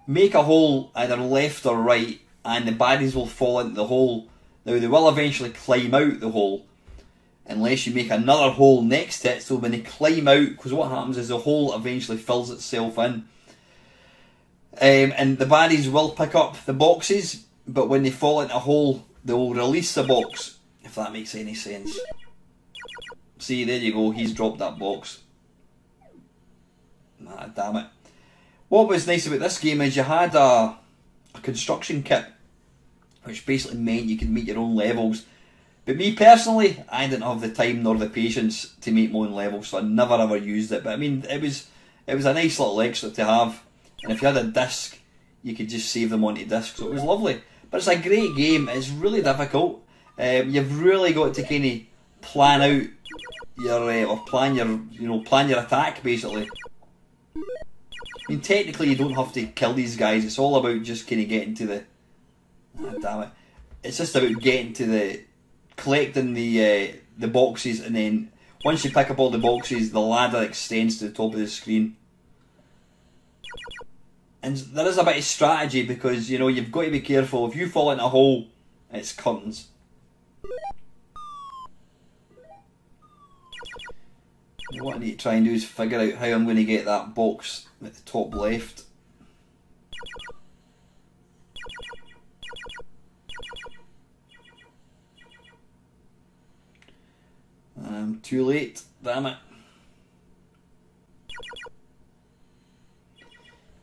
make a hole either left or right, and the baddies will fall into the hole. Now they will eventually climb out the hole, unless you make another hole next to it, so when they climb out, because what happens is the hole eventually fills itself in. And the baddies will pick up the boxes, but when they fall into a hole, they will release the box, if that makes any sense. See, there you go, he's dropped that box. Ah, damn it. What was nice about this game is you had a construction kit, which basically meant you could make your own levels. But me personally, I didn't have the time nor the patience to make my own levels, so I never ever used it. But I mean, it was a nice little extra to have. And if you had a disc, you could just save them onto disc, so it was lovely. But it's a great game. It's really difficult. You've really got to kind of plan out your plan your attack basically. I mean, technically you don't have to kill these guys. It's all about just kind of getting to the. Oh, damn it! It's just about getting to the collecting the boxes, and then once you pick up all the boxes, the ladder extends to the top of the screen. And there is a bit of strategy because, you know, you've got to be careful. If you fall in a hole, it's curtains. What I need to try and do is figure out how I'm going to get that box at the top left. I'm too late, damn it.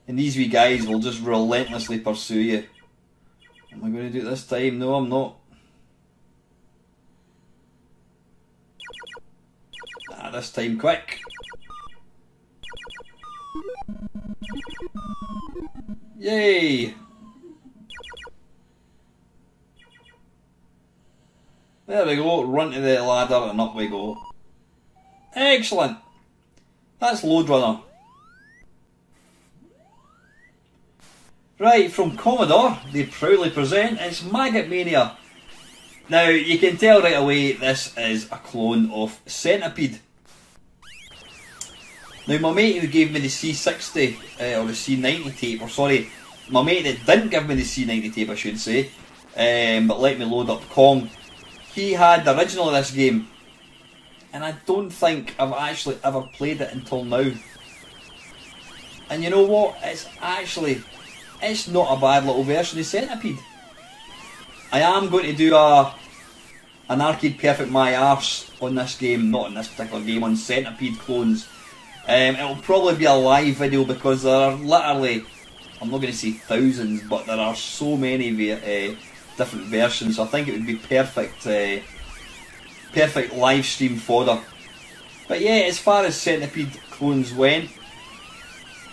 And these wee guys will just relentlessly pursue you. Am I going to do it this time? No, I'm not. Ah, this time, quick. Yay! There we go, run to the ladder and up we go. Excellent! That's Load Runner. Right, from Commodore, they proudly present, it's Maggot Mania. Now, you can tell right away this is a clone of Centipede. Now, my mate who gave me the C60, or the C90 tape, or sorry, my mate that didn't give me the C90 tape I should say, but let me load up Kong, he had the original of this game, and I don't think I've actually ever played it until now. And you know what, it's not a bad little version of Centipede. I am going to do an Arcade Perfect My Arse on this game, not on this particular game, on Centipede clones. It'll probably be a live video because there are literally, I'm not going to say thousands, but there are so many different versions, so I think it would be perfect, perfect live stream fodder. But yeah, as far as Centipede clones went,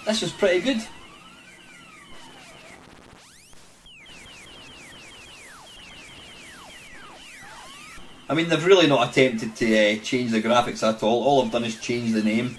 this was pretty good. I mean, they've really not attempted to change the graphics at all. All I've done is change the name.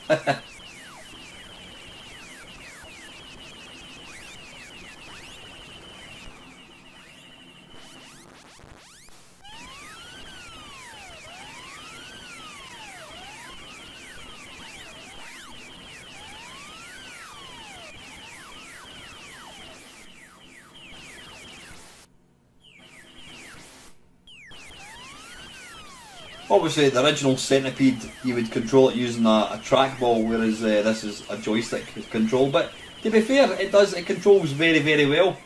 Obviously, the original Centipede, you would control it using a trackball, whereas this is a joystick control. But to be fair, it controls very, very well.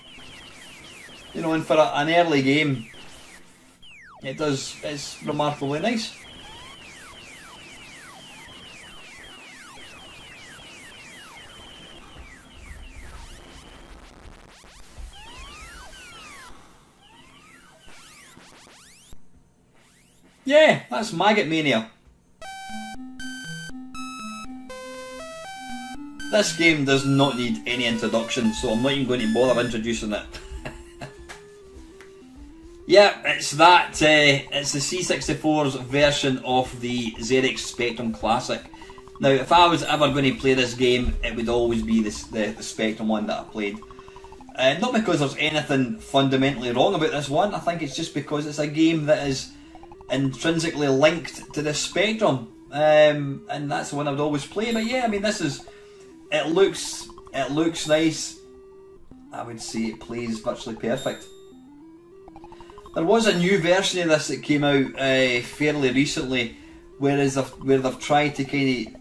You know, and for an early game, it's remarkably nice. Yeah, that's Maggot Mania. This game does not need any introduction, so I'm not even going to bother introducing it. Yeah, it's that. It's the C64's version of the ZX Spectrum Classic. Now, if I was ever going to play this game, it would always be the Spectrum one that I played. Not because there's anything fundamentally wrong about this one, I think it's just because it's a game that is intrinsically linked to the Spectrum. And that's the one I would always play. But yeah, I mean, it looks nice. I would say it plays virtually perfect. There was a new version of this that came out fairly recently, where they've tried to kind of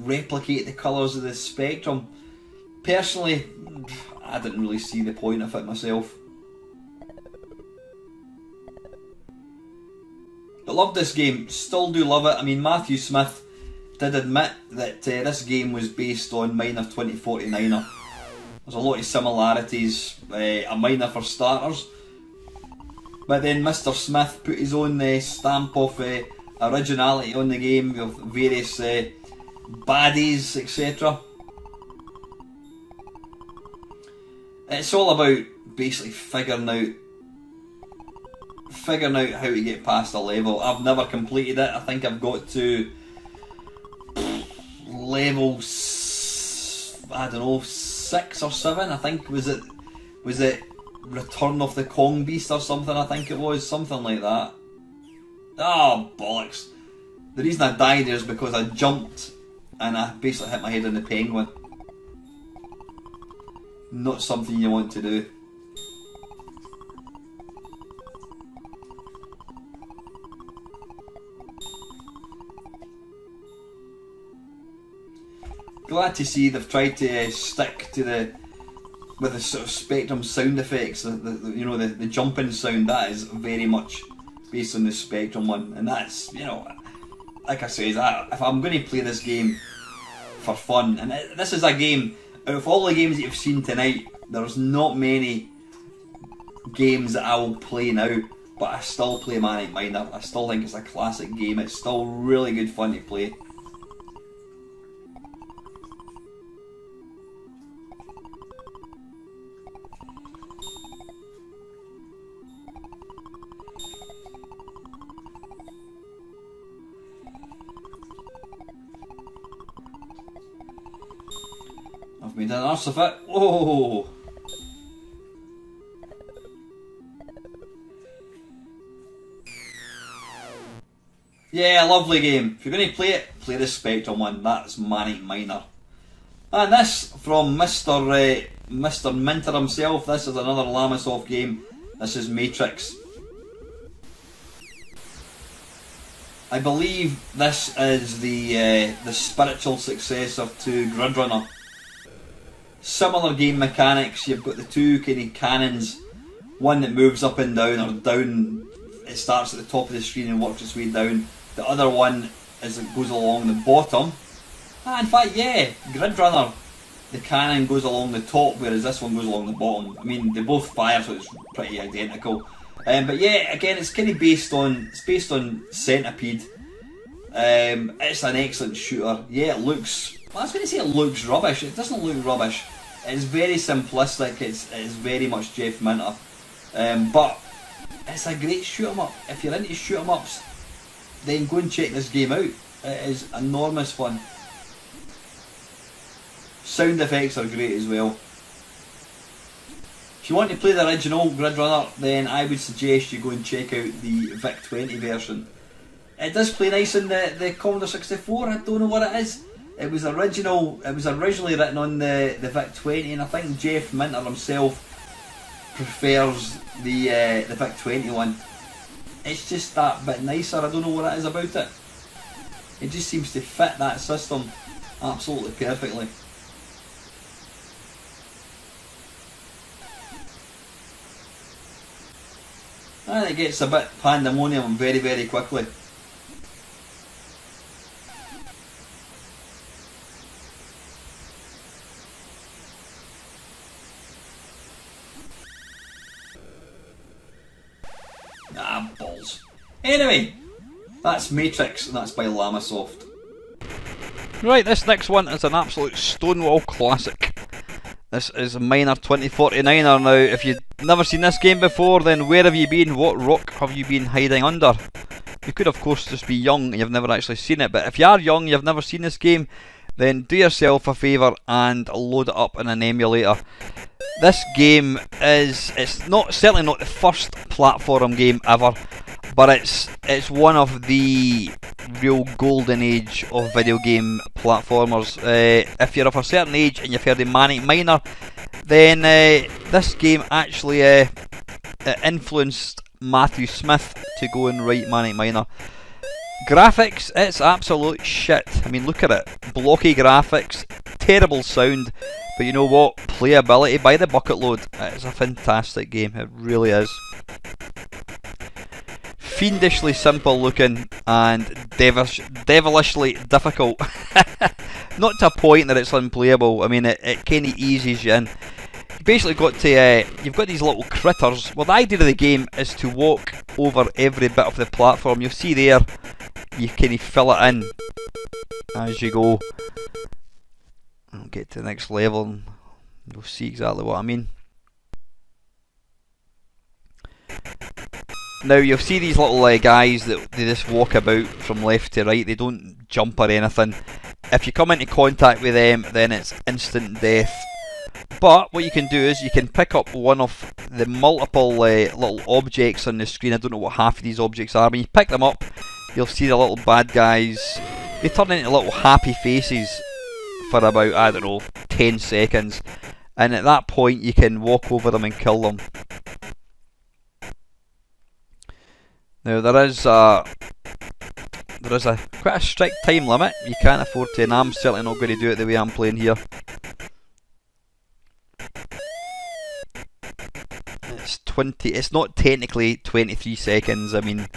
replicate the colours of the Spectrum. Personally, I didn't really see the point of it myself. But loved this game, still do love it. I mean, Matthew Smith did admit that this game was based on Miner 2049er. There's a lot of similarities, a Miner for starters. But then Mr. Smith put his own stamp of originality on the game with various baddies, etc. It's all about basically figuring out how to get past a level. I've never completed it. I think I've got to level I don't know, 6 or 7. I think was it Return of the Kong Beast or something? I think it was something like that. Oh bollocks! The reason I died is because I jumped and I basically hit my head on the penguin. Not something you want to do. Glad to see they've tried to stick to with the sort of Spectrum sound effects. The jumping sound, that is very much based on the Spectrum one, and that's, you know, like I say, if I'm going to play this game for fun, and this is a game, out of all the games that you've seen tonight, there's not many games that I will play now, but I still play Manic Miner. I still think it's a classic game. It's still really good fun to play. I've made an arse of it. Whoa! Yeah, lovely game. If you're going to play it, play the Spectrum one. That's Manic Miner. And this from Mr. Minter himself. This is another Lamasoft game. This is Matrix. I believe this is the spiritual successor to Grid Runner. Similar game mechanics. You've got the two kind of cannons. One that moves up and down, or down. It starts at the top of the screen and works its way down. The other one is it goes along the bottom. In fact, yeah, Grid Runner, the cannon goes along the top, whereas this one goes along the bottom. I mean, they both fire, so it's pretty identical. But yeah, again, it's kind of based on Centipede. It's an excellent shooter. Yeah, it looks. Well, I was going to say it looks rubbish. It doesn't look rubbish. It's very simplistic. It's very much Jeff Minter. But it's a great shoot 'em up. If you're into shoot 'em ups, then go and check this game out. It is enormous fun. Sound effects are great as well. If you want to play the original Grid Runner, then I would suggest you go and check out the VIC-20 version. It does play nice in the Commodore 64. I don't know what it is. It was originally written on the VIC-20, and I think Jeff Minter himself prefers the VIC-20 one. It's just that bit nicer. I don't know what it is about it. It just seems to fit that system absolutely perfectly. And it gets a bit pandemonium very, very quickly. Ah, balls. Anyway, that's Matrix, and that's by Lamasoft. Right, this next one is an absolute Stonewall classic. This is Miner 2049er. Now, if you've never seen this game before, then where have you been? What rock have you been hiding under? You could, of course, just be young and you've never actually seen it, but if you are young, you've never seen this game, then do yourself a favour and load it up in an emulator. This game it's not certainly not the first platform game ever, but it's one of the real golden age of video game platformers. If you're of a certain age and you've heard of Manic Miner, then this game actually influenced Matthew Smith to go and write Manic Miner. Graphics, it's absolute shit. I mean, look at it. Blocky graphics, terrible sound, but you know what? Playability by the bucket load. It's a fantastic game, it really is. Fiendishly simple looking and devilishly difficult. Not to a point that it's unplayable. I mean, it kind of eases you in. You basically got to, you've got these little critters. Well, the idea of the game is to walk over every bit of the platform. You'll see there, you kind of fill it in as you go. I'll get to the next level and you'll see exactly what I mean. Now you'll see these little guys that they just walk about from left to right. They don't jump or anything. If you come into contact with them, then it's instant death. But what you can do is you can pick up one of the multiple little objects on the screen. I don't know what half of these objects are. When you pick them up, you'll see the little bad guys. They turn into little happy faces for about, I don't know, 10 seconds. And at that point you can walk over them and kill them. Now there is quite a strict time limit. You can't afford to, and I'm certainly not going to do it the way I'm playing here. It's not technically 23 seconds. I mean,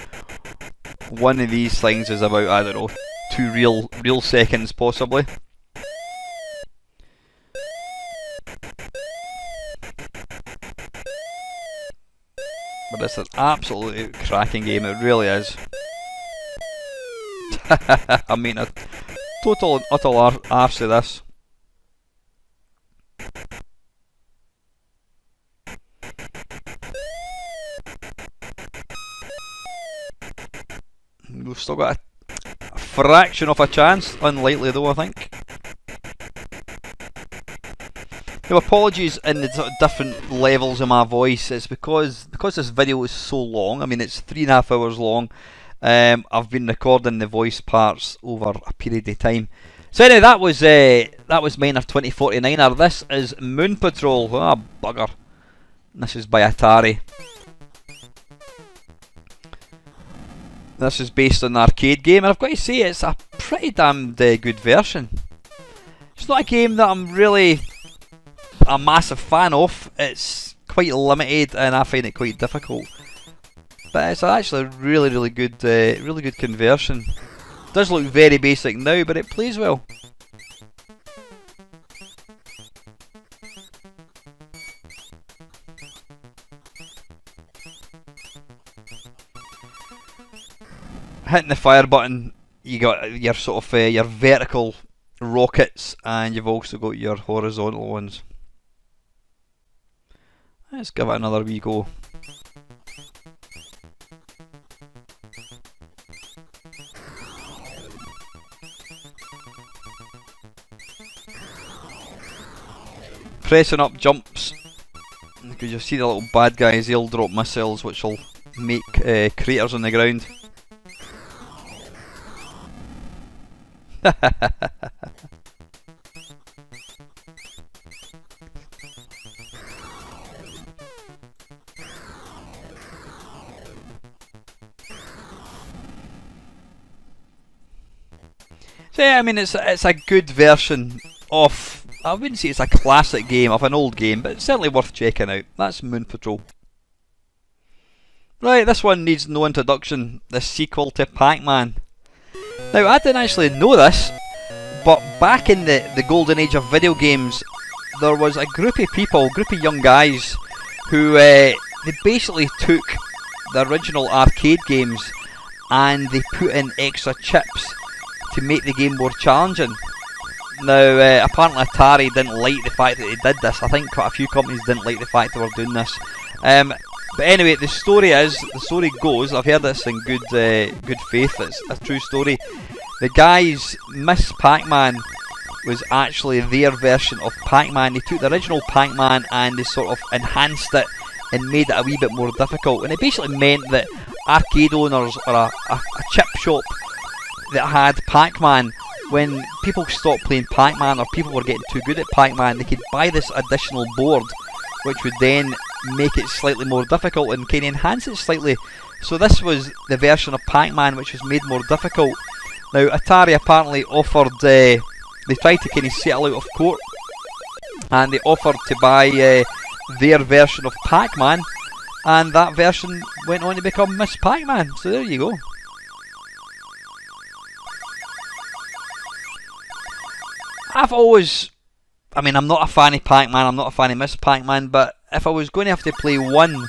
one of these things is about, I don't know, 2 real seconds possibly. But it's an absolutely cracking game, it really is. I mean, a total and utter arse of this. We've still got a fraction of a chance, unlikely though I think. Now, apologies in the sort of different levels of my voice. It's because this video is so long. I mean, it's 3.5 hours long. I've been recording the voice parts over a period of time. So anyway, that was Miner 2049er. This is Moon Patrol. Ah, bugger. This is by Atari. This is based on an arcade game, and I've got to say it's a pretty damn good version. It's not a game that I'm really a massive fan of. It's quite limited and I find it quite difficult. But it's actually a really good conversion. It does look very basic now, but it plays well. Hitting the fire button, you got your sort of your vertical rockets, and you've also got your horizontal ones. Let's give it another wee go. Pressing up jumps, because you'll see the little bad guys, they'll drop missiles which will make craters on the ground. So yeah, I mean it's a good version of, I wouldn't say it's a classic game of an old game, but it's certainly worth checking out. That's Moon Patrol. Right, this one needs no introduction, the sequel to Pac-Man. Now, I didn't actually know this, but back in the golden age of video games, there was a group of people, group of young guys, who they basically took the original arcade games and they put in extra chips to make the game more challenging. Now, apparently Atari didn't like the fact that they did this. I think quite a few companies didn't like the fact they were doing this. But anyway, the story goes, I've heard this in good faith, it's a true story. The guys miss Pac-Man was actually their version of Pac-Man. They took the original Pac-Man and they sort of enhanced it and made it a wee bit more difficult. And it basically meant that arcade owners or a chip shop that had Pac-Man, when people stopped playing Pac-Man or people were getting too good at Pac-Man, they could buy this additional board, which would then make it slightly more difficult and kind of enhance it slightly. So this was the version of Pac-Man which was made more difficult. Now Atari apparently offered, they tried to kind of settle out of court, and they offered to buy their version of Pac-Man, and that version went on to become Miss Pac-Man. So there you go. I've always, I mean, I'm not a fan of Pac-Man, I'm not a fan of Miss Pac-Man, but if I was going to have to play one,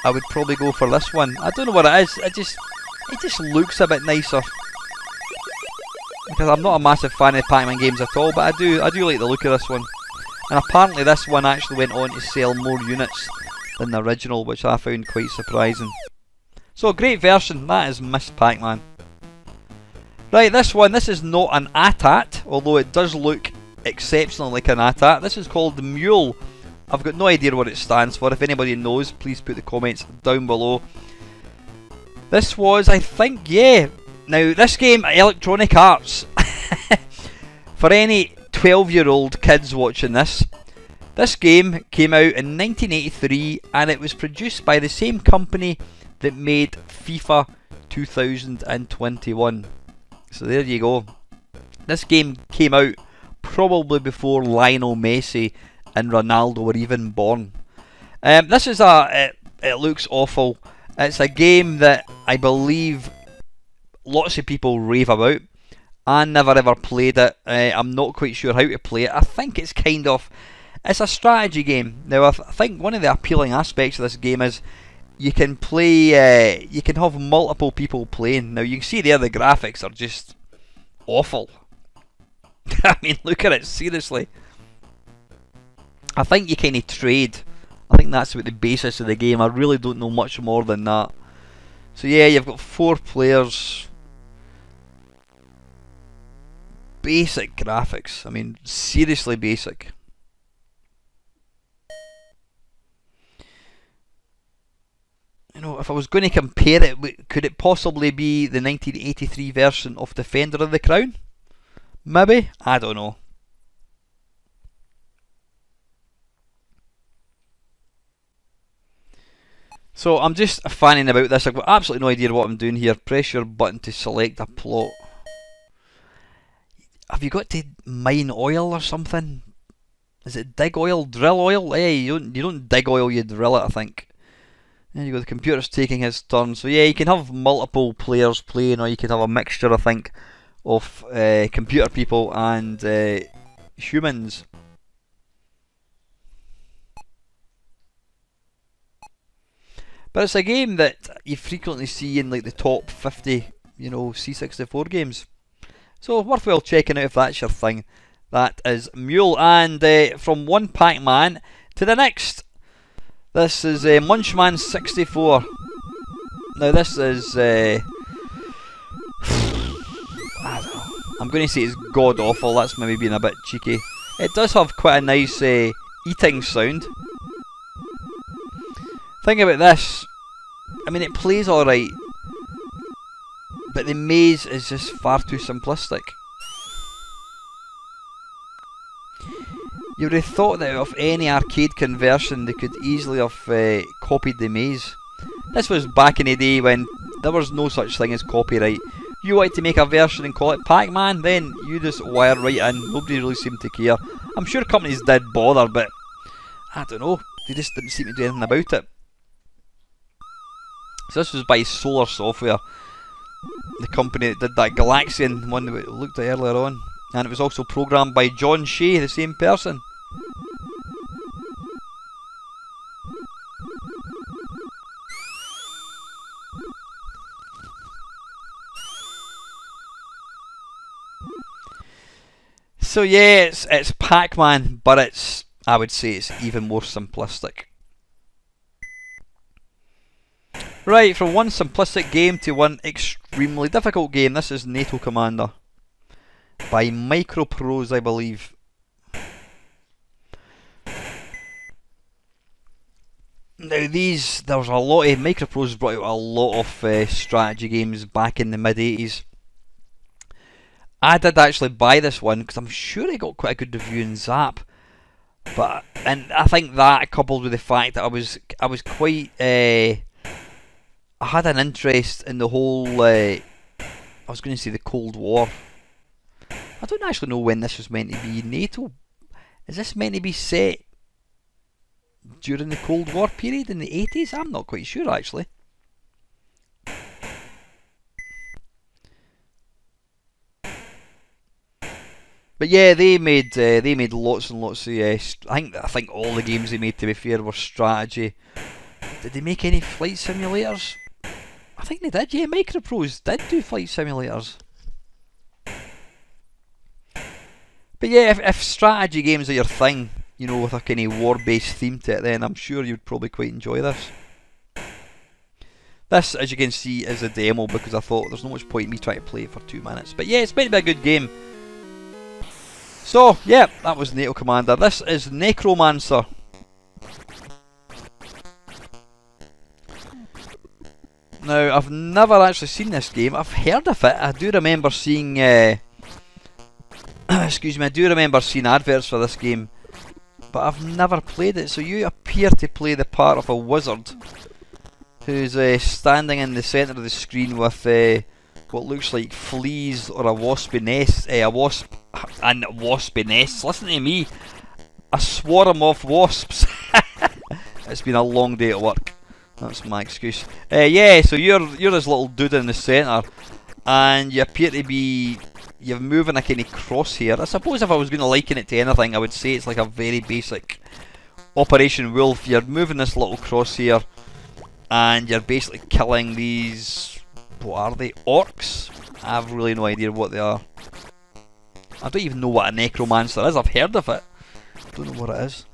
I would probably go for this one. I don't know what it is, it just looks a bit nicer. Because I'm not a massive fan of Pac-Man games at all, but I do like the look of this one. And apparently this one actually went on to sell more units than the original, which I found quite surprising. So, great version, that is Miss Pac-Man. Right, this is not an AT-AT, although it does look exceptionally like an AT-AT. This is called the Mule. I've got no idea what it stands for. If anybody knows, please put the comments down below. This was, I think, yeah. Now, this game, Electronic Arts. For any 12-year-old kids watching this game came out in 1983 and it was produced by the same company that made FIFA 2021. So there you go. This game came out probably before Lionel Messi and Ronaldo were even born. This is it looks awful. It's a game that I believe lots of people rave about. I never ever played it. I'm not quite sure how to play it. I think it's it's a strategy game. Now I think one of the appealing aspects of this game is you can play, you can have multiple people playing. Now you can see there the graphics are just awful. I mean, look at it, seriously. I think you kind of trade. I think that's what the basis of the game. I really don't know much more than that. So yeah, you've got 4 players. Basic graphics. I mean, seriously basic. You know, if I was going to compare it, could it possibly be the 1983 version of Defender of the Crown? Maybe? I don't know. So I'm just fanning about this. I've got absolutely no idea what I'm doing here. Press your button to select a plot. Have you got to mine oil or something? Is it dig oil, drill oil? Hey, you don't dig oil, you drill it, I think. There you go, the computer's taking his turn. So yeah, you can have multiple players playing, or you can have a mixture, I think, of computer people and humans. But it's a game that you frequently see in like the top 50, you know, C64 games. So worthwhile checking out if that's your thing. That is Mule, and from one Pac-Man to the next. This is Munchman 64. Now this is I don't know. I'm going to say it's god awful. That's maybe being a bit cheeky. It does have quite a nice eating sound. Thing about this, I mean, it plays alright, but the maze is just far too simplistic. You would have thought that of any arcade conversion they could easily have copied the maze. This was back in the day when there was no such thing as copyright. You wanted to make a version and call it Pac-Man, then you just wire right in. Nobody really seemed to care. I'm sure companies did bother, but I don't know, they just didn't seem to do anything about it. So this was by Solar Software, the company that did that Galaxian one that we looked at earlier on, and it was also programmed by John Shea, the same person. So yeah, it's Pac-Man, but I would say it's even more simplistic. Right, from one simplistic game to one extremely difficult game. This is NATO Commander. by Microprose, I believe. Now there was a lot of Microprose brought out a lot of strategy games back in the mid 80s. I did actually buy this one because I'm sure it got quite a good review in Zap. And I think that, coupled with the fact that I was quite I had an interest in the whole I was going to say the Cold War. I don't actually know when this was meant to be. NATO, is this meant to be set during the Cold War period in the 80s? I'm not quite sure actually. But yeah, they made lots and lots of. I think all the games they made, to be fair, were strategy. Did they make any flight simulators? I think they did. Yeah, Microprose did do flight simulators. But yeah, if strategy games are your thing, you know, with a kind of war-based theme to it, then I'm sure you'd probably quite enjoy this. This, as you can see, is a demo because I thought there's not much point in me trying to play it for 2 minutes. But yeah, it's meant to be a good game. So, yeah, that was NATO Commander. This is Necromancer. Now, I've never actually seen this game. I've heard of it. I do remember seeing... excuse me, I do remember seeing adverts for this game. But I've never played it. So you appear to play the part of a wizard who's standing in the centre of the screen with what looks like fleas or a waspy nest. A wasp and waspy nests. Listen to me. A swarm of wasps. It's been a long day at work. That's my excuse. Yeah, so you're this little dude in the centre, and you appear to be you're moving a kind of crosshair. I suppose if I was going to liken it to anything, I would say it's like a very basic Operation Wolf. You're moving this little crosshair, and you're basically killing these. What are they? Orcs? I have really no idea what they are. I don't even know what a necromancer is. I've heard of it. I don't know what it is.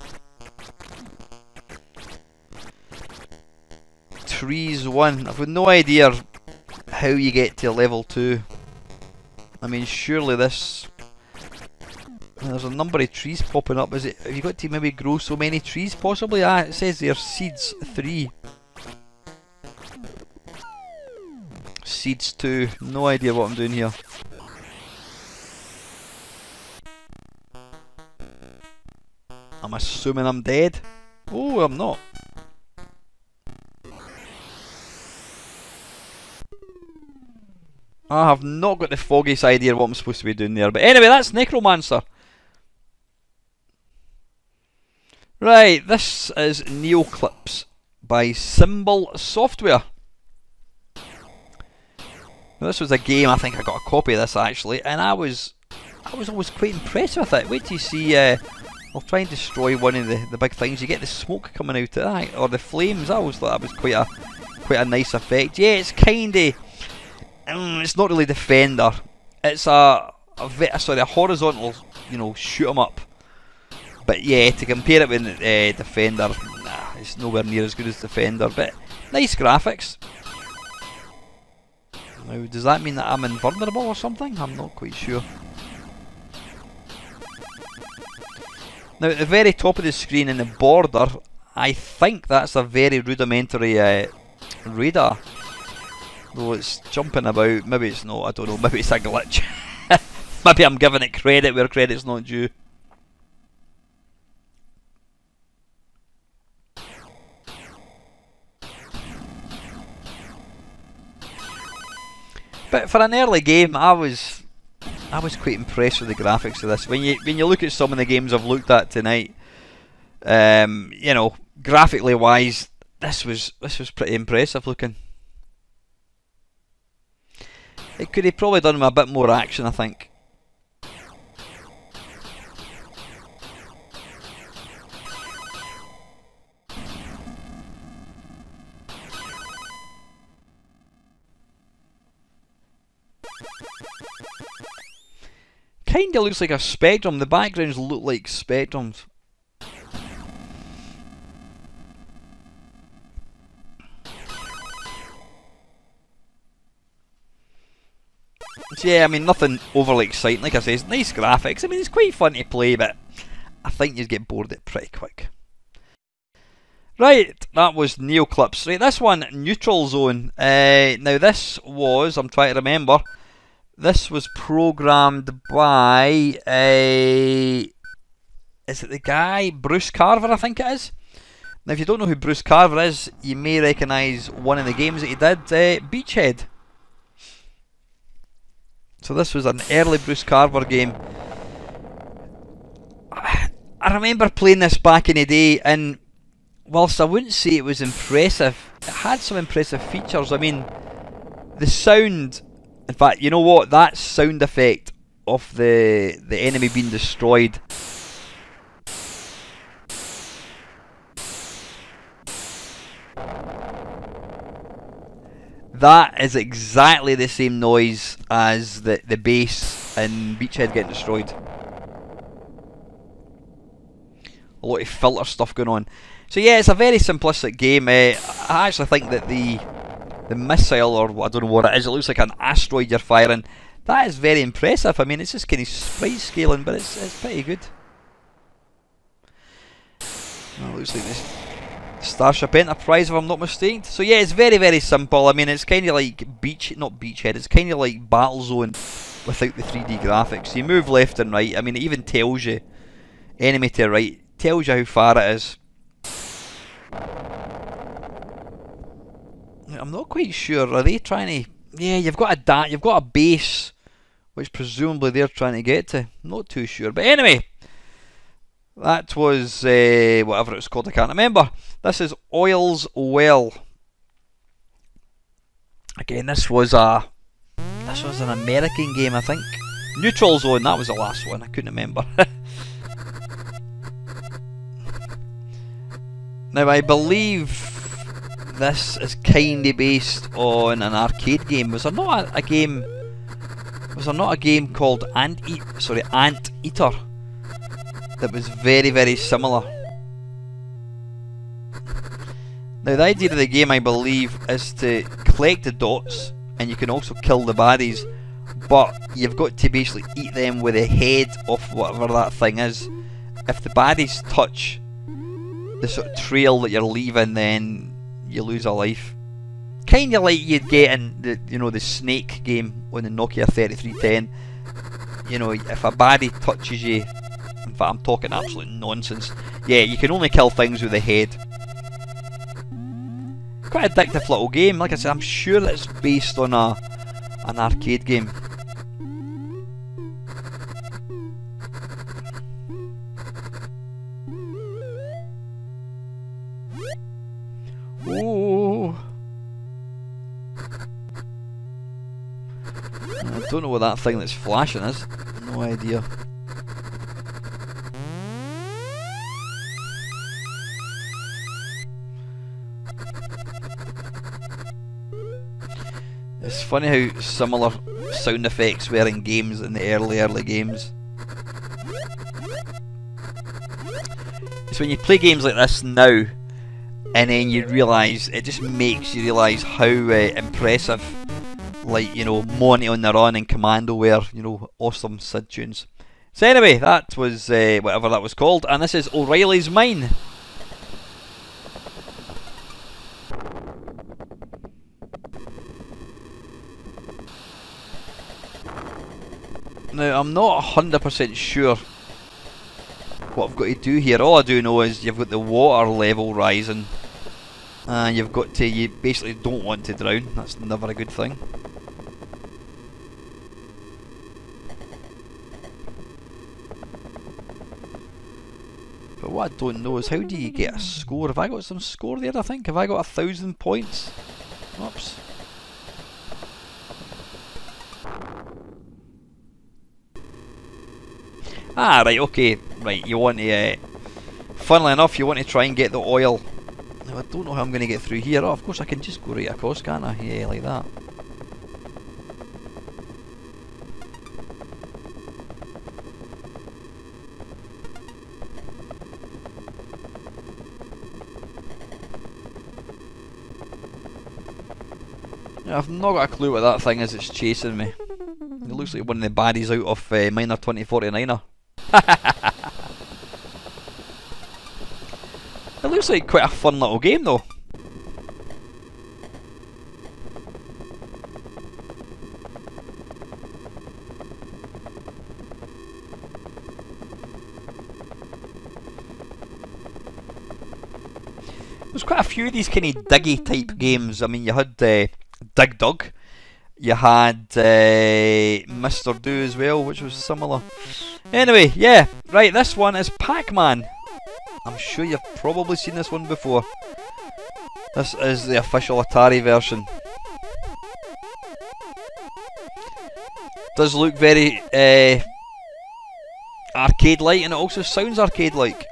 Trees 1. I've got no idea how you get to level 2. I mean, surely this... There's a number of trees popping up. Is it? Have you got to maybe grow so many trees possibly? Ah, it says there seeds 3. Seeds 2. No idea what I'm doing here. I'm assuming I'm dead. Oh, I'm not. I have not got the foggiest idea what I'm supposed to be doing there. But anyway, that's Necromancer. Right, this is Neoclips by Symbol Software. Now, this was a game, I think I got a copy of this actually, and I was always quite impressed with it. Wait till you see, I'll try and destroy one of the big things. You get the smoke coming out of that, or the flames. I always thought that was quite a nice effect. Yeah, it's kinda... it's not really Defender. It's a horizontal, you know, shoot 'em up. But yeah, to compare it with Defender, nah, it's nowhere near as good as Defender. But nice graphics. Now, does that mean that I'm invulnerable or something? I'm not quite sure. Now, at the very top of the screen in the border, I think that's a very rudimentary radar. Though it's jumping about, maybe it's not, I don't know, maybe it's a glitch. Maybe I'm giving it credit where credit's not due. But for an early game, I was quite impressed with the graphics of this. When you look at some of the games I've looked at tonight, you know, graphically wise, this was pretty impressive looking. It could have probably done with a bit more action, I think. Kinda looks like a Spectrum. The backgrounds look like Spectrums. So yeah, I mean, nothing overly exciting. Like I say, it's nice graphics. I mean, it's quite fun to play, but I think you'd get bored of it pretty quick. Right, that was Neoclips. Right, this one, Neutral Zone. Now this was, I'm trying to remember, this was programmed by, is it the guy, Bruce Carver, I think it is? Now if you don't know who Bruce Carver is, you may recognise one of the games that he did, Beachhead. So this was an early Bruce Carver game. I remember playing this back in the day, and whilst I wouldn't say it was impressive, it had some impressive features. I mean, the sound, in fact, you know what, that sound effect of the enemy being destroyed, that is exactly the same noise as the base in Beachhead getting destroyed. A lot of filter stuff going on. So yeah, it's a very simplistic game. I actually think that the missile, or I don't know what it is, it looks like an asteroid you're firing. That is very impressive. I mean, it's just kind of sprite scaling, but it's pretty good. Well, it looks like this Starship Enterprise, if I'm not mistaken. So yeah, it's very, very simple. I mean, it's kind of like not Beachhead, it's kind of like Battlezone without the 3D graphics. You move left and right. I mean, it even tells you, enemy to right, tells you how far it is. I'm not quite sure. Are they trying to? Yeah, you've got a base, which presumably they're trying to get to. Not too sure, but anyway, that was whatever it's called. I can't remember. This is Oil's Well. Again, this was an American game, I think. Neutral Zone. That was the last one. I couldn't remember. Now I believe this is kind of based on an arcade game. Was there not a game? Was there not a game called Ant Eater that was very, very similar? Now the idea of the game, I believe, is to collect the dots, and you can also kill the baddies, but you've got to basically eat them with the head of whatever that thing is. If the baddies touch the sort of trail that you're leaving, then you lose a life. Kind of like you'd get in the Snake game on the Nokia 3310. You know, if a baddie touches you, in fact I'm talking absolute nonsense, yeah, you can only kill things with the head. Quite a addictive little game. Like I said, I'm sure it's based on an arcade game. Oh, I don't know what that thing that's flashing is. No idea. It's funny how similar sound effects were in games in the early games. It's when you play games like this now, and then you realise, it just makes you realise how impressive, like, you know, Monty on the Run and Commando were, you know, awesome SID tunes. So anyway, that was whatever that was called, and this is O'Reilly's Mine. Now, I'm not 100% sure what I've got to do here. All I do know is you've got the water level rising, and you basically don't want to drown. That's never a good thing. But what I don't know is, how do you get a score? Have I got some score there, I think? Have I got 1,000 points? Oops. Ah, right, okay. Right, you want to... funnily enough, you want to try and get the oil. Now, I don't know how I'm going to get through here. Oh, of course I can just go right across, can't I? Yeah, like that. I've not got a clue what that thing is that's chasing me. It looks like one of the baddies out of Miner 2049er. It looks like quite a fun little game though. There's quite a few of these kind of diggy type games. I mean, you had Dig Dug, you had Mr. Do as well, which was similar. Anyway, yeah, right, this one is Pac-Man. I'm sure you've probably seen this one before. This is the official Atari version. Does look very arcade-like, and it also sounds arcade-like.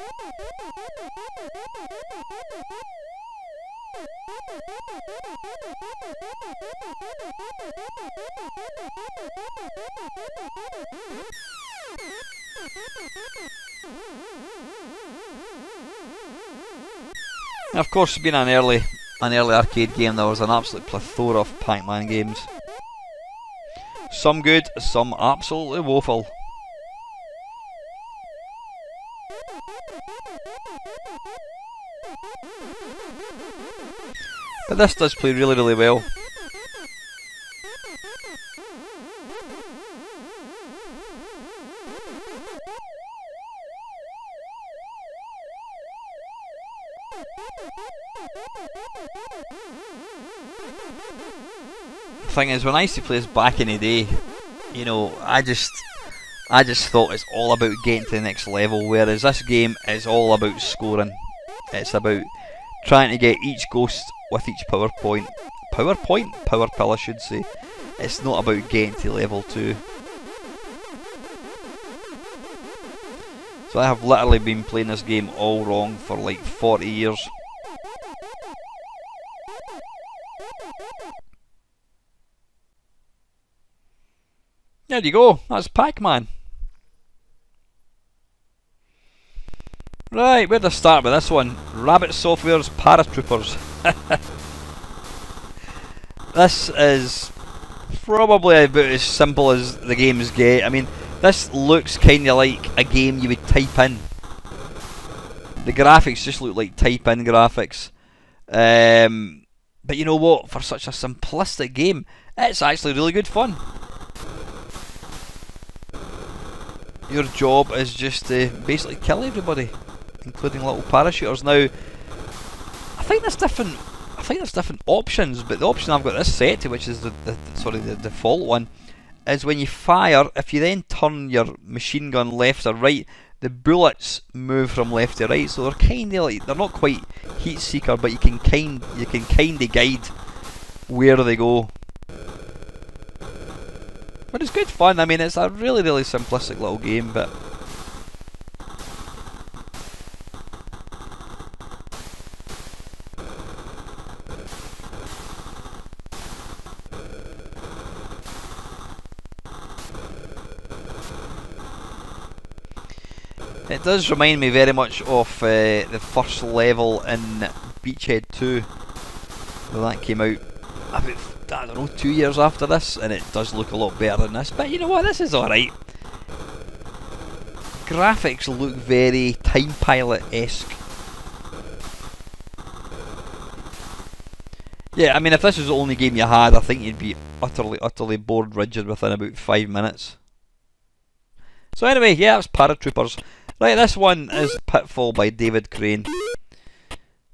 Of course, being an early arcade game, there was an absolute plethora of Pac-Man games. Some good, some absolutely woeful. But this does play really, really well. The thing is, when I used to play this back in the day, you know, I just thought it's all about getting to the next level, whereas this game is all about scoring. It's about trying to get each ghost with each power pill I should say. It's not about getting to level 2. So I have literally been playing this game all wrong for like 40 years. There you go, that's Pac-Man. Right, where to start with this one? Rabbit Software's Paratroopers. This is probably about as simple as the games get. I mean, this looks kinda like a game you would type in. The graphics just look like type in graphics. But you know what? For such a simplistic game, it's actually really good fun. Your job is just to basically kill everybody, including little parachuters. Now, I think there's different options, but the option I've got this set to, which is the default one, is when you fire, if you then turn your machine gun left or right, the bullets move from left to right. So they're kinda like, they're not quite heat seeker, but you can kinda guide where they go. But it's good fun. I mean, it's a really, really simplistic little game, but it does remind me very much of the first level in Beachhead 2. Well, that came out about, I don't know, 2 years after this, and it does look a lot better than this. But you know what, this is alright. Graphics look very Time Pilot-esque. Yeah, I mean, if this was the only game you had, I think you'd be utterly bored rigid within about 5 minutes. So anyway, yeah, it's Paratroopers. Right, this one is Pitfall by David Crane.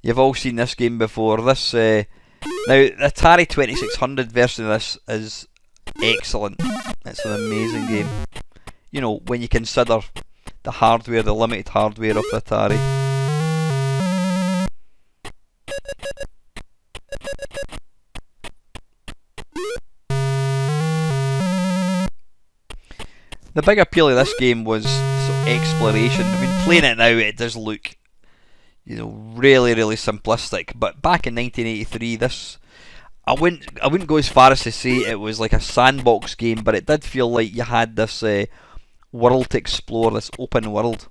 You've all seen this game before. This now, the Atari 2600 version of this is excellent. It's an amazing game. You know, when you consider the hardware, the limited hardware of the Atari. The big appeal of this game was sort of exploration. I mean, playing it now, it does look, you know, really, really simplistic. But back in 1983, this, I wouldn't go as far as to say it was like a sandbox game, but it did feel like you had this world to explore, this open world.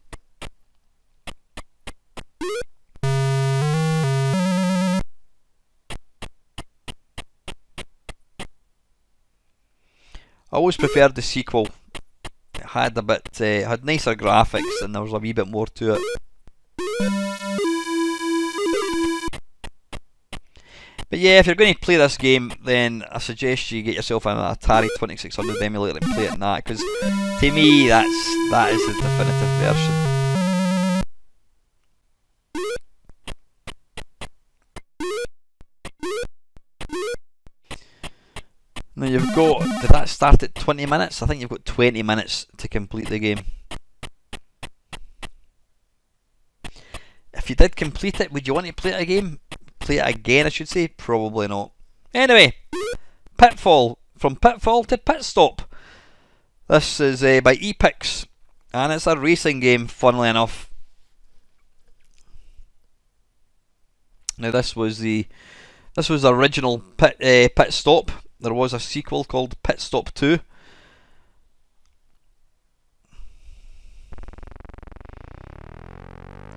I always preferred the sequel. It had a bit, had nicer graphics and there was a wee bit more to it. But yeah, if you're going to play this game, then I suggest you get yourself an Atari 2600 emulator and play it in that, because to me that is the definitive version. Now you've got, did that start at 20 minutes? I think you've got 20 minutes to complete the game. If you did complete it, would you want to play it again? Play it again, I should say? Probably not. Anyway, Pitfall. From Pitfall to Pit Stop. This is by Epix, and it's a racing game, funnily enough. Now this was the original Pit Stop. There was a sequel called Pit Stop 2.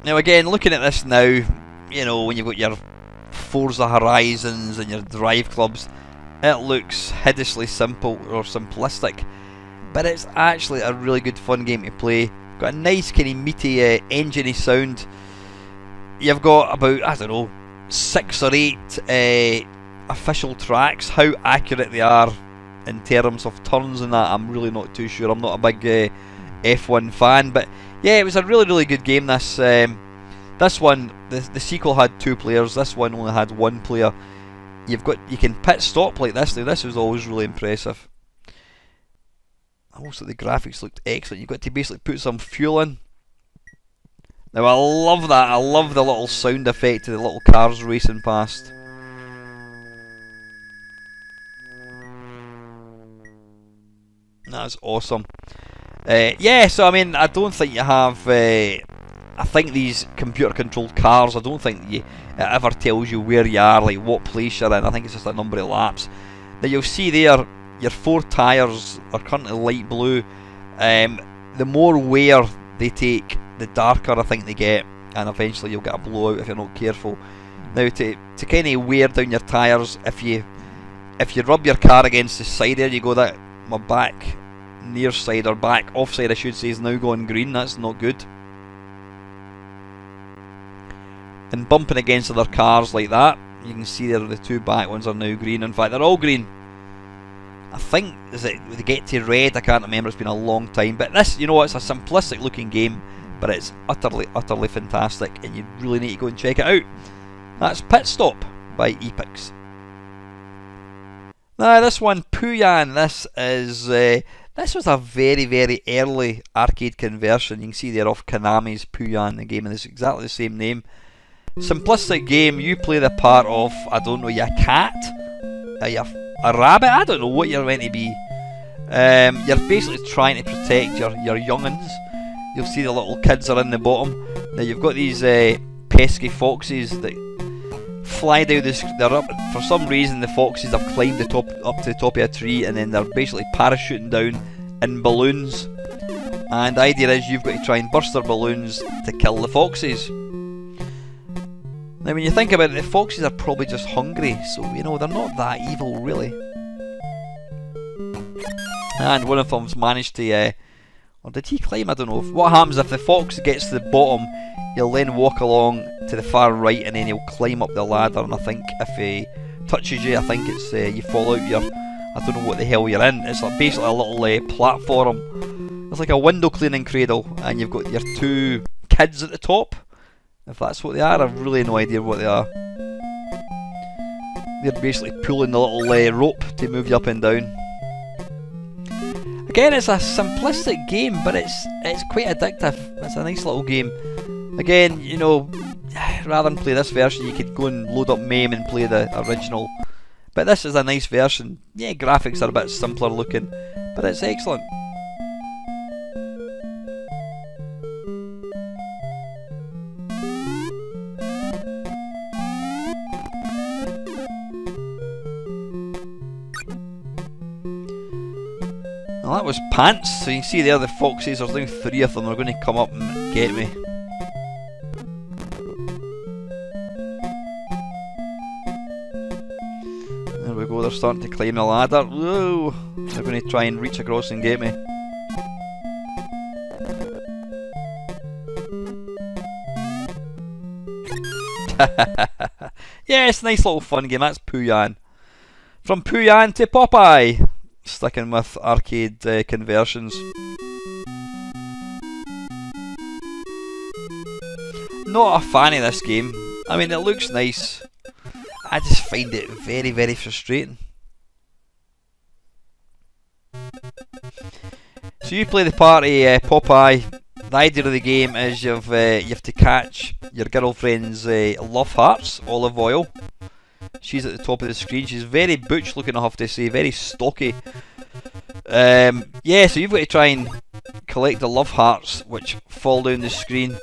Now again, looking at this now, you know, when you've got your Forza Horizons and your drive clubs, it looks hideously simple or simplistic, but it's actually a really good fun game to play. Got a nice kind of meaty engine-y sound. You've got about, I don't know, 6 or 8 official tracks. How accurate they are in terms of turns and that, I'm really not too sure. I'm not a big F1 fan, but yeah, it was a really good game. This one, the sequel had 2 players. This one only had 1 player. You can pit stop like this. Now this was always really impressive. Also, the graphics looked excellent. You've got to basically put some fuel in. Now I love that. I love the little sound effect of the little cars racing past. That's awesome. Yeah, so I mean, I don't think you have. I think these computer-controlled cars, I don't think it ever tells you where you are, like what place you're in. I think it's just a number of laps. Now you'll see there, your 4 tyres are currently light blue. The more wear they take, the darker I think they get, and eventually you'll get a blowout if you're not careful. Now to kind of wear down your tyres, if you rub your car against the side, there you go, that my back near side, or back offside I should say, is now going green. That's not good. And bumping against other cars like that, you can see there the 2 back ones are now green. In fact, they're all green. I think, is it they get to red? I can't remember, it's been a long time. But this, you know, it's a simplistic looking game, but it's utterly fantastic, and you really need to go and check it out. That's Pit Stop by Epix. Now this one, Puyan, this was a very early arcade conversion. You can see there of Konami's Puyan, the game, and it's exactly the same name. Simplistic game. You play the part of, I don't know, you a cat, a rabbit, I don't know what you're meant to be. You're basically trying to protect your young'uns. You'll see the little kids are in the bottom. Now you've got these pesky foxes that fly down this. They're up for some reason. The foxes have climbed up to the top of a tree, and then they're basically parachuting down in balloons. And the idea is you've got to try and burst their balloons to kill the foxes. Now when you think about it, the foxes are probably just hungry, so you know, they're not that evil really. And one of them's managed to, or did he climb? I don't know. What happens if the fox gets to the bottom, he'll then walk along to the far right and then he'll climb up the ladder, and I think if he touches you, I think it's you fall out your, I don't know what the hell you're in. It's like basically a little platform. It's like a window cleaning cradle, and you've got your 2 kids at the top. If that's what they are, I've really no idea what they are. They're basically pulling the little rope to move you up and down. Again, it's a simplistic game, but it's quite addictive. It's a nice little game. Again, you know, rather than play this version, you could go and load up MAME and play the original. But this is a nice version. Yeah, graphics are a bit simpler looking, but it's excellent. Well, that was Pants. So you can see there the foxes, there's now 3 of them, are going to come up and get me. There we go, they're starting to climb the ladder. Whoa! They're going to try and reach across and get me. Yes, nice little fun game. That's Pooyan. From Pooyan to Popeye. Sticking with arcade conversions. Not a fan of this game. I mean, it looks nice. I just find it very, very frustrating. So you play the party Popeye. The idea of the game is you have to catch your girlfriend's love hearts, Olive Oil. She's at the top of the screen. She's very butch looking, I have to say, very stocky. Yeah, so you've got to try and collect the love hearts which fall down the screen.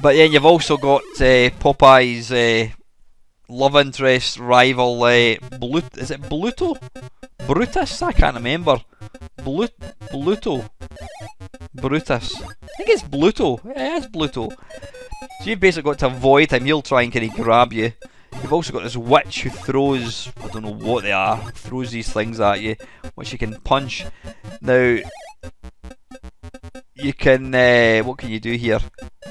But then you've also got Popeye's love interest rival, is it Bluto? Brutus? I can't remember. Bluto? Brutus. I think it's Bluto. Yeah, it's Bluto. So you've basically got to avoid him. He'll try and kind of grab you. You've also got this witch who throws, I don't know what they are, throws these things at you, which you can punch. Now, you can, what can you do here?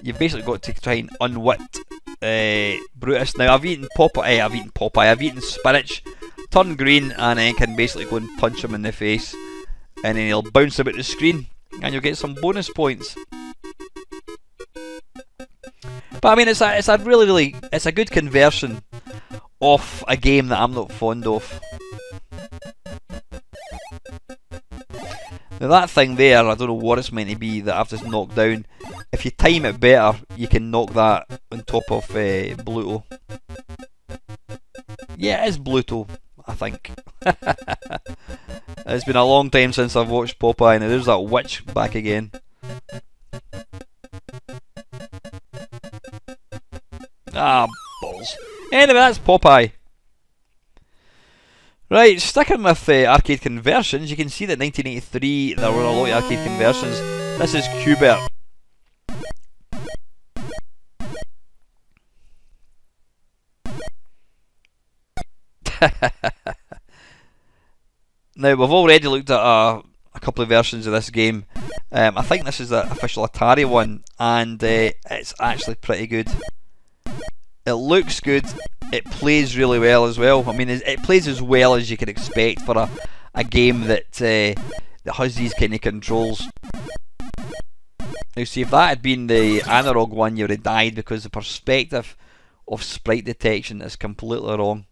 You've basically got to try and unwit Brutus. Now, I've eaten spinach, turn green, and then can basically go and punch him in the face. And then he'll bounce about the screen, and you'll get some bonus points. But I mean, it's a really it's a good conversion of a game that I'm not fond of. Now that thing there, I don't know what it's meant to be that I've just knocked down. If you time it better, you can knock that on top of Bluto. Yeah, it is Bluto, I think. It's been a long time since I've watched Popeye, and there's that witch back again. Ah, balls. Anyway, that's Popeye. Right, sticking with arcade conversions, you can see that 1983 there were a lot of arcade conversions. This is Qbert. Now, we've already looked at a couple of versions of this game. I think this is the official Atari one, and it's actually pretty good. It looks good, it plays really well as well. I mean, it plays as well as you can expect for a game that has these kind of controls. Now see, if that had been the analog one, you would have died because the perspective of sprite detection is completely wrong.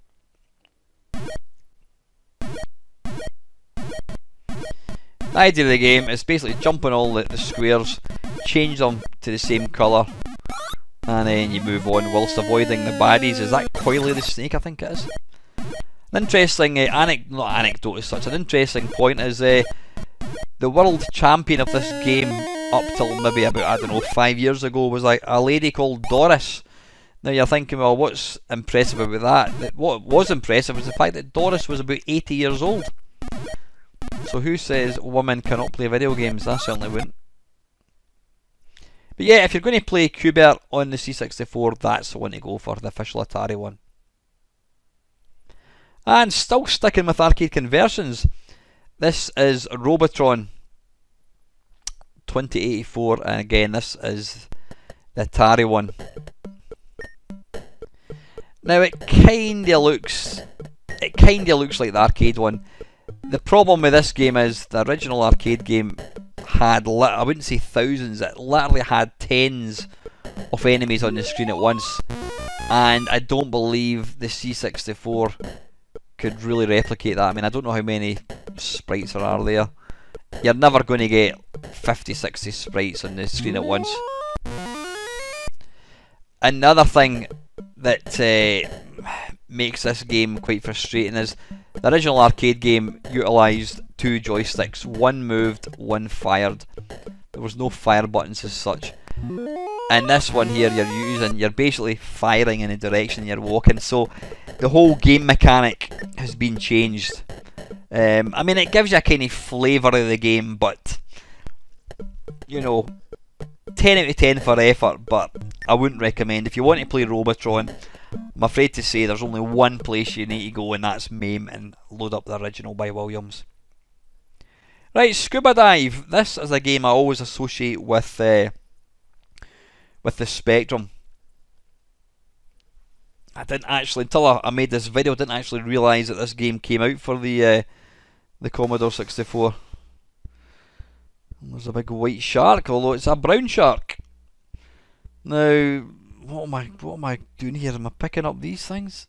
The idea of the game is basically jump on all the squares, change them to the same colour, and then you move on whilst avoiding the baddies. Is that Coily the Snake? I think it is. An interesting not anecdote as such, an interesting point is the world champion of this game up till maybe about, I don't know, 5 years ago was like a lady called Doris. Now you're thinking, well, what's impressive about that? What was impressive was the fact that Doris was about 80 years old. So who says women cannot play video games? I certainly wouldn't. But yeah, if you're going to play Qbert on the C64, that's the one to go for, the official Atari one. And still sticking with arcade conversions, this is Robotron 2084, and again this is the Atari one. Now it kinda looks like the arcade one. The problem with this game is the original arcade game had, I wouldn't say thousands, it literally had tens of enemies on the screen at once, and I don't believe the C64 could really replicate that. I mean, I don't know how many sprites there are there. You're never going to get 50-60 sprites on the screen at once. Another thing that makes this game quite frustrating is the original arcade game utilised two joysticks. One moved, one fired. There was no fire buttons as such. And this one here you're basically firing in the direction you're walking, so the whole game mechanic has been changed. I mean, it gives you a kind of flavour of the game, but you know, 10 out of 10 for effort, but I wouldn't recommend. If you want to play Robotron, I'm afraid to say there's only one place you need to go, and that's MAME, and load up the original by Williams. Right, Scuba Dive. This is a game I always associate with the Spectrum. I didn't actually, until I made this video, I didn't actually realise that this game came out for the Commodore 64. There's a big white shark, although it's a brown shark. Now, what am I doing here? Am I picking up these things?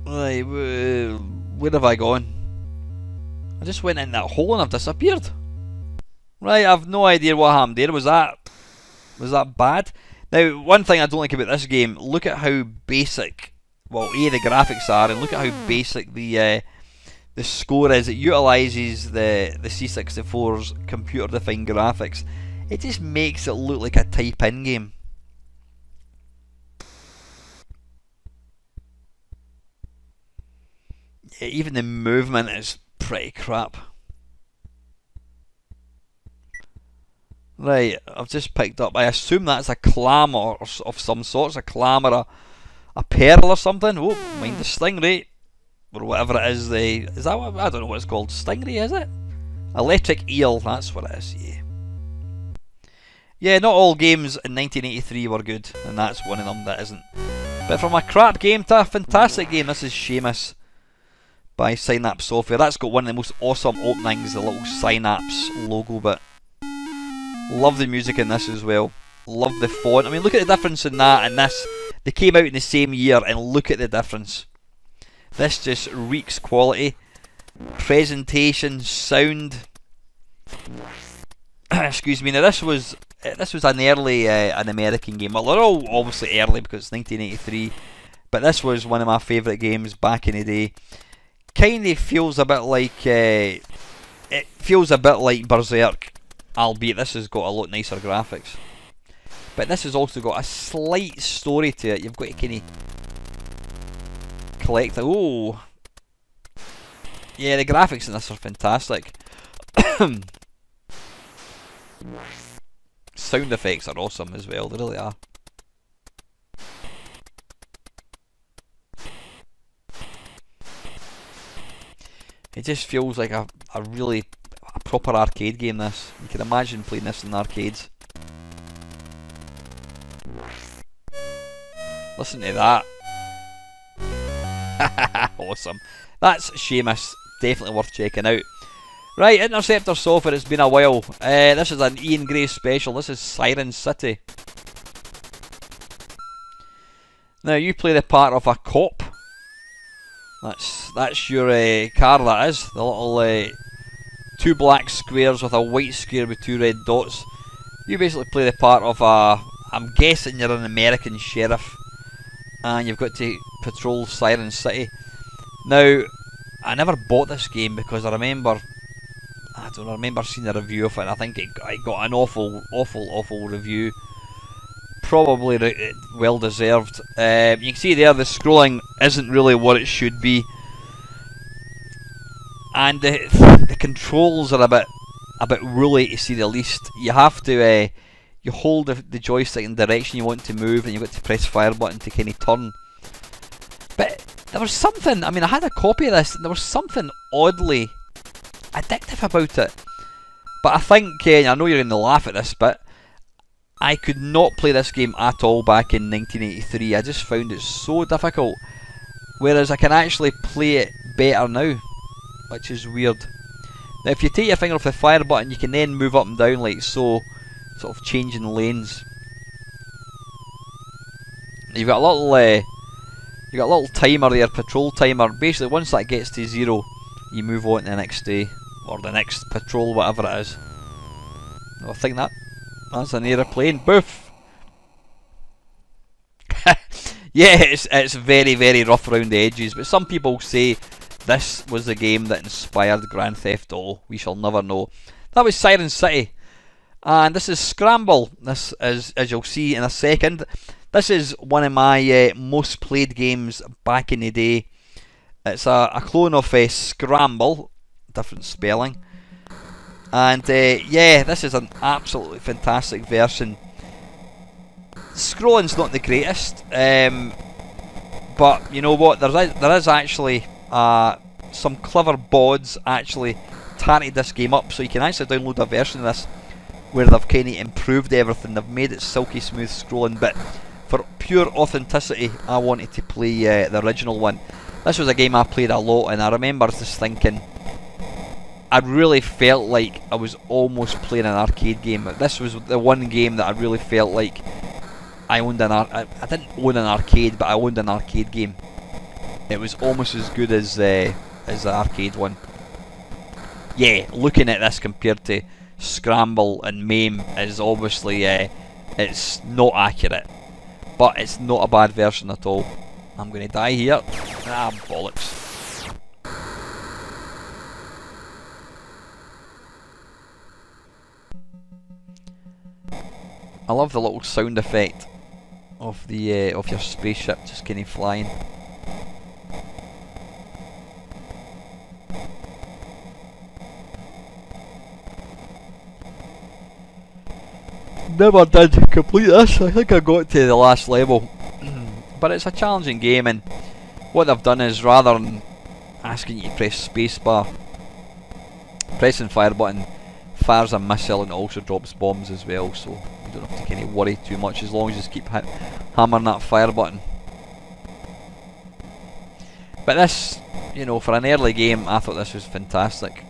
Right, where have I gone? I just went in that hole and I've disappeared. Right, I've no idea what happened there. Was that bad? Now, one thing I don't like about this game, look at how basic, well, the graphics are, and look at how basic the score is. It utilises the C64's computer-defined graphics. It just makes it look like a type-in game. Yeah, even the movement is pretty crap. Right, I've just picked up, I assume that's a clam or of some sorts, a clam or a pearl or something. Oh, mind the stingray, or whatever it is. Is that what, I don't know what it's called, stingray, is it? Electric eel, that's what it is, yeah. Yeah, not all games in 1983 were good, and that's one of them that isn't. But from a crap game to a fantastic game, this is Seamus by Synapse Software. That's got one of the most awesome openings, the little Synapse logo bit. Love the music in this as well. Love the font. I mean, look at the difference in that and this. They came out in the same year, and look at the difference. This just reeks quality. Presentation, sound. Excuse me. Now this was an early an American game. Well, they're all obviously early because it's 1983. But this was one of my favourite games back in the day. Kind of feels a bit like it feels a bit like Berserk. Albeit this has got a lot nicer graphics. But this has also got a slight story to it. You've got to kind of collect it. Oh! Yeah, the graphics in this are fantastic. Sound effects are awesome as well, they really are. It just feels like a proper arcade game, this. You can imagine playing this in arcades. Listen to that. Awesome. That's Seamus. Definitely worth checking out. Right, Interceptor Software, it's been a while. This is an Ian Gray special. This is Siren City. Now, you play the part of a cop. That's your car, that is. The little two black squares with a white square with two red dots. You basically play the part of I'm guessing you're an American sheriff, and you've got to patrol Siren City. Now, I never bought this game because I remember seeing a review of it, and I think it got an awful review. Probably well deserved. You can see there the scrolling isn't really what it should be. And the controls are a bit woolly to say the least. You have to you hold the joystick in the direction you want to move, and you've got to press fire button to kind of turn. But there was something. I mean, I had a copy of this, and there was something oddly addictive about it. But I think I know you're going to laugh at this, but I could not play this game at all back in 1983. I just found it so difficult. Whereas I can actually play it better now, which is weird. Now if you take your finger off the fire button, you can then move up and down like so, sort of changing lanes. You've got a little timer there, patrol timer. Basically once that gets to 0, you move on to the next day, or the next patrol, whatever it is. I think that's an aeroplane. Boof! Yeah, it's very, very rough around the edges, but some people say this was the game that inspired Grand Theft Auto. We shall never know. That was Siren City. And this is Scramble. This is, as you'll see in a second, this is one of my most played games back in the day. It's a clone of Scramble, different spelling. And yeah, this is an absolutely fantastic version. scrolling's not the greatest, but you know what? There is actually some clever bods actually tarted this game up, so you can actually download a version of this where they've kind of improved everything. They've made it silky smooth scrolling, but for pure authenticity, I wanted to play the original one. This was a game I played a lot, and I remember just thinking, I really felt like I was almost playing an arcade game. This was the one game that I really felt like I owned I didn't own an arcade, but I owned an arcade game. It was almost as good as the arcade one. Yeah, looking at this compared to Scramble and MAME is obviously it's not accurate, but it's not a bad version at all. I'm going to die here. Ah, bollocks. I love the little sound effect of the of your spaceship just kind of flying. Never did complete this. I think I got to the last level, but it's a challenging game, and what they've done is, rather than asking you to press spacebar, pressing fire button fires a missile and also drops bombs as well, so you don't have to kind of worry too much as long as you just keep hammering that fire button. But this, you know, for an early game, I thought this was fantastic.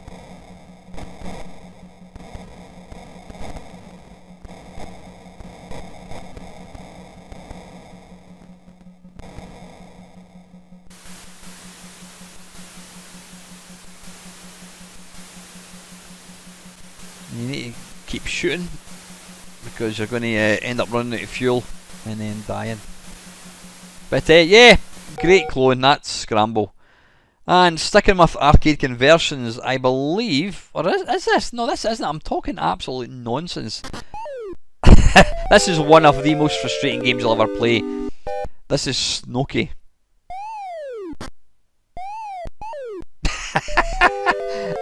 You need to keep shooting because you're going to end up running out of fuel and then dying. But yeah, great clone, that's Scramble. And sticking with arcade conversions, I believe, or is this? No, this isn't. I'm talking absolute nonsense. This is one of the most frustrating games you'll ever play. This is Snooky.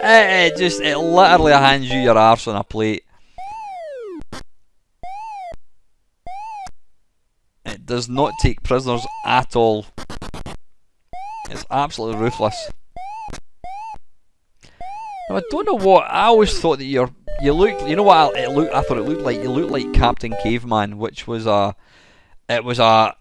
It literally hands you your arse on a plate. It does not take prisoners at all. It's absolutely ruthless. Now, I don't know what, I always thought that you looked, you know what I thought it looked like? You looked like Captain Caveman, which was it was a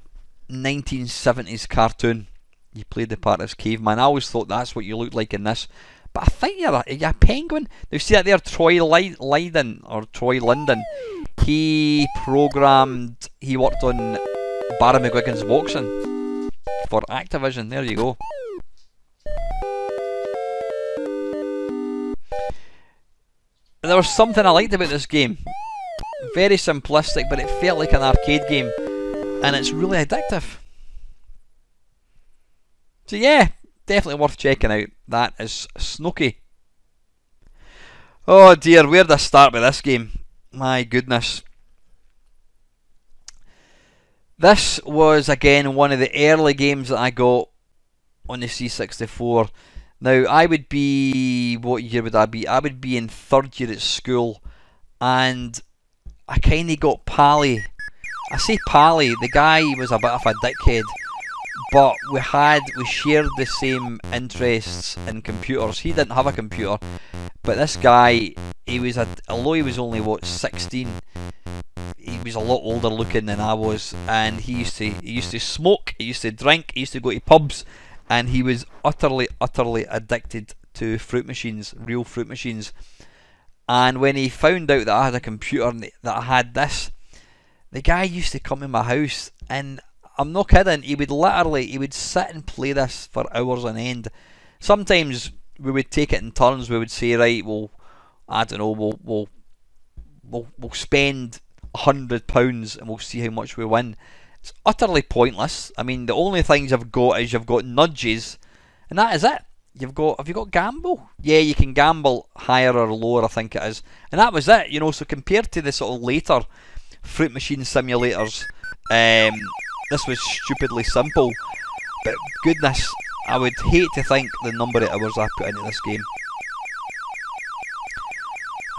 1970s cartoon. You played the part as Caveman. I always thought that's what you looked like in this. But I think you're a penguin. Now see that there, Troy Linden, he worked on Barry McGuigan's boxing for Activision. There you go. There was something I liked about this game. Very simplistic, but it felt like an arcade game, and it's really addictive. So yeah, definitely worth checking out. That is Snooky. Oh dear, where did I start with this game? My goodness. This was again one of the early games that I got on the C64. Now I would be, what year would I be? I would be in 3rd year at school, and I kinda got pally. I say pally, the guy was a bit of a dickhead, but we shared the same interests in computers. He didn't have a computer, but this guy, although he was only what, 16, he was a lot older looking than I was, and he used to smoke, he used to drink, he used to go to pubs, and he was utterly addicted to fruit machines, real fruit machines. And when he found out that I had a computer and that I had this, the guy used to come to my house, and I'm not kidding, he would sit and play this for hours on end. Sometimes we would take it in turns. We would say, right, well, I don't know, we'll spend £100 and we'll see how much we win. It's utterly pointless. I mean, the only things you've got is you've got nudges, and that is it. Have you got gamble? Yeah, you can gamble higher or lower, I think it is, and that was it. You know, so compared to the sort of later fruit machine simulators, this was stupidly simple. But goodness, I would hate to think the number of hours I put into this game.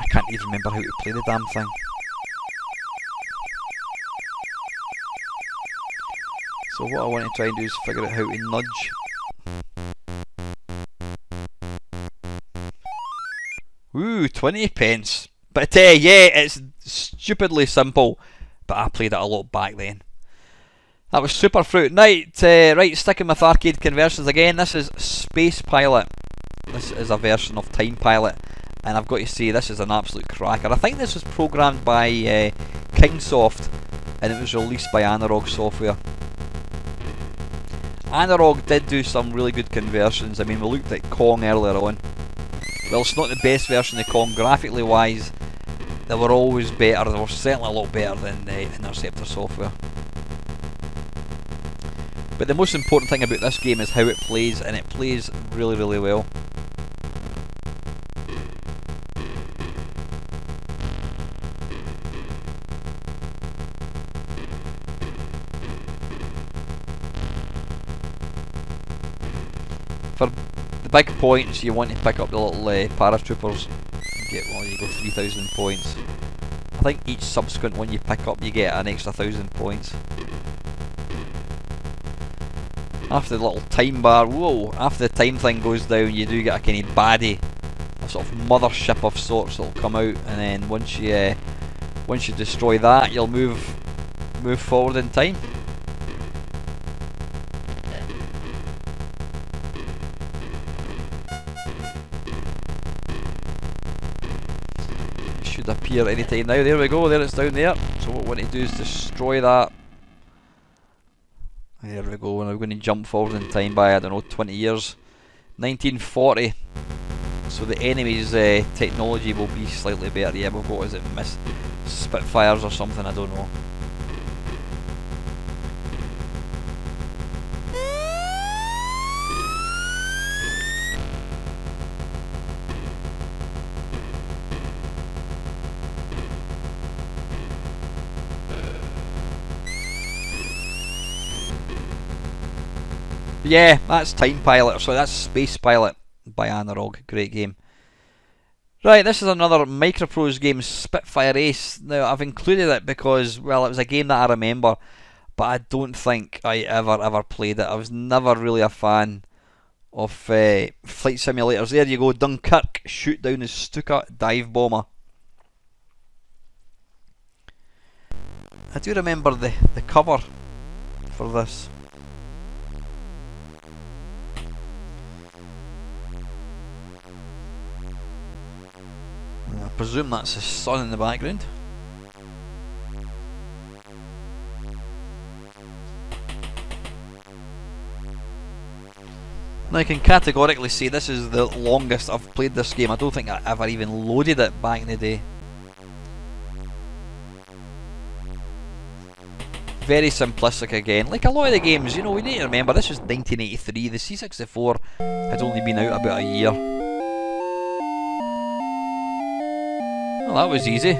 I can't even remember how to play the damn thing. So what I want to try and do is figure out how to nudge. Ooh, 20 pence. But yeah, it's stupidly simple. But I played it a lot back then. That was Super Fruit. Right, sticking with arcade conversions again. This is Space Pilot. This is a version of Time Pilot. And I've got to say, this is an absolute cracker. I think this was programmed by Kingsoft. And it was released by Analog Software. Analog did do some really good conversions. I mean, we looked at Kong earlier on. Well, it's not the best version of Kong graphically wise. They were always better. They were certainly a lot better than Interceptor Software. But the most important thing about this game is how it plays, and it plays really, really well. For the big points, you want to pick up the little paratroopers. You go 3,000 points. I think each subsequent one you pick up, you get an extra 1,000 points. After the little time bar, whoa! After the time thing goes down, you do get a kind of baddie, a sort of mothership of sorts that'll come out, and then once you destroy that, you'll move forward in time. Should appear any time now. There we go, there it's down there. So what we want to do is destroy that. There we go, and we're going to jump forward in time by, I don't know, 20 years. 1940. So the enemy's technology will be slightly better. Yeah, we've got, is it Spitfires or something, I don't know. Yeah, that's Time Pilot, so that's Space Pilot by Analog. Great game. Right, this is another Microprose game, Spitfire Ace. Now, I've included it because, well, it was a game that I remember, but I don't think I ever played it. I was never really a fan of flight simulators. There you go, Dunkirk, shoot down the Stuka dive bomber. I do remember the cover for this. I presume that's the sun in the background. Now I can categorically say this is the longest I've played this game. I don't think I ever even loaded it back in the day. Very simplistic again, like a lot of the games, you know, we need to remember this was 1983, the C64 had only been out about a year. Well, that was easy.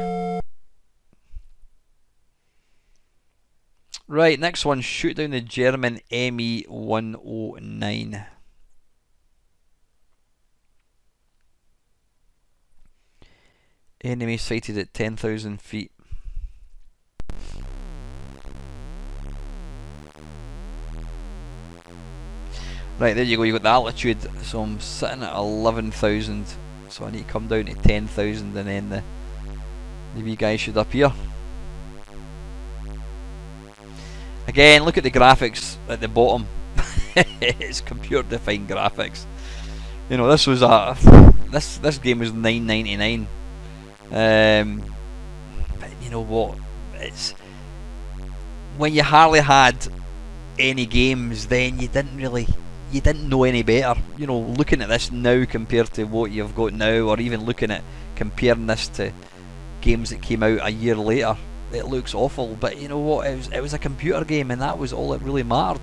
Right, next one, shoot down the German ME-109. Enemy sighted at 10,000 feet. Right, there you go, you got the altitude, so I'm sitting at 11,000, so I need to come down to 10,000 and then the wee guy should appear. Again, look at the graphics at the bottom. It's computer defined graphics. You know, this was this game was $9.99. But you know what? It's when you hardly had any games, then you didn't know any better. You know, looking at this now compared to what you've got now, or even looking at comparing this to games that came out a year later, it looks awful. But you know what? It was a computer game, and that was all that really mattered.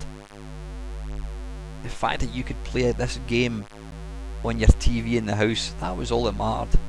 The fact that you could play this game on your TV in the house, that was all that mattered.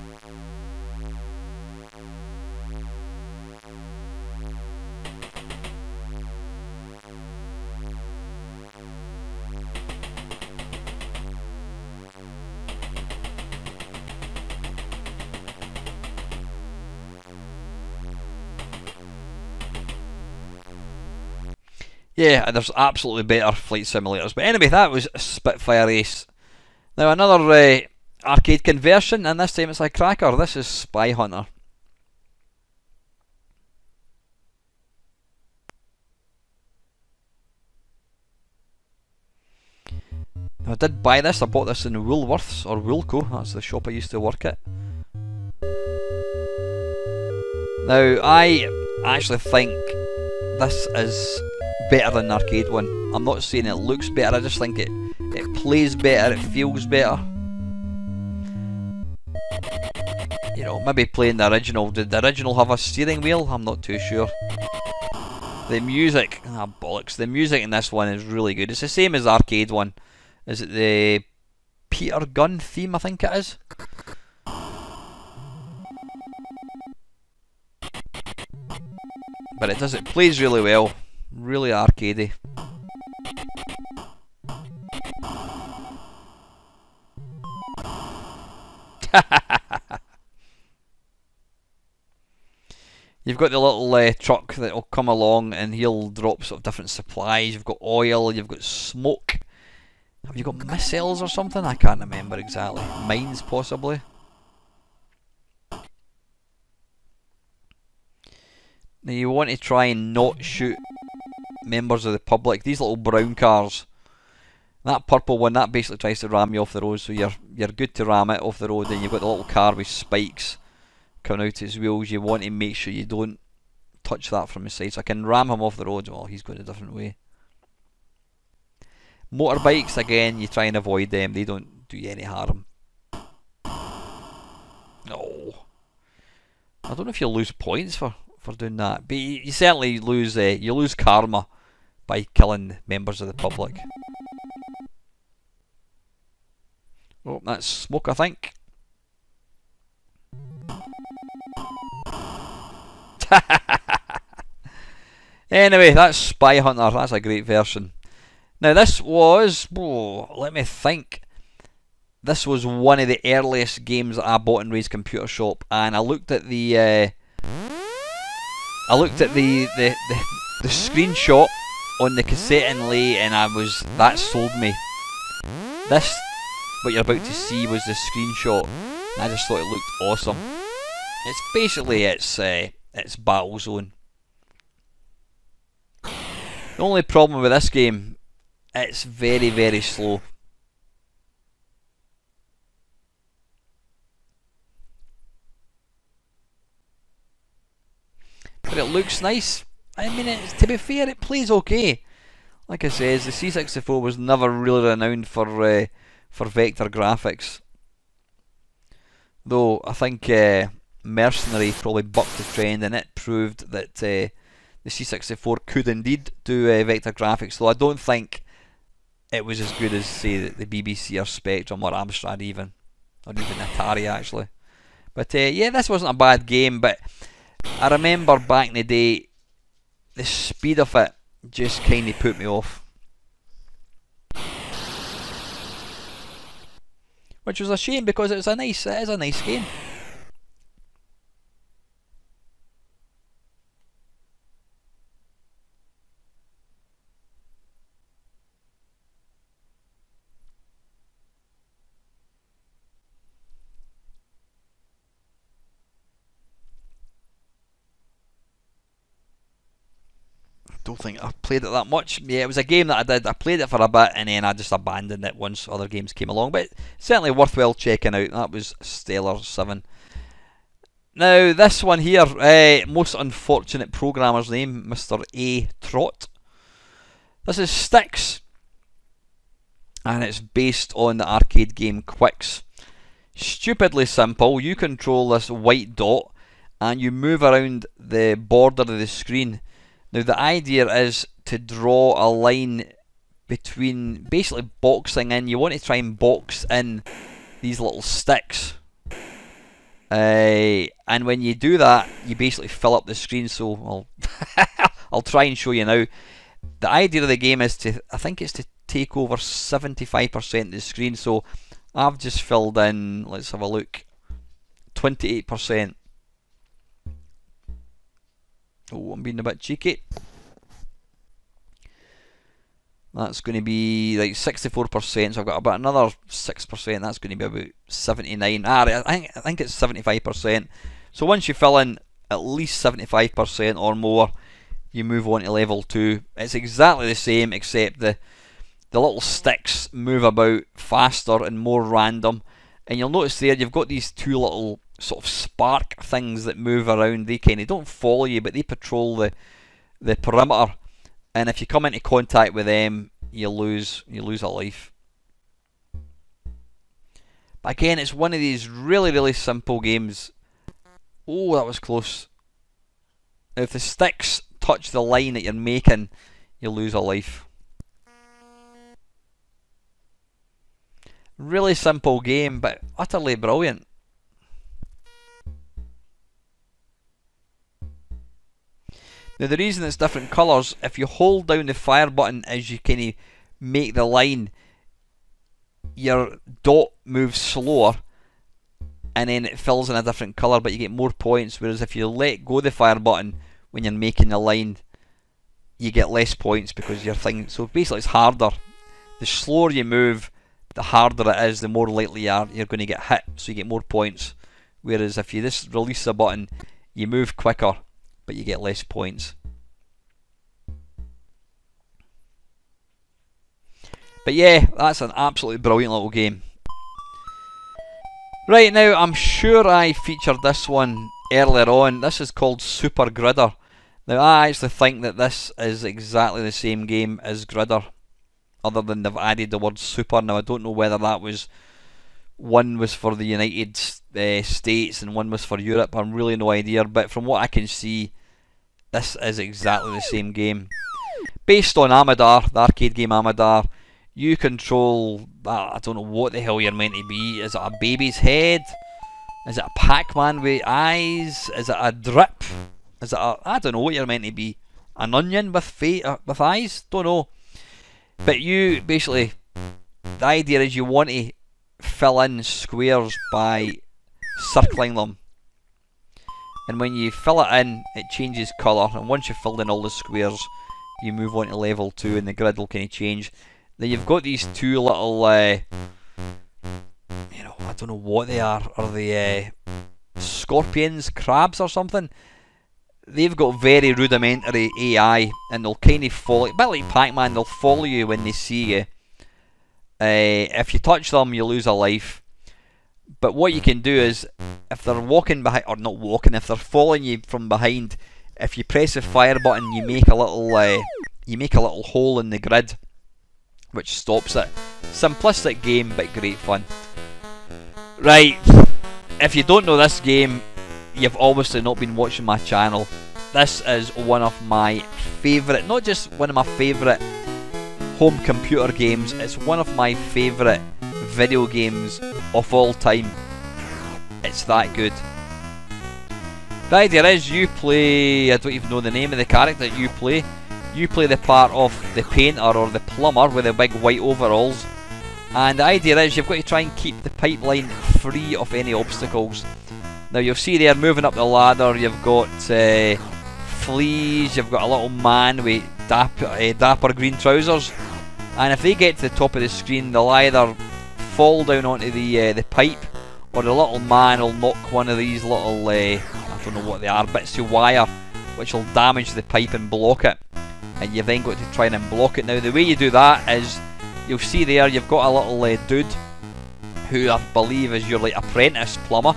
Yeah, there's absolutely better flight simulators. But anyway, that was Spitfire Ace. Now another arcade conversion, and this time it's a cracker. This is Spy Hunter. Now, I did buy this. I bought this in Woolworths, or Woolco. That's the shop I used to work at. Now, I actually think this is better than the arcade one. I'm not saying it looks better, I just think it plays better, it feels better. You know, maybe playing the original. Did the original have a steering wheel? I'm not too sure. The music, bollocks, the music in this one is really good. It's the same as the arcade one. Is it the Peter Gunn theme, I think it is? But it plays really well. Really arcadey. You've got the little truck that will come along and he'll drop sort of different supplies. You've got oil, you've got smoke. Have you got missiles or something? I can't remember exactly. Mines, possibly. Now you want to try and not shoot members of the public. These little brown cars. That purple one, that basically tries to ram you off the road, so you're good to ram it off the road. Then you've got the little car with spikes coming out its wheels. You want to make sure you don't touch that from the side. So I can ram him off the road. Oh, he's going a different way. Motorbikes, again, you try and avoid them. They don't do you any harm. No. I don't know if you'll lose points for doing that, but you certainly lose karma by killing members of the public. Oh, that's smoke, I think. Anyway, that's Spy Hunter. That's a great version. Now this was, let me think. This was one of the earliest games that I bought in Ray's computer shop, and I looked at the screenshot on the cassette inlay, and that sold me. This, what you're about to see, was the screenshot, and I just thought it looked awesome. It's basically it's Battlezone. The only problem with this game, it's very, very slow. But it looks nice. I mean, to be fair, it plays okay. Like I says, the C64 was never really renowned for vector graphics. Though I think Mercenary probably bucked the trend, and it proved that the C64 could indeed do vector graphics. Though I don't think it was as good as, say, the BBC or Spectrum or Amstrad even Atari actually. But yeah, this wasn't a bad game, but I remember back in the day, the speed of it just kind of put me off. Which was a shame, because it is a nice game. Don't think I played it that much. Yeah, it was a game that I played it for a bit, and then I just abandoned it once other games came along. But certainly worthwhile checking out. That was Stellar 7. Now this one here, most unfortunate programmer's name, Mr. A. Trott. This is Styx, and it's based on the arcade game Quicks. Stupidly simple. You control this white dot, and you move around the border of the screen. Now the idea is to draw a line between, basically boxing in. You want to try and box in these little sticks, and when you do that, you basically fill up the screen. So I'll try and show you now. The idea of the game is I think it's to take over 75% of the screen. So I've just filled in, let's have a look, 28%. Oh, I'm being a bit cheeky. That's going to be like 64%, so I've got about another 6%, that's going to be about 79. I think it's 75%. So once you fill in at least 75% or more, you move on to level 2. It's exactly the same, except the little sticks move about faster and more random. And you'll notice there you've got these two little sort of spark things that move around. They kind of don't follow you, but they patrol the perimeter. And if you come into contact with them, you lose a life. But again, it's one of these really, really simple games. Oh, that was close. If the sticks touch the line that you're making, you lose a life. Really simple game, but utterly brilliant. Now the reason it's different colours, if you hold down the fire button as you kind of make the line, your dot moves slower and then it fills in a different colour, but you get more points, whereas if you let go the fire button when you're making the line, you get less points because your thing, so basically it's harder. The slower you move, the harder it is, the more likely you're going to get hit, so you get more points. Whereas if you just release the button, you move quicker, but you get less points. But yeah, that's an absolutely brilliant little game. Right, now I'm sure I featured this one earlier on. This is called Super Gridder. Now I actually think that this is exactly the same game as Gridder, other than they've added the word super. Now I don't know whether that was, one was for the United States and one was for Europe, I'm really no idea, but from what I can see, this is exactly the same game. Based on Commodore, the arcade game Commodore, you control, I don't know what the hell you're meant to be. Is it a baby's head? Is it a Pac-Man with eyes? Is it a drip? Is it a, I don't know what you're meant to be. An onion with eyes? Don't know. But you, basically, the idea is you want to fill in squares by circling them. And when you fill it in, it changes colour. And once you've filled in all the squares, you move on to level 2 and the grid will kind of change. Then you've got these two little, you know, I don't know what they are. Are they scorpions, crabs or something? They've got very rudimentary AI and they'll kind of follow, a bit like Pac-Man, they'll follow you when they see you. If you touch them, you lose a life. But what you can do is, if they're walking behind, or not walking, if they're following you from behind, if you press the fire button, you make a little hole in the grid, which stops it. Simplistic game, but great fun. Right, if you don't know this game, you've obviously not been watching my channel. This is one of my favourite, not just one of my favourite home computer games, it's one of my favourite video games of all time. It's that good. The idea is you play, I don't even know the name of the character that you play. You play the part of the painter or the plumber with the big white overalls. And the idea is you've got to try and keep the pipeline free of any obstacles. Now you'll see there, moving up the ladder, you've got fleas, you've got a little man with dapper green trousers. And if they get to the top of the screen, they'll either fall down onto the pipe, or the little man will knock one of these little, I don't know what they are, bits of wire, which will damage the pipe and block it. And you've then got to try and unblock it. Now the way you do that is, you'll see there, you've got a little dude, who I believe is your like apprentice plumber.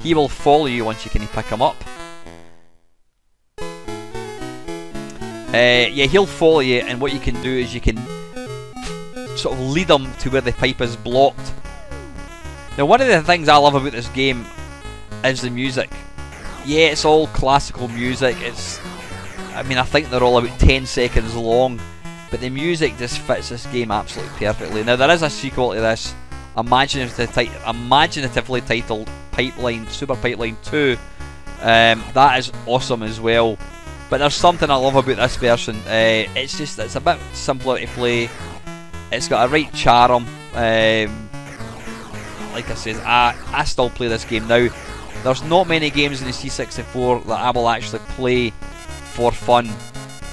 He will follow you once you can pick him up. Yeah, he'll follow you, and what you can do is you can sort of lead him to where the pipe is blocked. Now one of the things I love about this game is the music. Yeah, it's all classical music. I mean, I think they're all about 10 seconds long, but the music just fits this game absolutely perfectly. Now there is a sequel to this, imaginatively titled Super Pipeline 2. That is awesome as well. But there's something I love about this version. It's a bit simpler to play. It's got a right charm. Like I said, I still play this game now. There's not many games in the C64 that I will actually play for fun.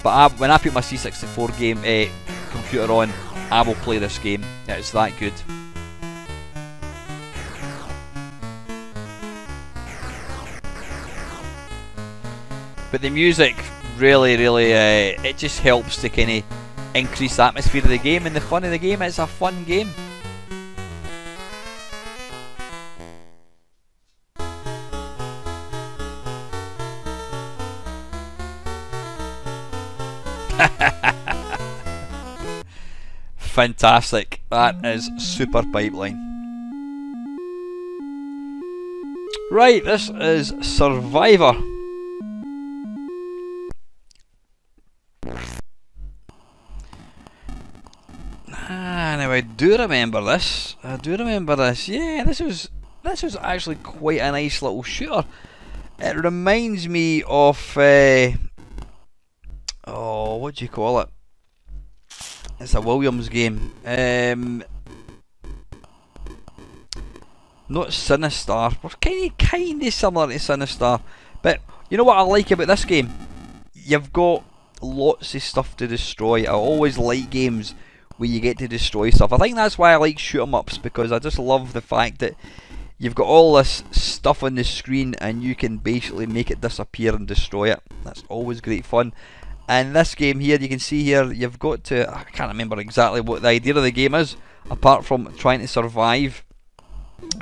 But when I put my C64 computer on, I will play this game. It's that good. But the music really, it just helps to kind of increase the atmosphere of the game and the fun of the game. It's a fun game. Fantastic. That is Super Pipeline. Right, this is Survivor. Now I do remember this. Yeah, this was actually quite a nice little shooter. It reminds me of oh, what do you call it? It's a Williams game. Not Sinistar. We're kind of similar to Sinistar, but you know what I like about this game? You've got lots of stuff to destroy. I always like games where you get to destroy stuff. I think that's why I like shoot 'em ups, because I just love the fact that you've got all this stuff on the screen and you can basically make it disappear and destroy it. That's always great fun. And this game here, you can see here, you've got to, I can't remember exactly what the idea of the game is, apart from trying to survive,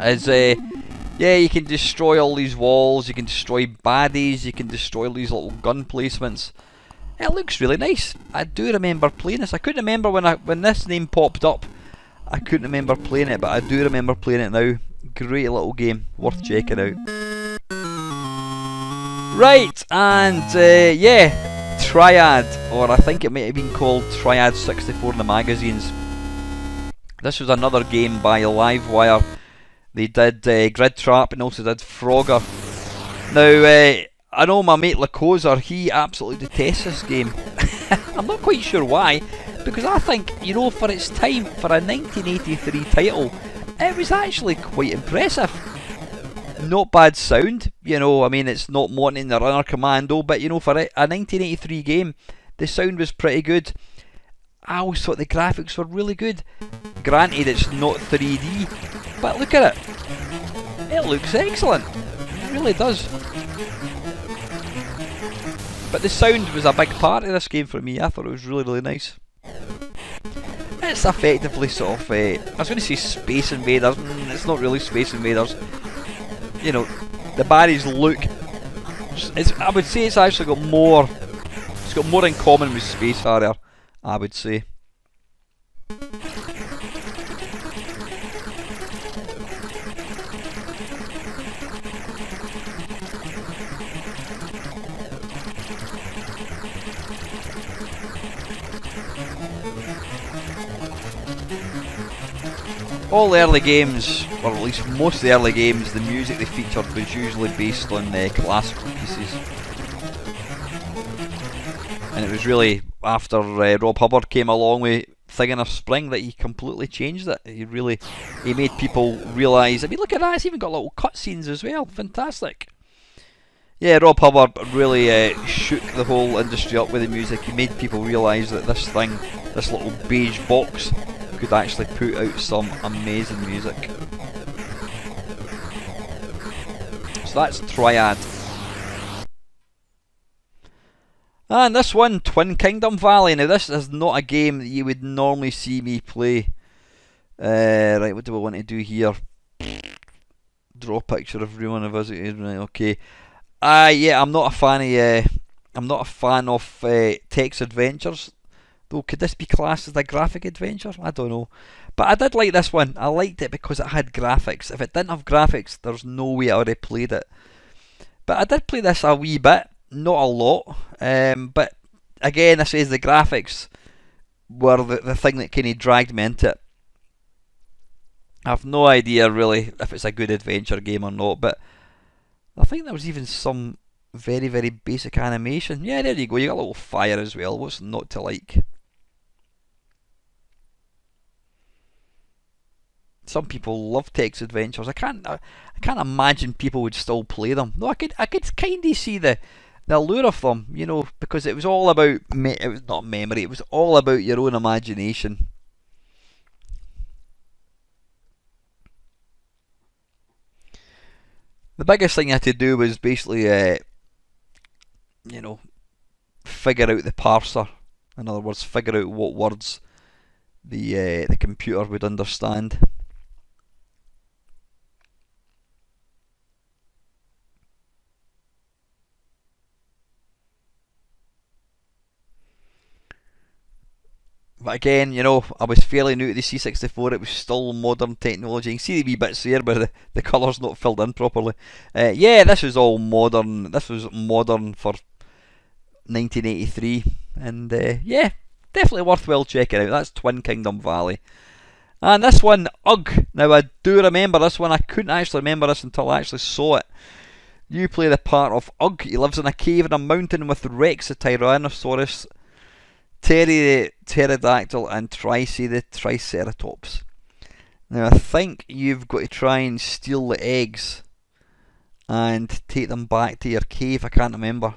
is yeah, you can destroy all these walls, you can destroy baddies, you can destroy all these little gun placements. It looks really nice. I do remember playing this. I couldn't remember when this name popped up. I couldn't remember playing it, but I do remember playing it now. Great little game, worth checking out. Right, and yeah, Triad, or I think it might have been called Triad 64 in the magazines. This was another game by Livewire. They did Grid Trap and also did Frogger. Now, I know my mate Lacosa, he absolutely detests this game. I'm not quite sure why, because I think, you know, for its time, for a 1983 title, it was actually quite impressive. Not bad sound, you know, I mean, it's not Morton the Runner Commando, but you know, for a 1983 game, the sound was pretty good. I always thought the graphics were really good. Granted, it's not 3D, but look at it. It looks excellent. It really does. But the sound was a big part of this game for me. I thought it was really nice. It's effectively sort of, I was going to say Space Invaders. It's not really Space Invaders. You know, the baddies look. I would say it's actually got more. It's got more in common with Space Harrier, I would say. All the early games, or at least most of the early games, the music they featured was usually based on classical pieces. And it was really after Rob Hubbard came along with Thing in a Spring that he completely changed it. He made people realise, I mean, look at that, it's even got little cutscenes as well, fantastic. Yeah, Rob Hubbard really shook the whole industry up with the music. He made people realise that this thing, this little beige box, could actually put out some amazing music. So that's Triad. And this one, Twin Kingdom Valley. Now this is not a game that you would normally see me play. Right, what do I want to do here? Draw a picture of everyone I visited. Right, okay. Yeah, I'm not a fan of text adventures. Though, could this be classed as a graphic adventure? I don't know. But I did like this one. I liked it because it had graphics. If it didn't have graphics, there's no way I would have played it. But I did play this a wee bit. Not a lot. But again, I say the graphics were the thing that kind of dragged me into it. I have no idea really if it's a good adventure game or not. But I think there was even some very basic animation. Yeah, there you go. You got a little fire as well. What's not to like? Some people love text adventures. I can't imagine people would still play them. No, I could kind of see the the allure of them, you know, because it was all about it was not memory, it was all about your own imagination. The biggest thing I had to do was basically, you know, figure out the parser. In other words, figure out what words the computer would understand. But again, you know, I was fairly new to the C64, it was still modern technology. You can see the wee bits there where the colour's not filled in properly. Yeah, this was all modern. This was modern for 1983. And yeah, definitely worthwhile checking out. That's Twin Kingdom Valley. And this one, Ugh. Now I do remember this one. I couldn't actually remember this until I actually saw it. You play the part of Ugh. He lives in a cave in a mountain with Rex the Tyrannosaurus, Terry the Pterodactyl and Tricey the Triceratops. Now I think you've got to try and steal the eggs and take them back to your cave. I can't remember.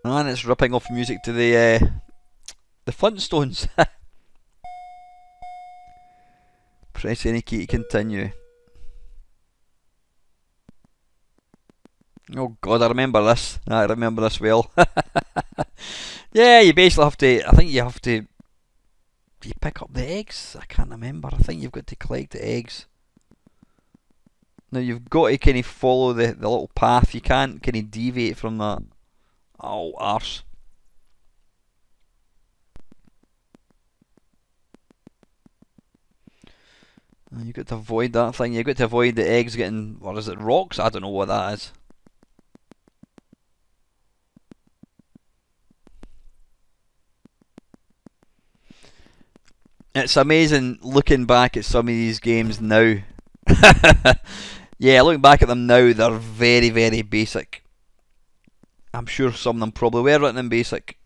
And it's ripping off music to the Flintstones. Press any key to continue. Oh god, I remember this. I remember this well. Yeah, you basically have to, I think you have to, do you pick up the eggs? I can't remember. I think you've got to collect the eggs. Now you've got to kind of follow the little path. You can't kind of deviate from that. Oh, arse. You've got to avoid that thing. You've got to avoid the eggs getting, or is it rocks? I don't know what that is. It's amazing looking back at some of these games now. Yeah, looking back at them now, they're very, very basic. I'm sure some of them probably were written in BASIC.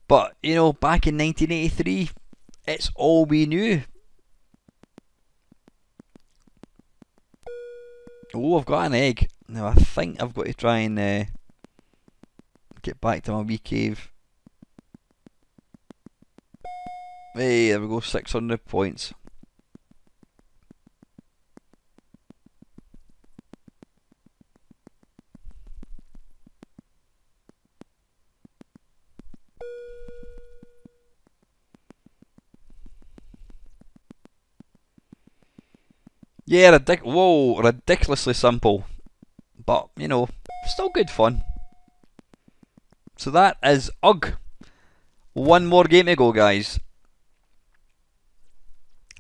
But, you know, back in 1983, it's all we knew. Oh, I've got an egg. Now, I think I've got to try and get back to my wee cave. Hey, there we go, 600 points. Yeah, ridiculously simple, but you know, still good fun. So that is Ugh. One more game to go, guys,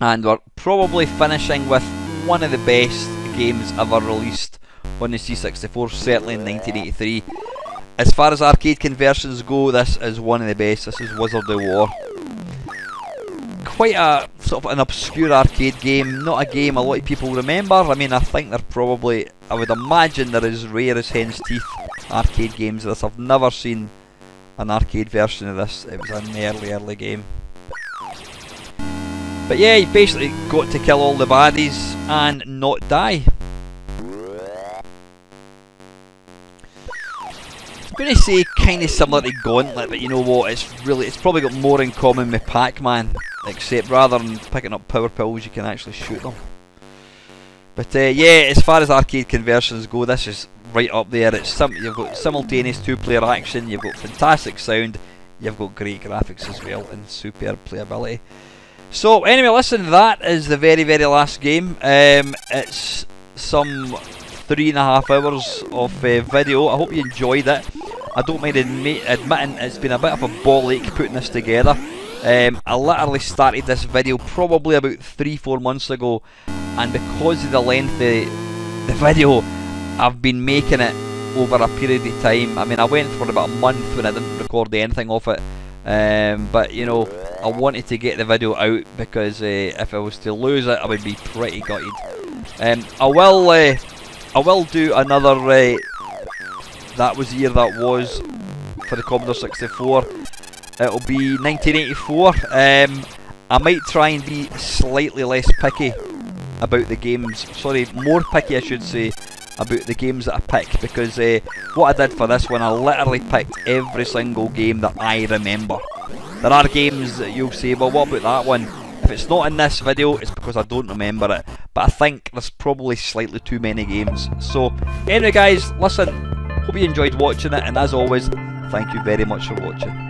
and we're probably finishing with one of the best games ever released on the C64, certainly in 1983. As far as arcade conversions go, this is one of the best. This is Wizard of War. Quite a sort of an obscure arcade game, not a game a lot of people remember. I mean, I think they're probably, I would imagine they're as rare as hen's teeth arcade games of this. I've never seen an arcade version of this. It was an early game. But yeah, you basically got to kill all the baddies and not die. I'm going to say kind of similar to Gauntlet, but you know what, it's probably got more in common with Pac-Man, except rather than picking up power pills you can actually shoot them. But yeah, as far as arcade conversions go, this is right up there. You've got simultaneous two-player action, you've got fantastic sound, you've got great graphics as well, and superb playability. So anyway, listen, that is the very last game. It's some 3.5 hours of video. I hope you enjoyed it. I don't mind admitting it's been a bit of a ball ache putting this together. I literally started this video probably about 3-4 months ago, and because of the length of the video, I've been making it over a period of time. I mean, I went for about a month when I didn't record anything of it, but you know, I wanted to get the video out because if I was to lose it, I would be pretty gutted. I will do another That Was the Year That Was for the Commodore 64. It'll be 1984. I might try and be slightly less picky about the games, sorry, more picky I should say, about the games that I picked, because what I did for this one, I literally picked every single game that I remember. There are games that you'll say, well, what about that one? If it's not in this video, it's because I don't remember it, but I think there's probably slightly too many games. So anyway guys, listen, hope you enjoyed watching it, and as always, thank you very much for watching.